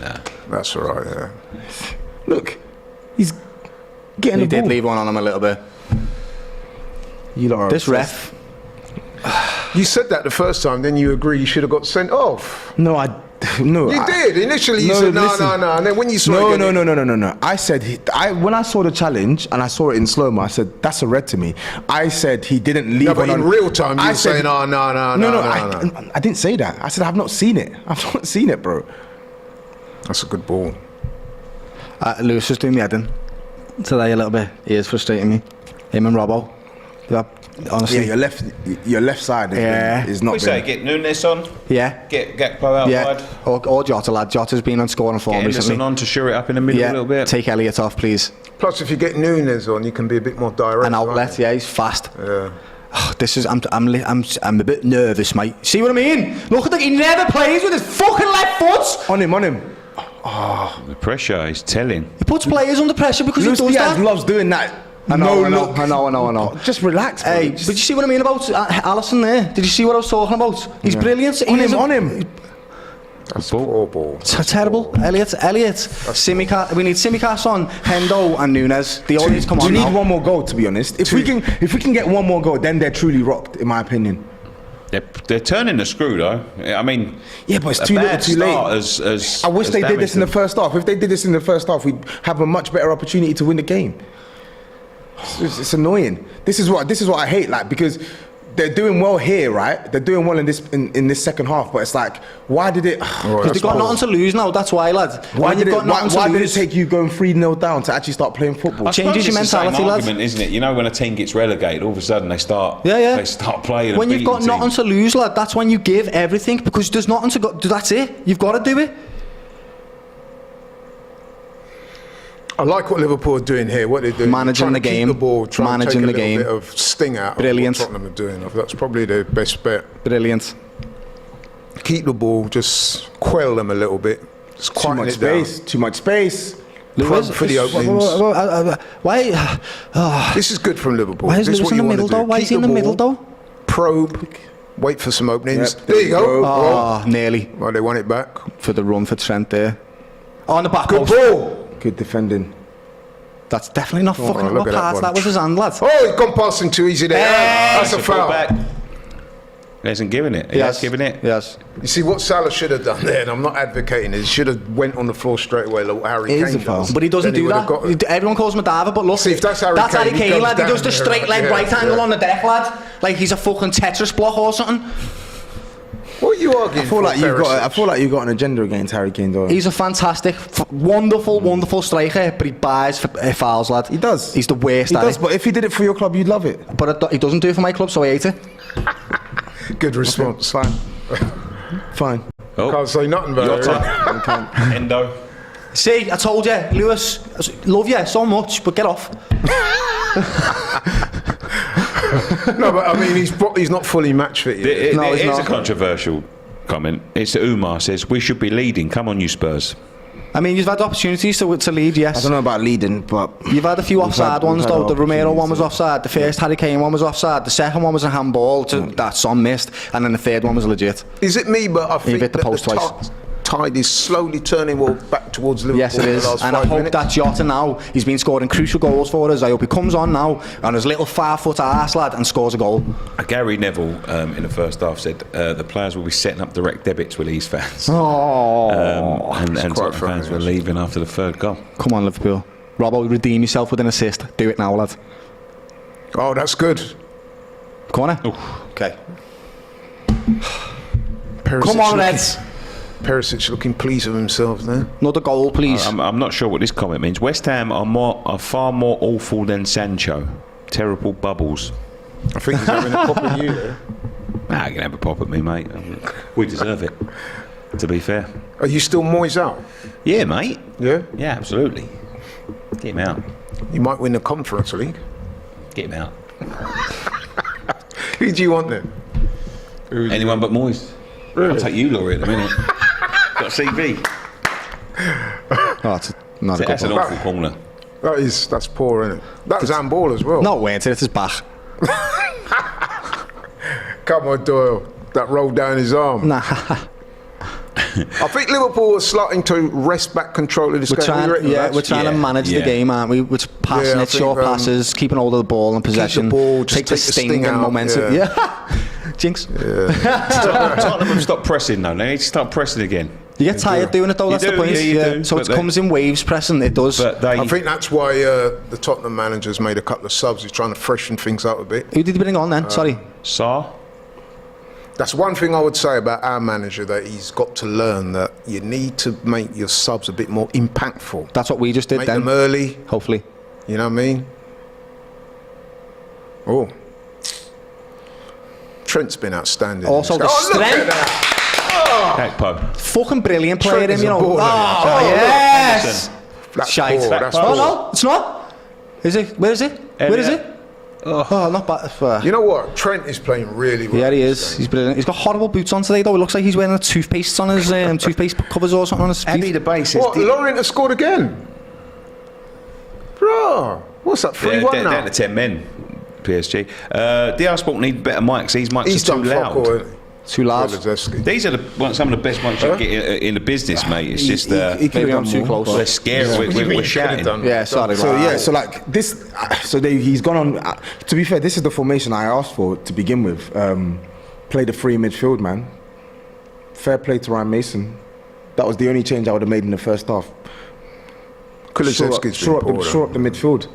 That's all right, yeah. Look, he's getting the ball. He did leave one on him a little bit. You lot are this ref. You said that the first time, then you agree he should have got sent off. No, no. You did. Initially you said no. And then when you saw it No. I said, when I saw the challenge and I saw it in slow-mo, I said, that's a red to me. I said he didn't leave. No, but in real time you were saying, no. I didn't say that. I said, I've not seen it. I've not seen it, bro. That's a good ball. Lewis is doing me head in today a little bit. He is frustrating me. Him and Robbo. Honestly. Yeah, your left side is not. We say get Nunes on. Yeah. Get Gakpo out wide. Or Jota, lad. Jota's been on scoring form recently. Get on to shore it up in the middle a little bit. Take Elliott off, please. Plus, if you get Nunes on, you can be a bit more direct. An outlet, he's fast. Yeah. Oh, I'm a bit nervous, mate. See what I mean? Look at that. He never plays with his fucking left foot. On him. Oh, the pressure is telling. He puts players under pressure because he does that. Loves doing that. I know. Just relax, bro. Hey, but you see what I mean about Alisson there? Did you see what I was talking about? He's brilliant. On him. That's poor ball. Terrible. Elliott. Simicast. We need Simicast on. Hendo and Nunes. They all need to come on. We need one more goal, to be honest. If we can get one more goal, then they're truly rocked, in my opinion. They're turning the screw though. I mean, yeah, but it's too little, too late. I wish they did this in the first half. If they did this in the first half, we'd have a much better opportunity to win the game. It's annoying. This is what I hate. Like, because they're doing well here, right? They're doing well in this second half, but it's like, why did it? Because they've got nothing to lose now. That's why, lads. Why did it take you going 3-0 down to actually start playing football? Changes your mentality, lads. Isn't it? You know, when a team gets relegated, all of a sudden they start. They start playing. When you've got nothing to lose, lad, that's when you give everything, because there's nothing to go. That's it. You've got to do it. I like what Liverpool are doing here. What they're doing, managing the game, keep the ball, managing to the take a game. little bit of sting out. Brilliant. Of what Tottenham are doing. That's probably their best bet. Brilliant. Keep the ball, just quell them a little bit. Just too much space. Too much space. Lewis, for the openings. Why? This is good from Liverpool. Why is Lewis in the middle though? Why is he in the middle though? Probe. Wait for some openings. Yep, there you go. Oh, nearly. Well, they want it back. For the run for Trent there. On the back Good post. ball. Good defending. That's definitely not fucking what pass. That was his hand, lads. Oh, he's gone past him too easy there. That's a foul. He hasn't given it. He has given it. Yes. You see, what Salah should have done there, and I'm not advocating it, he should have went on the floor straight away like Harry Kane does. But he doesn't do that. Everyone calls him a diver, but look, see, if that's Harry Kane, lad. He does the straight leg right angle on the deck, lad. Like he's a fucking Tetris block or something. What are you arguing for? I feel like you've got an agenda against Harry Kane, though. He's a fantastic, wonderful striker, but he buys fouls, lad. He does. He's the worst. He does, but if he did it for your club, you'd love it. But he doesn't do it for my club, so I hate it. Good response. Okay. Fine. Oh. Can't say nothing about it. Endo. See, I told you, Lewis, love you so much, but get off. No, but I mean, he's not fully match fit yet. It's a controversial comment. It's that Umar says, we should be leading. Come on, you Spurs. I mean, you've had opportunities to lead, yes. I don't know about leading, but... You've had a few offside ones, though. The Romero one was offside. The first Harry Kane one was offside. The second one was a handball that Son missed. And then the third one was legit. Is it me, but I think hit the post twice. Tide is slowly turning back towards Liverpool. Yes, it is. And I hope that Jota now, he's been scoring crucial goals for us. I hope he comes on now on his little 5-foot arse, lad, and scores a goal. Gary Neville in the first half said the players will be setting up direct debits with these fans. Oh, and Tottenham fans were leaving after the third goal. Come on, Liverpool. Robbo, redeem yourself with an assist. Do it now, lad. Oh, that's good. Corner. Oof. Okay. Come on, Reds. Perisic looking pleased with himself there. Another goal, please. I'm not sure what this comment means. West Ham are far more awful than Sancho. Terrible bubbles. I think he's having a pop at you there. Nah, you can have a pop at me, mate. We deserve it, to be fair. Are you still Moyes out? Yeah, mate. Yeah? Yeah, absolutely. Get him out. You might win the Conference League. Get him out. Who do you want then? Anyone but Moyes. Really? I'll take you, Laurie, in a minute. Got a CV. That's an awful corner. That's poor, isn't it? That was handball as well. No way, it's his back. Come on, Doyle. That rolled down his arm. Nah. I think Liverpool are starting to wrest back control of this game. We're trying to manage the game, aren't we? We're passing short passes, keeping hold of the ball and possession. Keep the ball, just take the sting and momentum. Yeah. Jinx. Yeah. Tottenham have stopped pressing now. They need to start pressing again. You get tired doing it though, that's the point. Yeah. So it comes in waves pressing, it does. I think that's why the Tottenham manager's made a couple of subs. He's trying to freshen things up a bit. Who did he bring on then? Sorry. Sarr? That's one thing I would say about our manager, that he's got to learn that you need to make your subs a bit more impactful. That's what we just did make then. Them early. Hopefully. You know what I mean? Oh. Trent's been outstanding. Also the strength. Ekpo. Fucking brilliant player, him, you know. Yes! That's shite. That's no, it's not. Is it? Where is it? Where is it? Oh, not bad. You know what? Trent is playing really well. Yeah, he is. He's brilliant. He's got horrible boots on today, though. It looks like he's wearing a toothpaste on his toothpaste covers or something on his feet. Eddie the base is what? Laurent has scored again? Bro, what's that? 3-1 now? Down to 10 men. PSG. DR Sport need better mics. These mics are too loud. Too loud. These are some of the best mics you can get in the business, mate. It's just he could be too close. They're scary. We're shouting. Yeah, sorry. So like this. He's gone on. To be fair, this is the formation I asked for to begin with. play the free midfield, man. Fair play to Ryan Mason. That was the only change I would have made in the first half. Shore up the midfield.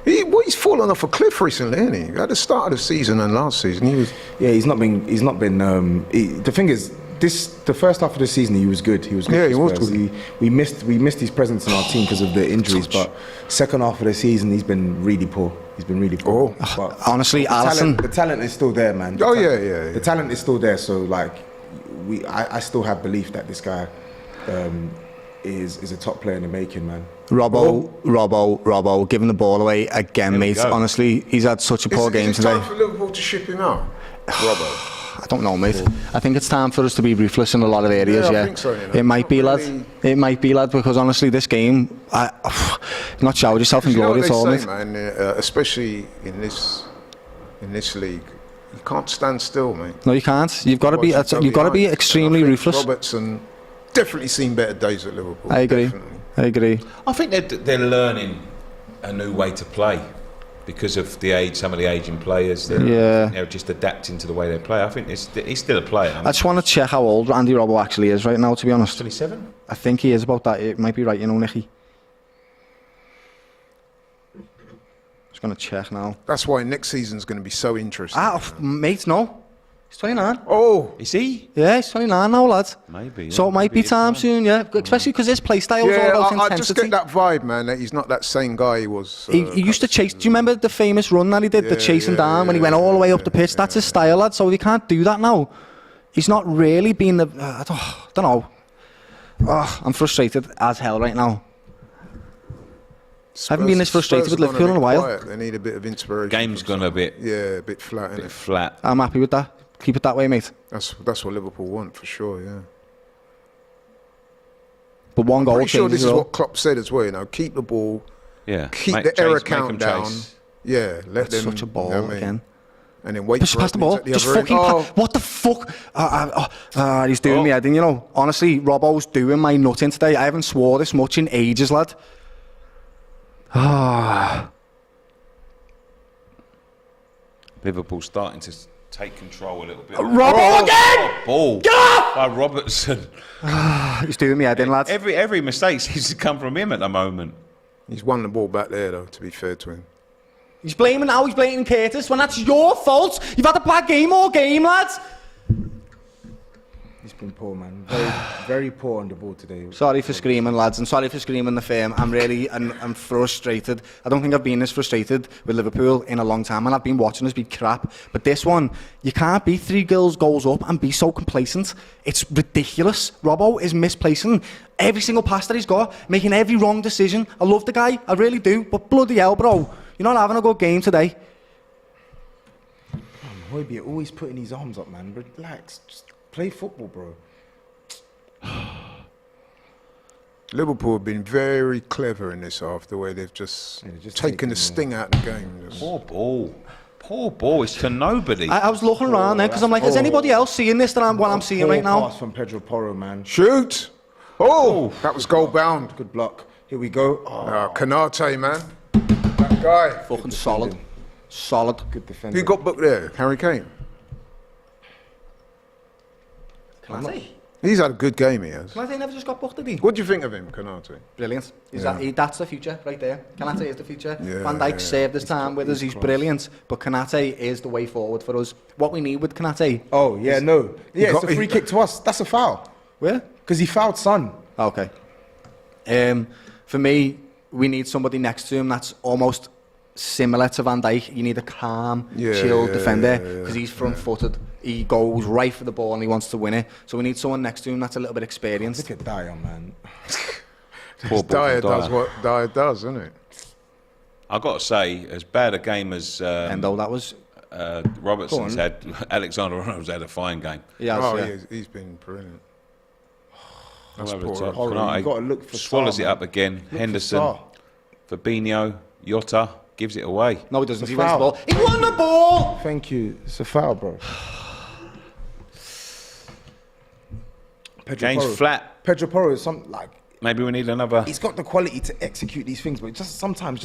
He's fallen off a cliff recently, isn't he? At the start of the season and last season, he was. Yeah, he's not been. The thing is, the first half of the season he was good. He was good. Yeah, he was good. We missed his presence in our team because of the injuries. But second half of the season, he's been really poor. But honestly, Alisson, the talent is still there, man. Yeah. The talent is still there. So like, I still have belief that this guy is a top player in the making, man. Robbo, giving the ball away again, mate. Honestly, he's had such a poor game today. Is it time for Liverpool to ship him out, Robbo? I don't know, mate. I think it's time for us to be ruthless in a lot of areas. I think so, you know. It might be, lad. It might be, lad. Because honestly, this game, not showered yourself in glory at all, mate. Man, especially in this league, you can't stand still, mate. No, you can't. You've got to be extremely ruthless. Robertson definitely seen better days at Liverpool. I agree. Definitely. I think they're learning a new way to play because of some of the aging players. They're just adapting to the way they play. I think he's still a player. I just want to check how old Andy Robbo actually is right now, to be honest. 27? I think he is about that. It might be right, Nicky. Just going to check now. That's why next season's going to be so interesting. Mate, no. He's 29. Oh, is he? Yeah, he's 29 now, lad. Maybe. So it might be time soon, yeah. Especially because his play style is all about intensity. I just get that vibe, man, that he's not that same guy he was. He used to chase. Do you remember the famous run that he did, the chasing down when he went all the way up the pitch? That's his style, lad. So he can't do that now. He's not really been the. I don't know. I'm frustrated as hell right now. I haven't been this frustrated with Liverpool in a while. Quiet. They need a bit of inspiration. Game's gone a bit. Yeah, a bit flat. Flat. I'm happy with that. Keep it that way, mate. That's what Liverpool want for sure. Yeah. But one goal. I'm pretty sure this is what Klopp said as well. You know, keep the ball. Yeah. Keep the error count down. Yeah. Let them. Such a ball again. And then wait for pass the ball. Just fucking what the fuck? He's doing me head in, Honestly, Robbo's doing my nut in today. I haven't swore this much in ages, lad. Liverpool starting to take control a little bit. Robbo again! Ball Get off! by Robertson. He's doing me head in, lads. Every mistake seems to come from him at the moment. He's won the ball back there, though, to be fair to him. He's blaming Curtis when that's your fault. You've had a bad game all game, lads. He's been poor, man. Very, very poor on the ball today. Sorry for screaming, lads, and sorry for screaming the firm. I'm frustrated. I don't think I've been this frustrated with Liverpool in a long time, and I've been watching us be crap. But this one, you can't be 3 goals up and be so complacent. It's ridiculous. Robbo is misplacing every single pass that he's got, making every wrong decision. I love the guy, I really do, but bloody hell, bro, you're not having a good game today. Hoybier, you're always putting his arms up, man. Relax. Just play football, bro. Liverpool have been very clever in this half, the way they've just taken the sting out of the game. Poor ball. It's to nobody. I was looking around there because I'm like, is anybody else seeing this than what I'm seeing right now? Pass from Pedro Porro, man. Shoot! Oh, that was goal bound. Good block. Here we go. Kanate, man. That guy. Fucking solid. Solid. Good defender. Who got booked there? Harry Kane. Kanate? He's had a good game, he has. Kanate never just got booked, did he? What do you think of him, Kanate? Brilliant. That's the future right there. Kanate is the future. Yeah, Van Dijk served his time with us. He's brilliant. But Kanate is the way forward for us. What we need with Kanate. Oh, yeah, no. Yeah, it's a free kick to us. That's a foul. Where? Because he fouled Son. Okay. For me, we need somebody next to him that's almost similar to Van Dijk. You need a calm, chilled defender because he's front-footed. He goes right for the ball and he wants to win it. So we need someone next to him that's a little bit experienced. Look at Dyer, man. Dyer does what Dyer does, isn't it? I've got to say, as bad a game as Endo, that was Robertson's had, Alexander Arnold's had a fine game. He's been brilliant. That's poor. top. You've got to look for swallows Sarr, it up again. Look Henderson, Fabinho, Jota gives it away. No, he doesn't. He wins the ball. He won the ball! Thank you. It's a foul, bro. Game's flat. Pedro Porro is something like... Maybe we need another... He's got the quality to execute these things, but sometimes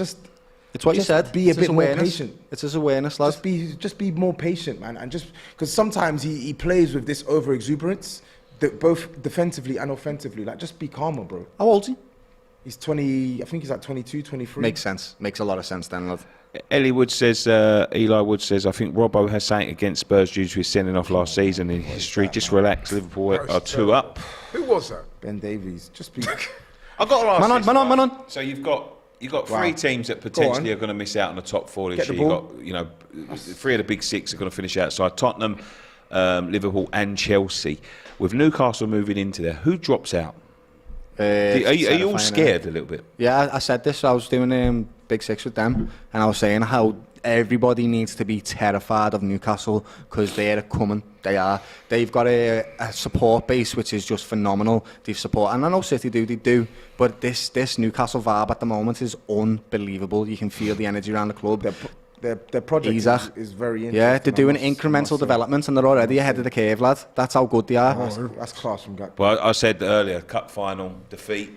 It's what you said. Be a bit more patient. It's his awareness, lad. Just be more patient, man, and just because sometimes he plays with this over exuberance, both defensively and offensively. Like, just be calmer, bro. How old is he? He's 20. I think he's like 22, 23. Makes sense. Makes a lot of sense, then, lad. Eli Wood says, I think Robbo has something against Spurs due to his sending off last season in history. Just relax. Liverpool are 2 up. Who was that? Ben Davies. Just be. I've got to ask Man on. So you've got 3 teams that potentially are going to miss out on the top 4 this year. You've got 3 of the big 6 are going to finish outside. Tottenham, Liverpool and Chelsea. With Newcastle moving into there, who drops out? Are you all scared a little bit? Yeah, I said this. I was doing Big 6 with them, and I was saying how everybody needs to be terrified of Newcastle because they're coming. They are. They've got a support base which is just phenomenal. They've support, and I know City do. But this Newcastle vibe at the moment is unbelievable. You can feel the energy around the club. Their project is very interesting. Yeah, they're doing incremental developments and they're already ahead of the curve, lad. That's how good they are. That's class from Gakpo. Well, I said earlier, cup final defeat,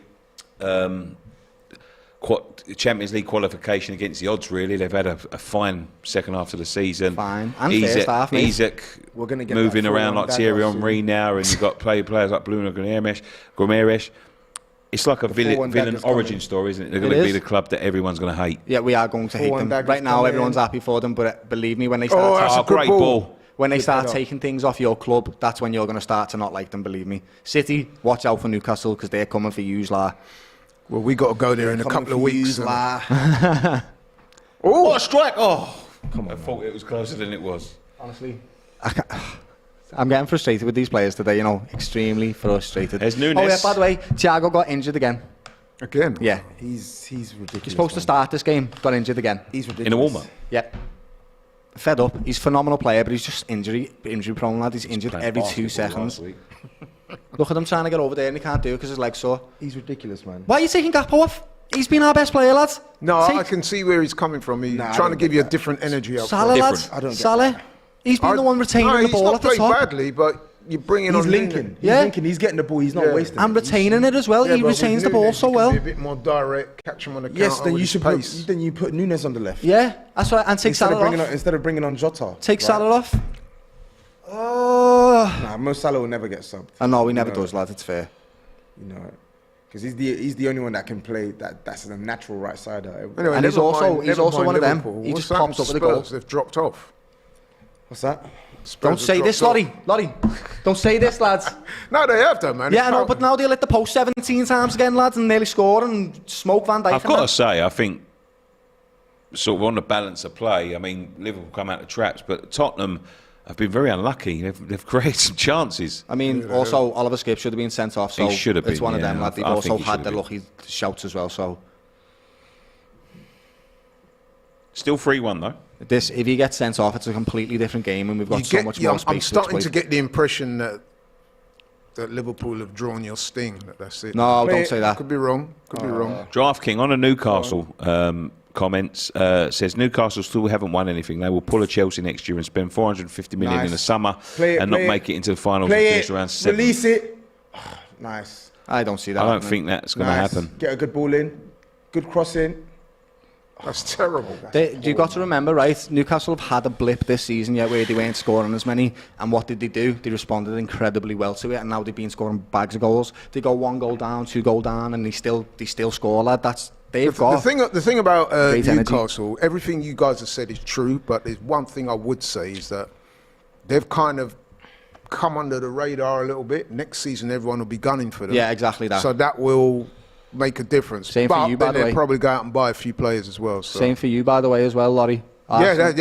Champions League qualification against the odds. Really, they've had a fine second half of the season. Fine, and first half, mate. Isak moving around like Thierry Henry now, and you've got players like Bruno Gomes. It's like a villain origin story, isn't it? They're going to be the club that everyone's going to hate. Yeah, we are going to hate them. Right now, everyone's happy for them, but believe me, when they start when they start taking things off your club, that's when you're going to start to not like them, believe me. City, watch out for Newcastle, because they're coming for yous, la. Well, we got to go there in a couple of weeks. Oh, what a strike! Oh, come on. I thought it was closer than it was. Honestly. I'm getting frustrated with these players today, extremely frustrated. There's Nunes. Oh yeah, by the way, Thiago got injured again. Again? Yeah. He's ridiculous. He's supposed to start this game, got injured again. He's ridiculous. In a warm-up? Yeah. Fed up. He's a phenomenal player, but he's just injury prone, lad. He's injured every 2 seconds. Look at him trying to get over there and he can't do it because his leg's sore. He's ridiculous, man. Why are you taking Gakpo off? He's been our best player, lads. No, I can see where he's coming from. He's trying to give you a different energy up Salah, lads. Salah. He's been the one retaining the ball at the top. He's not played badly, but you're bringing on... He's linking. He's getting the ball. He's not wasting it. And retaining it as well. He retains the ball so well. Be a bit more direct, catch him on the counter. Yes, then you put Nunes on the left. Yeah, that's right. And take Salah off. Instead of bringing on Jota. Take Salah off. Oh. Nah, Mo Salah will never get subbed. I know, he never does, lad. It's fair. Because he's the only one that can play that's a natural right sider. Anyway, and he's also one of them. He just pops up with a goal. They've dropped off. What's that? Don't say this, Laurie. Don't say this, lads. No, they have done, man. Yeah, I know, but now they'll hit the post 17 times again, lads, and nearly score and smoke Van Dijk. I've got to say, I think, sort of on the balance of play, I mean, Liverpool come out of traps, but Tottenham have been very unlucky. They've created some chances. I mean, also, Oliver Skipp should have been sent off, so he should have been, it's one of them, lad. They've also had the been. lucky shouts as well, so... Still 3-1, though. If he gets sent off, it's a completely different game, and we've got so much more space. I'm starting to get the impression that Liverpool have drawn your sting. That's it. No, don't say that. Could be wrong. Draft King on a Newcastle comments says Newcastle still haven't won anything. They will pull a Chelsea next year and spend 450 million in the summer and not make it into the finals and finish around 7th. Release it. Nice. I don't see that. I don't think that's going to happen. Get a good ball in, good cross in. That's terrible. You've got to remember, right, Newcastle have had a blip this season yet where they weren't scoring as many, and what did they do? They responded incredibly well to it, and now they've been scoring bags of goals. They go 1 goal down, 2 goal down, and they still score, lad. The thing about Newcastle, everything you guys have said is true, but there's one thing I would say is that they've kind of come under the radar a little bit. Next season, everyone will be gunning for them. Yeah, exactly that. So that will make a difference. Same for you, by the way. They'll probably go out and buy a few players as well. So. Same for you, by the way, as well, Laurie. Yeah.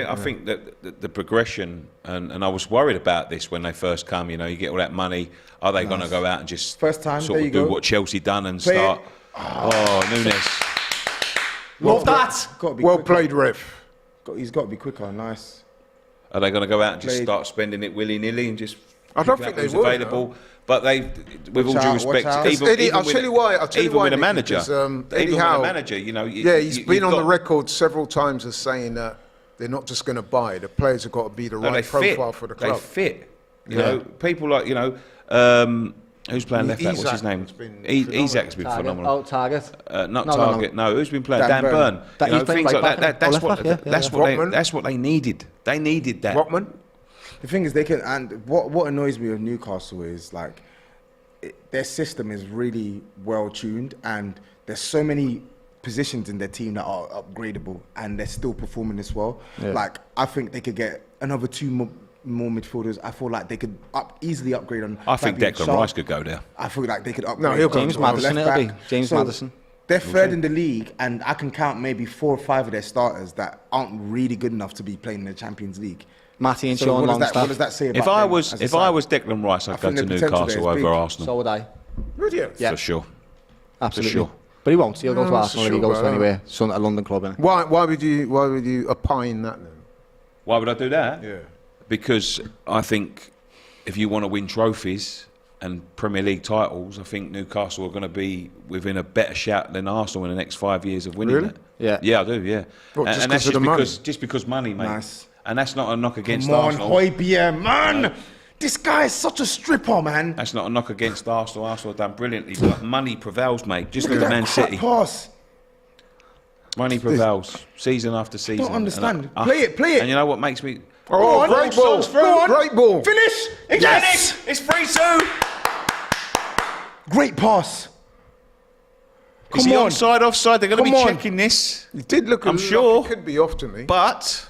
I think that the progression, and I was worried about this when they first come. You get all that money. Are they going to go out and just first time sort of do what Chelsea done and start? Nunes. Love that. Well played, ref. He's got to be quicker. Nice. Are they going to go out and just start spending it willy-nilly and just? I don't think they will. Available. But with all due respect, I'll tell you why. Even with a manager, he's been on the record several times as saying that they're not just going to buy. The players have got to be the right profile for the club. They fit. People like Who's playing left back? What's his name? Isak's been phenomenal. Target. Not Target. No, who's been playing? Dan Burn. Things like that. That's what they needed. They needed that. Rotman. The thing is, they can. And what annoys me with Newcastle is like their system is really well tuned, and there's so many positions in their team that are upgradable, and they're still performing this well. Yeah. Like I think they could get another 2 more midfielders. I feel like they could easily upgrade on. I think Declan Rice could go there. I feel like they could upgrade. No, he'll go James Maddison. It'll be James Maddison. They're third in the league, and I can count maybe 4 or 5 of their starters that aren't really good enough to be playing in the Champions League. Matty and Sean Longstaff. What does that say about if I was Declan Rice, I'd go to Newcastle over Arsenal. So would I. Would you? Yeah. For sure. Absolutely. For sure. But he won't. He'll go to Arsenal if he goes to anywhere. A London club. Innit? Why would you opine that then? Why would I do that? Yeah. Because I think if you want to win trophies and Premier League titles, I think Newcastle are going to be within a better shout than Arsenal in the next 5 years of winning it. Yeah. Yeah, I do, yeah. Well, and that's just because money, mate. Nice. And that's not a knock against Come on, Arsenal. Højbjerg, man! No. This guy is such a stripper, man. That's not a knock against Arsenal. Arsenal have done brilliantly, but money prevails, mate. Just look at Man City. Pass. Money prevails, season after season. I don't understand. Play it. And you know what makes me... Oh, great ball. Great ball. Finish. Yes. It's 3-2. Great pass. Is he onside, offside? They're going to be checking this. It did look I'm sure. Like it could be off to me. But...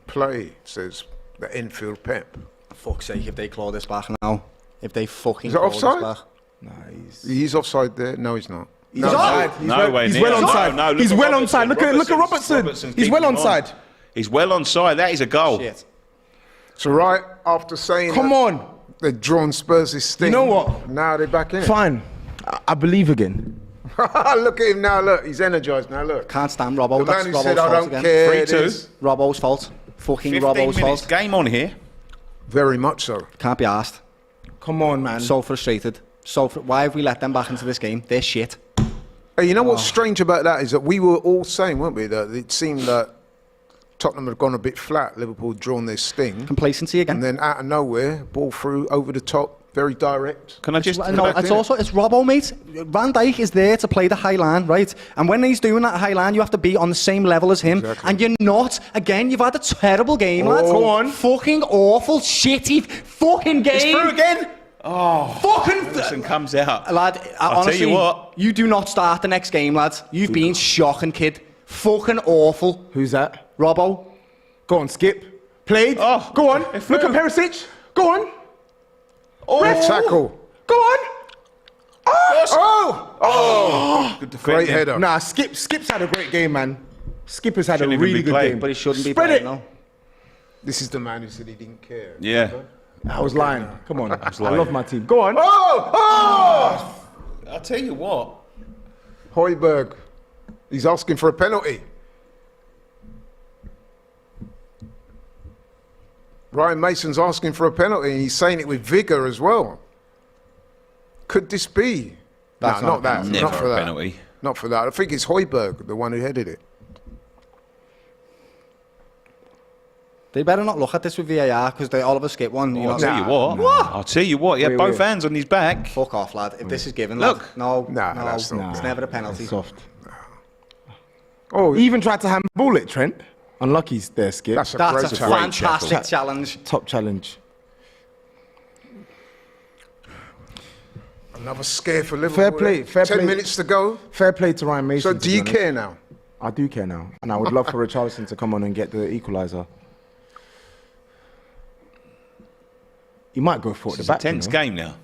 Play, says the infield Pep. For fuck's sake, if they claw this back now. If they fucking claw this offside? back. No, he's offside there. No, he's not. He's offside. He's well onside. No, he's well onside. Look at Robertson. He's well onside. He's well onside. That is a goal. Shit. So right after saying they've drawn Spurs' sting. You know what? Now they're back in it. Fine. I believe again. Look at him now, look. He's energised now, look. Can't stand Robbo. The That's man who Robbo's said, I fault don't again. care. 3-2. Robbo's fault. Fucking 15 Robbo's minutes. fault. Game on here. Very much so. Can't be asked. Come on, man. So frustrated. Why have we let them back into this game? They're shit. Hey, you know what's strange about that is that we were all saying, weren't we, that it seemed that Tottenham had gone a bit flat. Liverpool had drawn their sting. Complacency again. And then out of nowhere, ball through, over the top, very direct. Can I just... it's Robbo, mate. Van Dijk is there to play the high line, right? And when he's doing that high line, you have to be on the same level as him. Exactly. And you're not. Again, you've had a terrible game, lads. Go on. Fucking awful, shitty fucking game. It's through again. Oh, fucking... Henderson comes out. Lad, honestly, tell you what. You do not start the next game, lads. You've been shocking, kid. Fucking awful. Who's that? Robbo. Go on, Skip. Played. Oh, go on. Look at Perisic. Go on. Oh, tackle. Go on. Good defending. Great header. Nah, Skip's had a great game, man. Skip has had Shouldn't a even really be good playing. game. But he shouldn't be Spread playing, it. no. This is the man who said he didn't care. Yeah. I was lying. Come on. I lying. love my team. Go on. I'll tell you what. Højbjerg. He's asking for a penalty. Ryan Mason's asking for a penalty, and he's saying it with vigour as well. Could this be? That's no, not that. Never Not for a that. penalty. Not for that. I think it's Højbjerg, the one who headed it. They better not look at this with VAR because they all of us skip one. You know. I'll tell you what. I'll tell you what. He had both hands on his back. Fuck off, lad. If this is given, Look. lad, no, that's not. it's never a penalty. Soft. Oh, He even tried to handball it, Trent. Unlucky there, Skip. that's a That's great a challenge. fantastic challenge. Top challenge. Another scare for Liverpool. Fair play. Fair 10 play. minutes to go. Fair play to Ryan Mason. So to do be you honest. care now? I do care now. And I would love for Richarlison to come on and get the equaliser. He might go for it at the It's a back. tense game now.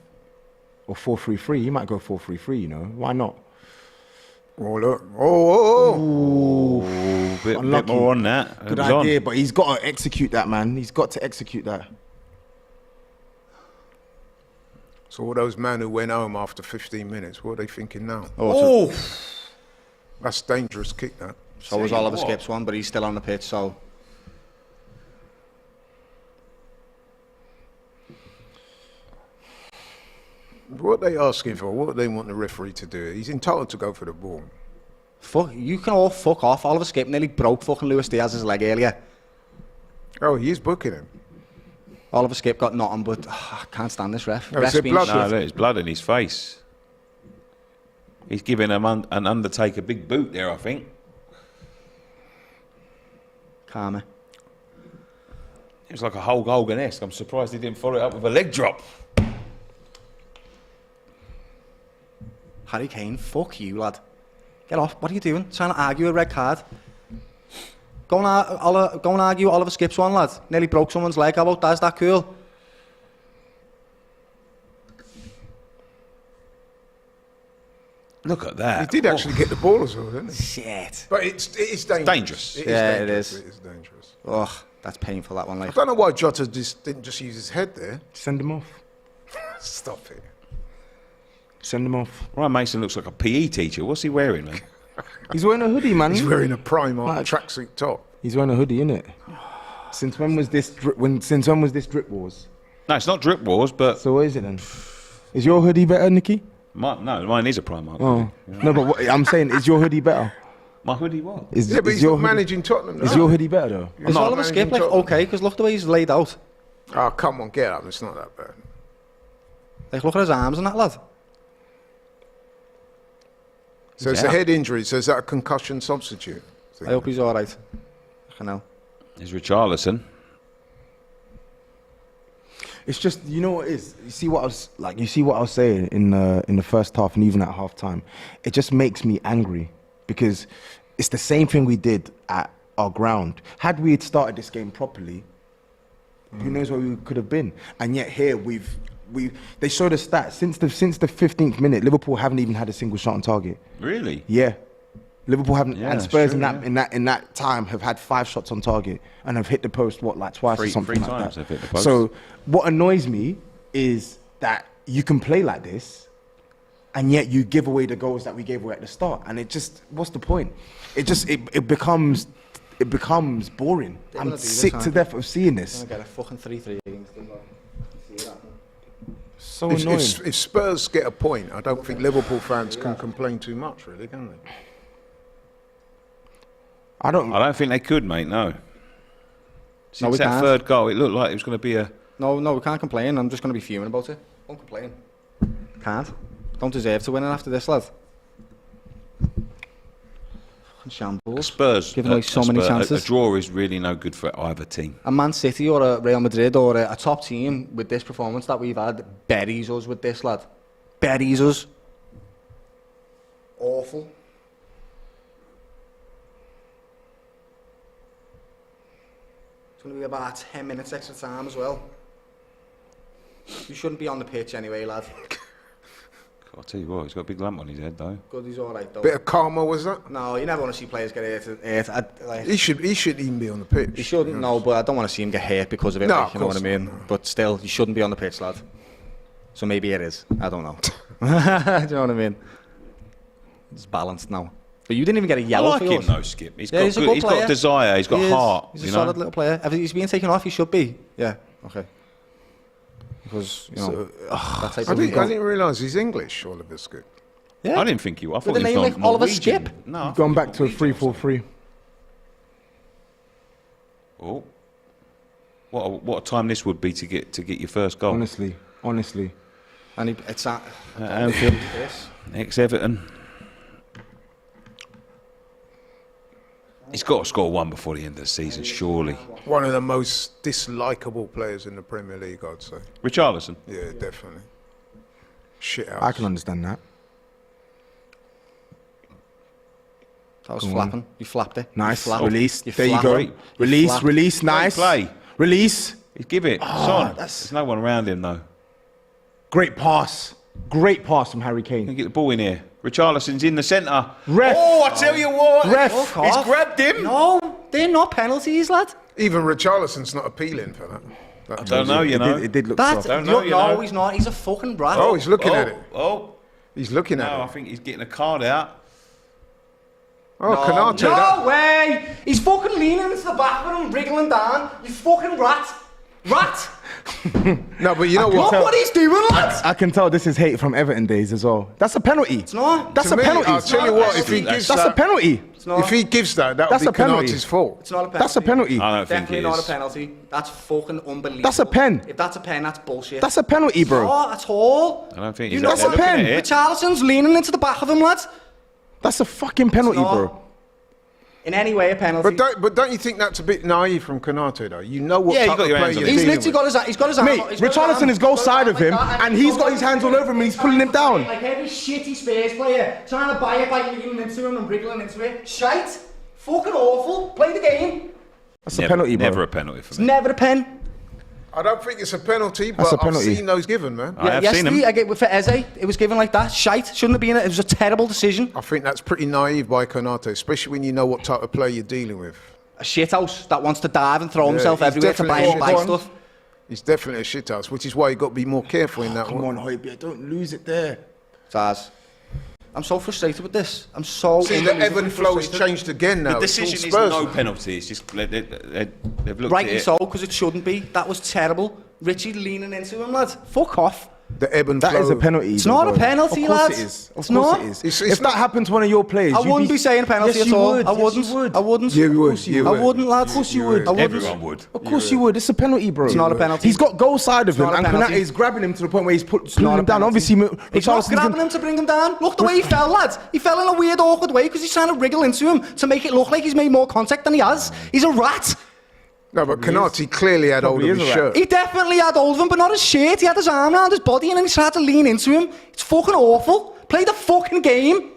Or 4-3-3. He might go 4-3-3, you know. Why not? Oh, look. Oh. Ooh, bit more on that. Good It was idea, on. but he's got to execute that, man. He's got to execute that. So all those men who went home after 15 minutes, what are they thinking now? Oh, That's dangerous kick, that. So was Oliver Skipp's one, but he's still on the pitch, so... What are they asking for? What do they want the referee to do? He's entitled to go for the ball. Fuck, you can all fuck off. Oliver Skipp nearly broke fucking Luis Diaz's leg earlier. Oh, he is booking him. Oliver Skipp got nothing, but I can't stand this ref. No, there's blood in his face. He's giving an Undertaker big boot there, I think. Karma. It was like a Hulk Hogan-esque. I'm surprised he didn't follow it up with a leg drop. Harry Kane, fuck you, lad. Get off. What are you doing? Trying to argue a red card? Go and argue Oliver Skipp's one, lad. Nearly broke someone's leg. How about that? Is that cool? Look at that. He did actually get the ball as well, didn't he? Shit. But it is dangerous. Dangerous. It is dangerous. Oh, that's painful, that one. Like. I don't know why Jota didn't just use his head there. Send him off. Stop it. Send him off. Ryan Mason looks like a PE teacher. What's he wearing, man? He's wearing a hoodie, man. He's wearing a Primark tracksuit top. He's wearing a hoodie, innit? Since when was this? Since when was this drip wars? No, it's not drip wars, but So what is it then? Is your hoodie better, Nicky? mine is a Primark. Oh, no, but I'm saying, is your hoodie better? My hoodie what? But he's not managing Tottenham now. Is your hoodie better though? Is Oliver Skipp like okay? Because look the way he's laid out. Oh, come on, get up. It's not that bad. Like, look at his arms and that, lad. So it's a head injury. So is that a concussion substitute? I hope he's all right. I know. There's Richarlison. It's just, you know what it is. You see what I was saying in the first half and even at half time. It just makes me angry because it's the same thing we did at our ground. Had we had started this game properly, who knows where we could have been? And yet here they showed us stats since the 15th minute. Liverpool haven't even had a single shot on target. Really? Yeah. Liverpool haven't, Yeah, and Spurs true, in that time have had 5 shots on target and have hit the post twice or something three like times that. they've hit the post. So what annoys me is that you can play like this, and yet you give away the goals that we gave away at the start, and it just, what's the point? It becomes boring. I'm sick to death of seeing this. I'm gonna get a fucking 3-3 against them. See that? So annoying. If Spurs get a point, I don't think Liverpool fans can complain too much, really, can they? I don't think they could, mate. No. Since we that can't. third goal, it looked like it was going to be a. No, we can't complain. I'm just going to be fuming about it. Don't complain. Can't. Don't deserve to win it after this, lad. Shambles. Spurs giving away so many chances. A draw is really no good for either team. A Man City or a Real Madrid or a top team with this performance that we've had buries us with this, lad. Buries us. Awful. It's going to be about 10 minutes extra time as well. You shouldn't be on the pitch anyway, lad. I'll tell you what, he's got a big lump on his head, though. Good, he's all right, though. Bit of karma, was that? No, you never want to see players get hurt. He should even be on the pitch. He shouldn't, no, but I don't want to see him get hurt because of it, No, like, of you know what I course mean? not, no. But still, he shouldn't be on the pitch, lad. So maybe it is. I don't know. Do you know what I mean? It's balanced now. But you didn't even get a yellow I for like yours. him, though, Skip. He's Yeah, got got desire, he's got heart. He's a solid little player. If he's being taken off, he should be. Yeah, okay. Because, you know, that type I of didn't realise he's English, Oliver Skipp. Yeah. I didn't think you. I thought With a he was name like Oliver Norwegian. Skipp? No, You've gone back to a 3-4-3. Oh, what a time this would be to get your first goal. Honestly. And it's at Anfield, ex-Everton. He's got to score one before the end of the season, surely. One of the most dislikable players in the Premier League, I'd say. Richarlison. Yeah, definitely. Shit out. I can understand that. That was flapping. You flapped it. Nice. You flapped. Release. You There you flapped. go. Great. Release. Release. Nice. Play. Release. Give it. It's on. There's no one around him, though. Great pass. Great pass from Harry Can Kane. get the ball in here. Richarlison's in the centre. Ref. Oh, I tell you what. Ref. Fuck He's off. grabbed him. No, they're not penalties, lad. Even Richarlison's not appealing for that. I don't know, you know. It did look That, soft. Don't know, you know. he's not. He's a fucking brat. Oh, he's looking at it. Oh, He's looking at no, I it. think he's getting a card out. Oh, Canate. No way! He's fucking leaning into the back with him, wriggling down. You fucking rat. Rat! No, but you know Look what he's doing, lads! I can tell this is hate from Everton days as well. That's a penalty. It's not. That's To a me, penalty. I'll tell you what, if he gives That's a penalty. It's not. If he gives that would That's be a penalty. Konaté's fault. It's not a penalty. That's a penalty. I don't think Definitely it not a is. penalty. That's fucking unbelievable. That's a pen. If that's a pen, that's bullshit. That's a penalty, bro. Not at all. I don't think You he's know out there what? looking at it. Richarlison's leaning into the back of him, lads. That's a fucking penalty, It's not bro. in any way a penalty. But don't you think that's a bit naive from Konaté though? You know what Yeah, you type got of your player hands on you're him. He's dealing literally with. got his arm. Mate, Richarlison is goal side of him, and he's got his hands all over him, and he's pulling him down. Like every shitty Spurs player trying to buy it by leaning into him and wriggling into it. Shite. Fucking awful. Play the game. That's a penalty, bro. Never a penalty for It's me. never a pen. I don't think it's a penalty, That's but a penalty. I've seen those given, man. I have seen yesterday, him. I get for Eze, it was given like that. Shite. Shouldn't have been. It was a terrible decision. I think that's pretty naive by Konaté, especially when you know what type of player you're dealing with. A shithouse that wants to dive and throw himself he's everywhere to buy definitely and buy a shit stuff. He's definitely a shithouse, which is why you got to be more careful in that Come one. on, Højbjerg, don't lose it there. Taz. I'm so frustrated with this. I'm so. See, the unbelievably ebb and flow has frustrated. changed again now. The It's all decision is Spurs, no man. penalty. It's just they've looked Rightly at it. so, because it shouldn't be. That was terrible. Richie leaning into him, lad. Fuck off. The ebb and That flow. is a penalty. It's not a Doyle. penalty, Of course lads. it is. Of It's course not. it is. It's If that not- happened to one of your players, I you'd wouldn't be saying penalty Yes, at you all. would. I Yes, wouldn't. you would. I wouldn't. You would. Of course you I would. wouldn't, lads. Of course you You would. would. I wouldn't. Everyone would. Of course you would. It's a penalty, bro. It's not a penalty. He's got goal side of him, not a and penalty. Konaté is grabbing him to the point where he's pulling not a him down. penalty. Obviously, He's not Richarlison's grabbing gonna- him to bring him down. Look the way he fell, lads. He fell in a weird, awkward way because he's trying to wriggle into him to make it look like he's made more contact than he has. He's a rat. No, but Konaté clearly had hold Probably of his is a rat. shirt. He definitely had hold of him, but not his shirt. He had his arm around his body and then he tried to lean into him. It's fucking awful. Play the fucking game.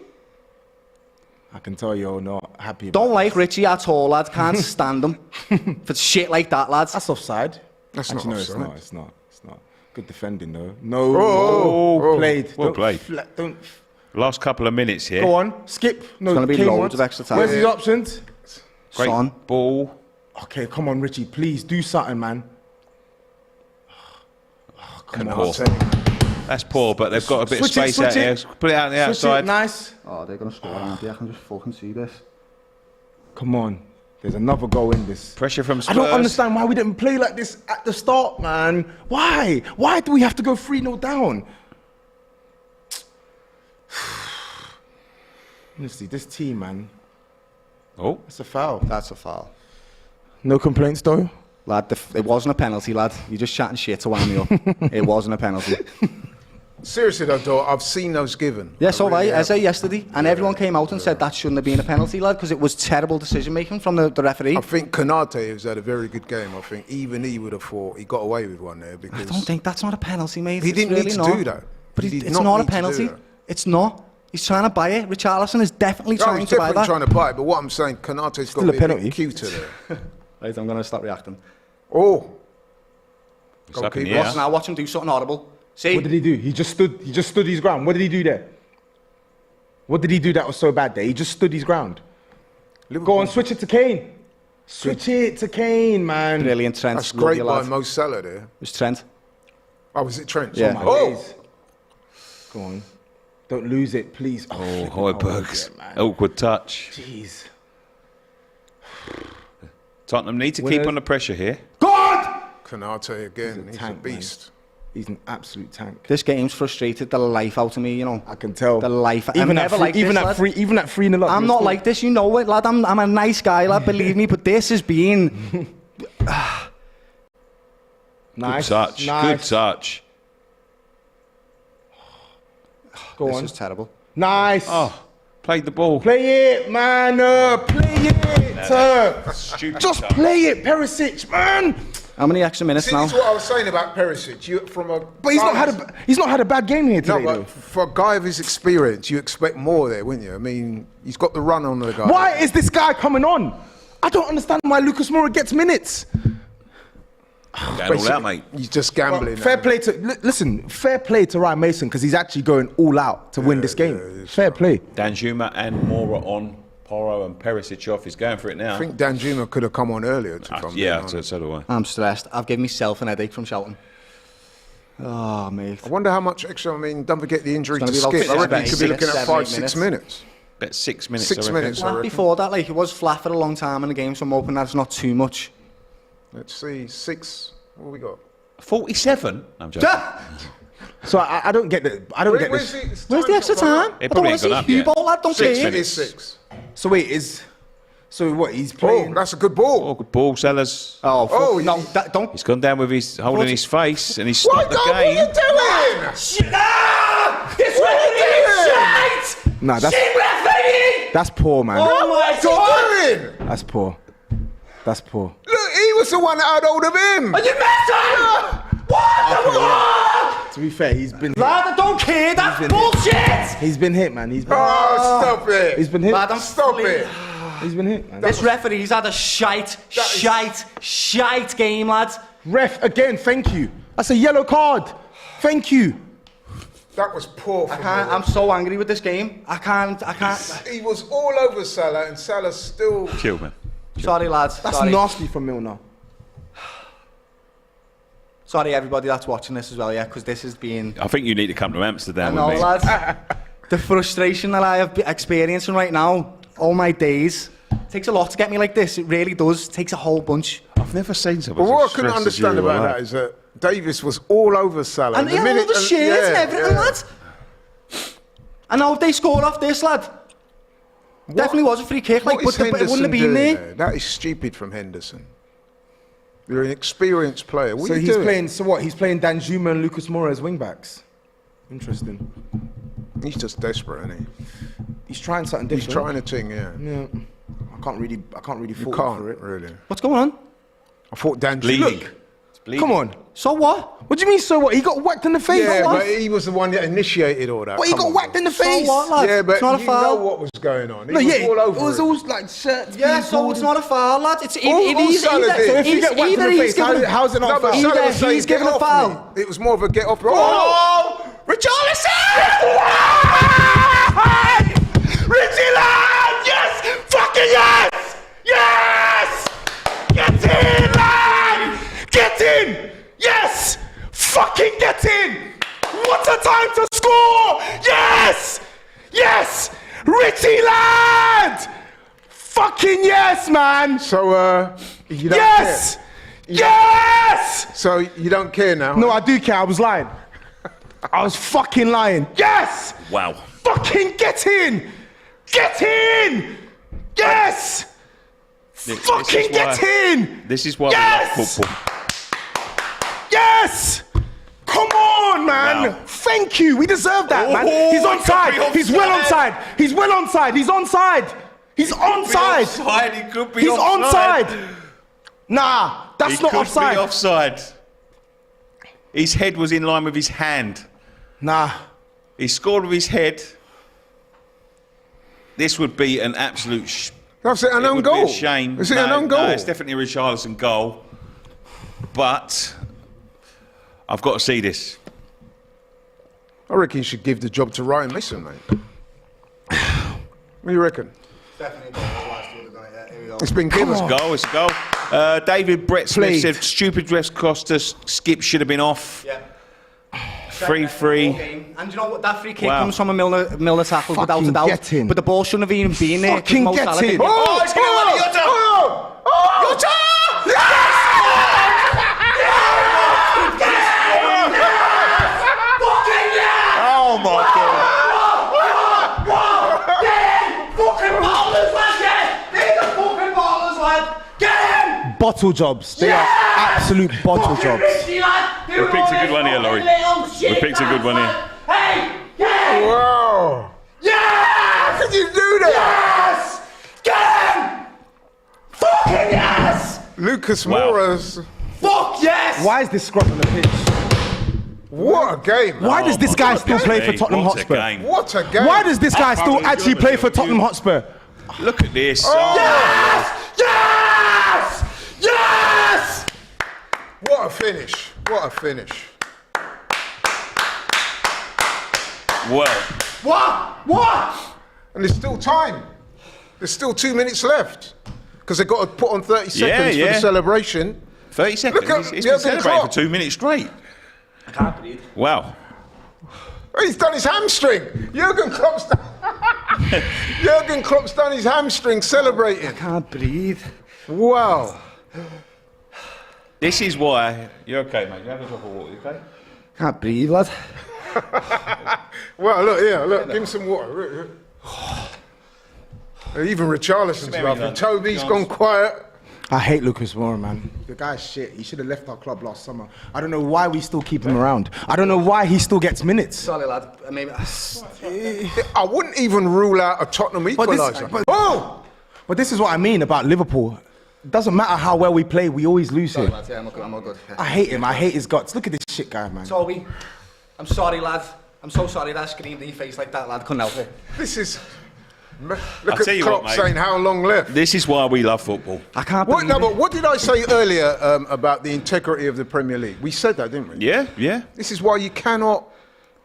I can tell you're not happy about Don't like Richie at all, lads. Can't stand him for shit like that, lads. That's offside. That's Actually, not no, offside. it's not. It's not. Good defending, though. No. Oh, played. Well Don't played. Don't. Last couple of minutes here. Go on. Skip. No, It's gonna be Kane loads wants. of extra time. Where's his options? Great Son. ball. Okay, come on, Richie. Please do something, man. Come on. Poor. That's poor, but they've got a bit of Switch it, space out switch here. it. Put it out on the Switch it, outside. nice. Oh, they're going to score, aren't they? I can just fucking see this. Come on. There's another goal in this. Pressure from I Spurs. don't understand why we didn't play like this at the start, man. Why? Why do we have to go 3-0 down? Honestly, this team, man. Oh, It's a foul. That's a foul. No complaints, though? Lad, it wasn't a penalty, lad. You're just chatting shit to wind me up. It wasn't a penalty. Seriously though, Doyle, I've seen those given. Yeah, so really right, have. Eze yesterday, and everyone came out and said that shouldn't have been a penalty, lad, because it was terrible decision making from the referee. I think Konaté has had a very good game. I think even he would have thought he got away with one there I because don't think that's not a penalty, mate. he It's didn't really need to not. do that. But He did it's not a need to do penalty. that. It's not. He's trying to buy it. Richarlison is definitely No, trying he's to buy definitely that. trying to buy it, but what I'm saying, Konaté's got Still to a be a penalty. bit cuter there. Right, I'm going to stop reacting. Oh, it's up in the Goalkeeper. air. Now watch him do something horrible. See? What did he do? He just stood his ground. What did he do there? What did he do that was so bad there? He just stood his ground. Go on, switch it to Kane. Switch it to Kane, man. Brilliant, Trent. that's Love great you, by lad. Mo Salah there. It was Trent. Oh, was it Trent? Yeah. My Oh, days. Go on. Don't lose it, please. Oh, flipping Højbjerg's hell, man. awkward touch. Jeez. Tottenham need to Winners. keep on the pressure here. God! Konaté again. He's a tank, man. beast. He's an absolute tank. This game's frustrated the life out of me, you know. I can tell. The life. I'm Even at never three, like this, even at lad. three, even at 3-0 up. I'm you're not still- like this, you know it, lad. I'm a nice guy, lad, believe me, but this has been... Nice. Good touch. Nice. Good touch. Go This on. is terrible. Nice. Oh, played the ball. Play it, man. Play it. Stupid Just touch. play it, Perisic, man. How many extra minutes See, now? this is what I was saying about Perisic. But he's not had a bad game here No, today, but though. for a guy of his experience, you expect more there, wouldn't you? I mean, he's got the run on the guy. Why is this guy coming on? I don't understand why Lucas Moura gets minutes. Going all out, mate. He's just gambling. Fair play to listen. Fair play to Ryan Mason because he's actually going all out to win this game. Fair play. Danjuma and Moura on. Porro and Perisic off. He's going for it now. I think Danjuma could have come on earlier. If I'm being Yeah, honest. so do I. I'm stressed. I've given myself an headache from shouting. Oh, mate. I wonder how much extra. I mean, don't forget the injury to It's gonna be Skipp. about I reckon he 6 could be looking at 7, 8 5-6 minutes. Bet 6 minutes. 6 I reckon. minutes, I Flat reckon. before that, like, it was flat for a long time in the game, so I'm hoping that's not too much. Let's see, 6. What we got? 47? No, I'm joking. So I don't get the. I don't get Where's this. Where's the extra time? It I don't probably want to ain't gone see Hugh up yet. Ball, lad. Don't 6 care. minutes. 6. So wait, so what? He's playing. Oh, that's a good ball. Oh, good ball, Sellers. Oh, fuck. Oh, No, don't. He's gone down with his holding his face and he's stopped the What are game. you doing? This referee is shite! Nah, Shit referee! that's poor, man. Oh my God! What are you doing? That's poor. That's poor. Look, he was the one that had hold of him. Are you messing? What the fuck? To be fair, he's been. Lad, I don't care. That's bullshit! He's been hit, man. He's been. Oh, stop it. He's been hit. Lad, I'm Stop fleeing. it. He's been hit, man. This referee's had a shite game, lads. Ref again. Thank you. That's a yellow card. Thank you. That was poor from him. I'm so angry with this game. I can't. He was all over Salah, and Salah still... Chill, man. Sorry, lads. That's Sorry. nasty from Milner. Sorry, everybody that's watching this as well, yeah, because this has been... I think you need to come to Amsterdam I know, with me. lads. The frustration that I have experiencing right now, all my days, takes a lot to get me like this. It really does. It takes a whole bunch. I've never seen someone But what I so couldn't stressed as you understand about alive. that is that Davis was all over Salah. And he had all the shirts and everything, lads. And now if they score off this, lad, definitely was a free kick, like, but it wouldn't have been there. That is stupid from Henderson. You're an experienced player. What So are you he's doing? playing. So what? He's playing Danjuma and Lucas Moura as wing backs. Interesting. He's just desperate, isn't he? He's trying something He's different. trying a thing, yeah. Yeah. I can't really You fault can't, for it. really. What's going on? I thought Dan... Bleeding. Look, It's bleeding. Come on. So what? What do you mean? So what? He got whacked in the face. yeah, what? but he was the one that initiated all that. What? He Come got on, whacked bro. in the So face. what, lad? Yeah, but It's not a you foul. know what was going on. He No, was yeah, all over it was it. all like shirts. Yeah, being so pulled it's and- not a foul, lad. It's All Salah did. So if you get whacked in the face, how's it not No, a but foul? Salah Either was saying, he's "Get given a off foul." me." It was more of a get off. Oh! Richarlison! Richie lad! Yes! Fucking yes! Yes! Get in, lad! Get in! Yes! Fucking get in! What a time to score! Yes! Yes! Richie lad! Fucking yes, man! So, you don't Yes! care. Yes! So you don't care now? No, I do care. I was lying. I was fucking lying. Yes! Wow. Fucking get in! Get in! Yes! Fucking get in! This is why Yes! we love football. Yes! Come on, man! Wow. Thank you. We deserve that, man. Oh, He's he could onside. be He's well offside. onside. He's well onside. He's onside. He's onside. Offside, he could be He's offside. onside. Nah, that's He not could offside. be offside. His head was in line with his hand. Nah. He scored with his head. This would be an absolute That's it, an it own would goal. be a shame. Is it an own goal? No, it's definitely a Richarlison goal. But I've got to see this. I reckon you should give the job to Ryan Mason, mate. What do you reckon? Definitely here we go. It's been given. It's a goal. David Brett Smith Played. said stupid refs cost us. Skip should have been off. Yeah. 3-3. And you know what? That free kick Wow. comes from a Milner tackle without a Fucking doubt. get in. But the ball shouldn't have even been there. 'cause Fucking Mo get Salah in. did- Oh, it's going to Jota! Oh my God! Fucking ballers, lad! Get in! These are fucking ballers, lad! Get in! Bottle jobs. They are absolute bottle jobs. Richie, lad! We picked a good one here, Laurie. We picked a good one here. Hey! Get in! Wow. Yes! How could you do that? Yes! Get in! Fucking yes! Lucas Wow. Moura's. Fuck yes! Why is this scrub on the pitch? What a game. Why does this guy God, still play for hey, Tottenham what a Hotspur? game. What a game. Why does this guy still actually play for Tottenham Hotspur? Look at this. Yes! Yes! Yes! What a finish. What a finish. Well, What? And there's still time. There's still 2 minutes left. Because they've got to put on 30 seconds for yeah. the celebration. 30 seconds. Look at- He's yeah, been look at the celebrating clock. for 2 minutes straight. I can't breathe. Wow. He's done his hamstring. Jurgen Klopp's done his hamstring celebrating. Can't breathe. Wow. This is why... You're okay, mate. You have a drop of water, you okay? Can't breathe, lad. Well, look, give him some water. Even Richarlison's laughing. Toby's gone quiet. I hate Lucas Moura, man. The guy's shit. He should have left our club last summer. I don't know why we still keep him around. I don't know why he still gets minutes. Sorry, lad. Maybe. I wouldn't even rule out a Tottenham equaliser. But this is what I mean about Liverpool. It doesn't matter how well we play, we always lose here. Lads, yeah, I'm all good. Yeah. I hate him. I hate his guts. Look at this shit guy, man. Toby, I'm sorry, lad. I'm so sorry that I screamed in your face like that, lad. Couldn't help it. This is... Look I'll tell at you Klopp what, mate. saying how long left. This is why we love football. I can't believe But what did I say earlier about the integrity of the Premier League? We said that, didn't we? Yeah. This is why you cannot...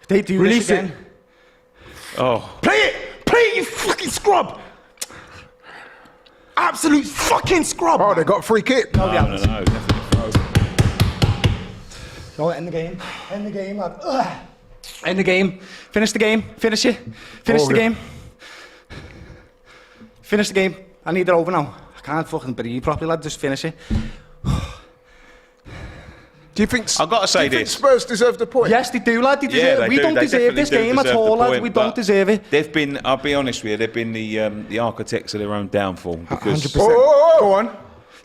They do Release this again. it. Oh. Play it, you fucking scrub. Absolute fucking scrub. Oh, they got a free kick. No. Definitely throw. Go end the game. End the game, lad. Ugh. End the game. Finish the game. Finish it. Finish the game. Finish the game. I need it over now. I can't fucking breathe properly, lad. Just finish it. Do you think... I've got to say do you think this. Spurs deserve the point? Yes, they do, lad. They deserve they it. We do. don't They deserve definitely this do game at deserve all, the lad. point, We don't but deserve it. They've been, I'll be honest with you, they've been the architects of their own downfall. Because 100%. Go on.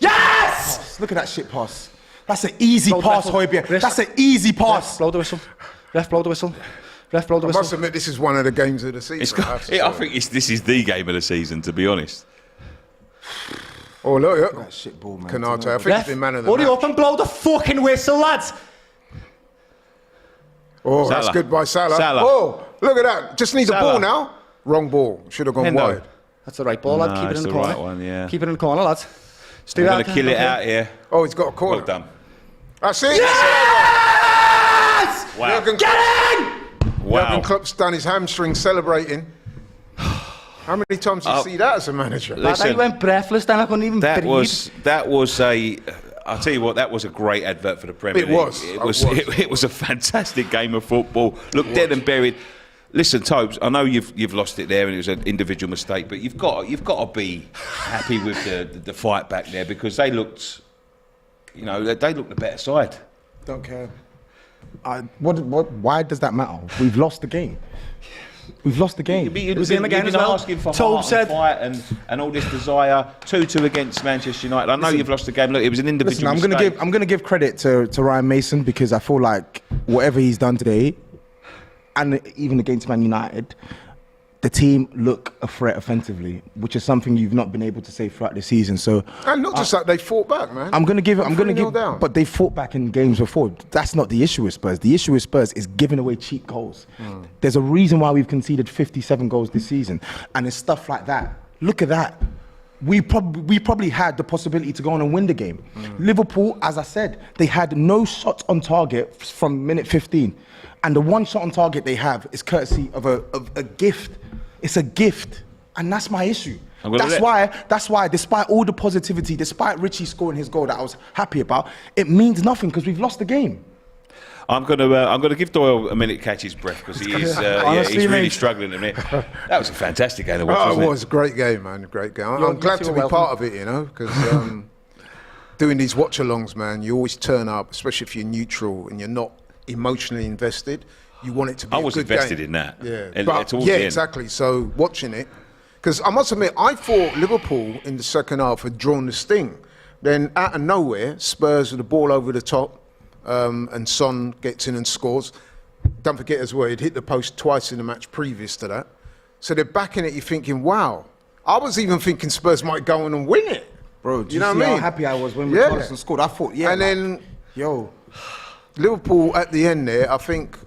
Yes! Look at that shit pass. That's an easy Blow the pass, whistle. Højbjerg. Wrist. That's an easy pass. Blow the whistle. Ref, blow the whistle. Ref, blow the I whistle. must admit, this is one of the games of the season. I think this is the game of the season, to be honest. Oh, look, That shit ball, man. Canate. I think Ref, he's been man of the hurry match. up and blow the fucking whistle, lads. Oh, Salah. that's good by Salah. Salah. Oh, look at that. Just needs a Salah. ball now. Wrong ball. Should have gone Hendo. wide. That's the right ball, lad. No, Keep it it's in the the corner. right one, yeah. Keep it in the corner, lads. I'm going to kill it out here. Oh, he's got a corner. Well done. That's it. Yes! Wow. Jurgen Get in! Jurgen Klopp's done his hamstring celebrating. How many times did you see that as a manager? Lad, I went breathless then. I couldn't even breathe. That was a... I'll tell you what, that was a great advert for the Premier It League. was. It was a fantastic game of football. Look, dead and buried. Listen, Tobes, I know you've lost it there and it was an individual mistake, but you've got to be happy with the fight back there because they looked, they looked the better side. Don't care. Why does that matter? We've lost the game. We've lost the game. It was him again as well. Asking for Tobe heart said- and fight and all this desire. 2-2 against Manchester United. I know you've lost the game. Look, it was an individual mistake. I'm gonna give credit to Ryan Mason because I feel like whatever he's done today, and even against Man United, the team look a threat offensively, which is something you've not been able to say throughout the season. So, And not just that, they fought back, man. I'm gonna give, 3-0 down. but they fought back in games before. That's not the issue with Spurs. The issue with Spurs is giving away cheap goals. There's a reason why we've conceded 57 goals this season, and it's stuff like that. Look at that. We probably had the possibility to go on and win the game. Liverpool, as I said, they had no shots on target from minute 15, and the one shot on target they have is courtesy of a gift. It's a gift, and that's my issue. That's why, despite all the positivity, despite Richie scoring his goal that I was happy about, it means nothing because we've lost the game. I'm gonna give Doyle a minute to catch his breath because he is Honestly, he's really mate. struggling a minute. That was a fantastic game to watch, Oh, wasn't it was a great game, man. Great game. You I'm glad two to are be welcome. part of it, because doing these watch-alongs, man, you always turn up, especially if you're neutral and you're not emotionally invested. You want it to be I a was good invested game. in that. Yeah, And but, towards the end. exactly. So watching it, because I must admit, I thought Liverpool in the second half had drawn the sting. Then out of nowhere, Spurs with the ball over the top, and Son gets in and scores. Don't forget as well, he'd hit the post twice in the match previous to that. So they're backing it. You're thinking, wow. I was even thinking Spurs might go on and win it. Bro, do you know see what I mean? how happy I was when Yeah. Richarlison scored? I thought, And then yo, Liverpool at the end there, I think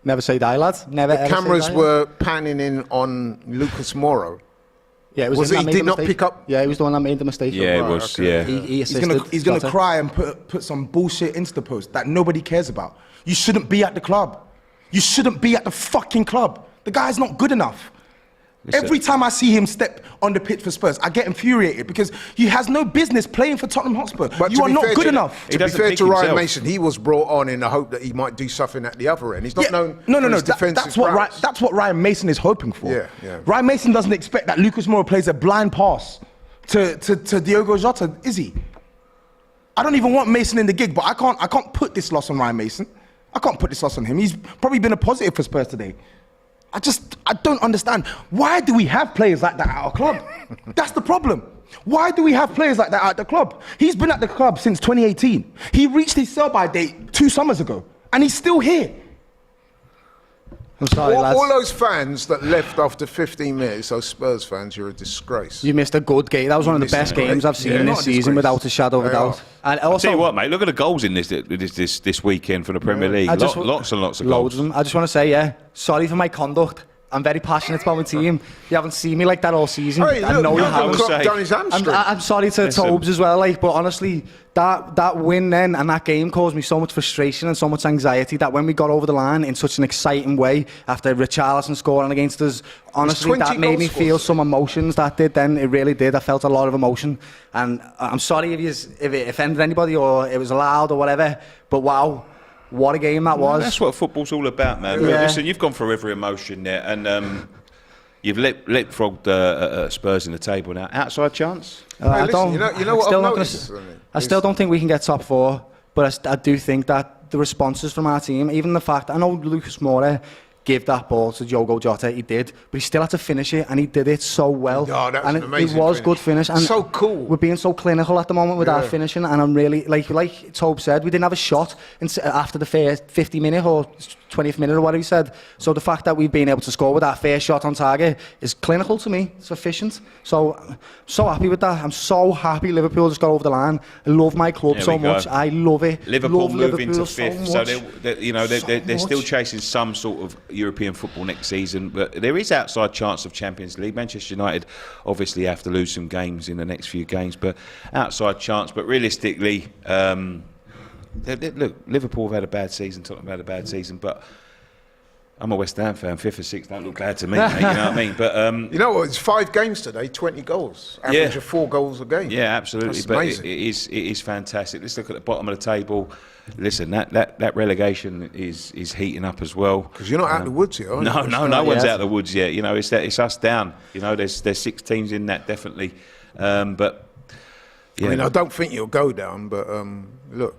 Never say die, lads. Never the ever cameras say die. were panning in on Lucas Moura. Yeah, it was, Was him it that he made did the not mistake. pick up? Yeah, he was the one that made the mistake. Yeah, it Right, was. okay. Yeah. He he's assisted. gonna Jota. cry and put some bullshit Insta post that nobody cares about. You shouldn't be at the club. You shouldn't be at the fucking club. The guy's not good enough. Listen. Every time I see him step on the pitch for Spurs, I get infuriated because he has no business playing for Tottenham Hotspur. But You to are be not fair good to- enough. He To be doesn't fair pick to Ryan himself. Mason, he was brought on in the hope that he might do something at the other end. He's not known No. for his That's defensive prowess. that's what Ryan Mason is hoping for. Yeah. Ryan Mason doesn't expect that Lucas Moura plays a blind pass to Diogo Jota, is he? I don't even want Mason in the gig, but I can't put this loss on Ryan Mason. I can't put this loss on him. He's probably been a positive for Spurs today. I don't understand. Why do we have players like that at our club? That's the problem. Why do we have players like that at the club? He's been at the club since 2018. He reached his sell-by date 2 summers ago, and he's still here. I'm sorry, lads. All those fans that left after 15 minutes, those Spurs fans, you're a disgrace. You missed a good game. That was one of the best games I've seen this season, without a shadow of a doubt. And also, I'll tell you what, mate, look at the goals in this weekend for the Premier League. Lots and lots of goals. Loads of them. I just want to say, sorry for my conduct. I'm very passionate about my team. You haven't seen me like that all season. Hey, I know you haven't. Down his hamstring. I'm sorry to Tobes as well, but honestly, that win then and that game caused me so much frustration and so much anxiety that when we got over the line in such an exciting way after Richarlison scoring against us, honestly, that made me feel some emotions. That did then. It really did. I felt a lot of emotion, and I'm sorry if it offended anybody or it was loud or whatever. But wow. What a game that was. That's what football's all about, man. Yeah. Listen, you've gone for every emotion there, and you've leapfrogged Spurs in the table now. Outside chance? I don't. You know what I've noticed? I still don't think we can get top 4, but I do think that the responses from our team, even the fact, I know Lucas Moura gave that ball to Diogo Jota, he did, but he still had to finish it, and he did it so well. Oh, that was an amazing it was finish. Good finish. And so cool. We're being so clinical at the moment with our finishing, and I'm really, like Tobe said, we didn't have a shot after the first 50 minute or 20th minute or whatever he said. So the fact that we've been able to score with that first shot on target is clinical to me. It's efficient. So I'm so happy with that. I'm so happy Liverpool just got over the line. I love my club so much. I love it. Liverpool love move Liverpool into 5th, so they're still chasing some sort of European football next season, but there is outside chance of Champions League. Manchester United obviously have to lose some games in the next few games, but outside chance. But realistically, look, Liverpool have had a bad season, Tottenham have had a bad season, but I'm a West Ham fan. 5th or 6th don't look bad to me, mate, you know what I mean? But you know what? It's 5 games today, 20 goals, average of 4 goals a game. Yeah, absolutely. That's but amazing. it is fantastic. Let's look at the bottom of the table. Listen, that relegation is heating up as well. Because you're not out of the woods yet, are you? No one's out of the woods yet. You know, it's us down. You know, there's 6 teams in that definitely. But yeah. I mean, I don't think you'll go down. But look,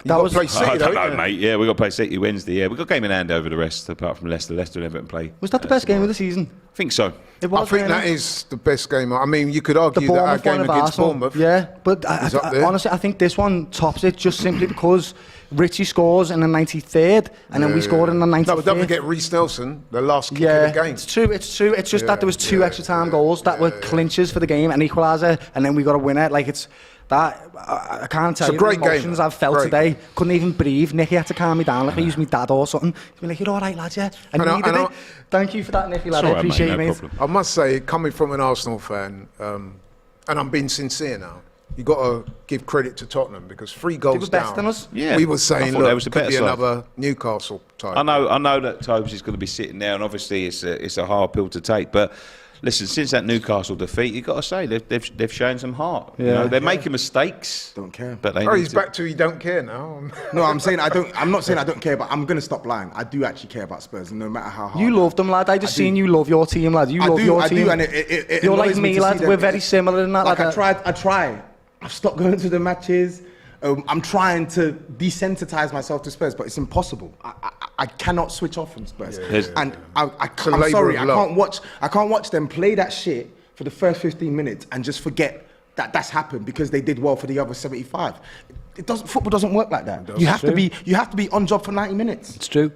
that was. Play City, I don't know, mate. Yeah, we got to play City Wednesday. Yeah, we got game in hand over the rest, apart from Leicester and Everton play. Was that the best game of the season? I think so. It was, I think that is the best game. I mean, you could argue that our game against Bournemouth. Yeah, but honestly, I think this one tops it just simply because Richie scores in the 93rd, and then we scored in the 95th. No, but don't forget Reece Nelson, the last kick of the game. It's true. It's just that there was 2 extra time goals that were clinches for the game, an equaliser, and then we got a winner. Like it's that I can't tell you the emotions I've felt today. Couldn't even breathe. Nicky had to calm me down like he was my dad or something. He'd be like, "You're all right, lad, yeah." I needed it. Thank you for that, Nicky, lad. I appreciate you, mate. I must say, coming from an Arsenal fan, and I'm being sincere now, you got to give credit to Tottenham because 3 goals down. Than us. Yeah, we were saying, look, was could be another Newcastle type. I know that Tobes is going to be sitting there, and obviously it's a hard pill to take. But listen, since that Newcastle defeat, you've got to say they've shown some heart. Yeah. You know, they're making mistakes. Don't care. But he's back to he don't care now. No, I'm saying I'm not saying I don't care, but I'm going to stop lying. I do actually care about Spurs, no matter how hard. You love them, lad. I just seen you love your team, lad. You love your team. I do, and you're like me, lad. We're very similar in that. Like I try. I've stopped going to the matches. I'm trying to desensitize myself to Spurs, but it's impossible. I cannot switch off from Spurs. I'm sorry, I can't watch them play that shit for the first 15 minutes and just forget that that's happened because they did well for the other 75. Football doesn't work like that. You have to be on job for 90 minutes. It's true.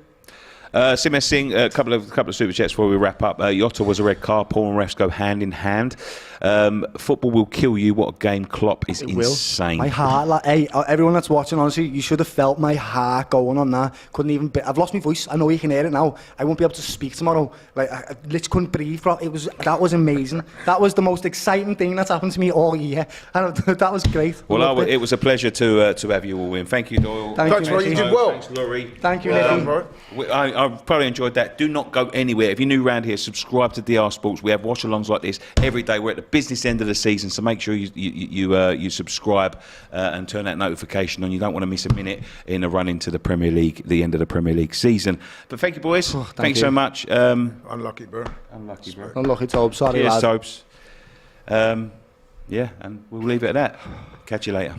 Simesh Singh, a couple of super chats before we wrap up. Jota was a red card. Paul and refs go hand in hand. Football will kill you. What a game! Klopp is insane. My heart, everyone that's watching, honestly, you should have felt my heart going on that. Couldn't even. I've lost my voice. I know you can hear it now. I won't be able to speak tomorrow. Like I literally couldn't breathe. That was amazing. That was the most exciting thing that's happened to me all year, and that was great. Well, it was a pleasure to have you all in. Thank you, Doyle. Thanks, Roy. You did well. Thanks, Laurie. Thank you, Nicky. I've probably enjoyed that. Do not go anywhere. If you're new around here, subscribe to DR Sports. We have watch-alongs like this every day. We're at the business end of the season, so make sure you subscribe and turn that notification on. You don't want to miss a minute in the run into the Premier League, the end of the Premier League season. But thank you, boys. Thanks so much. Unlucky, bro. Unlucky, Tobe. Sorry, Cheers, lad. Tobes. Yeah, and we'll leave it at that. Catch you later.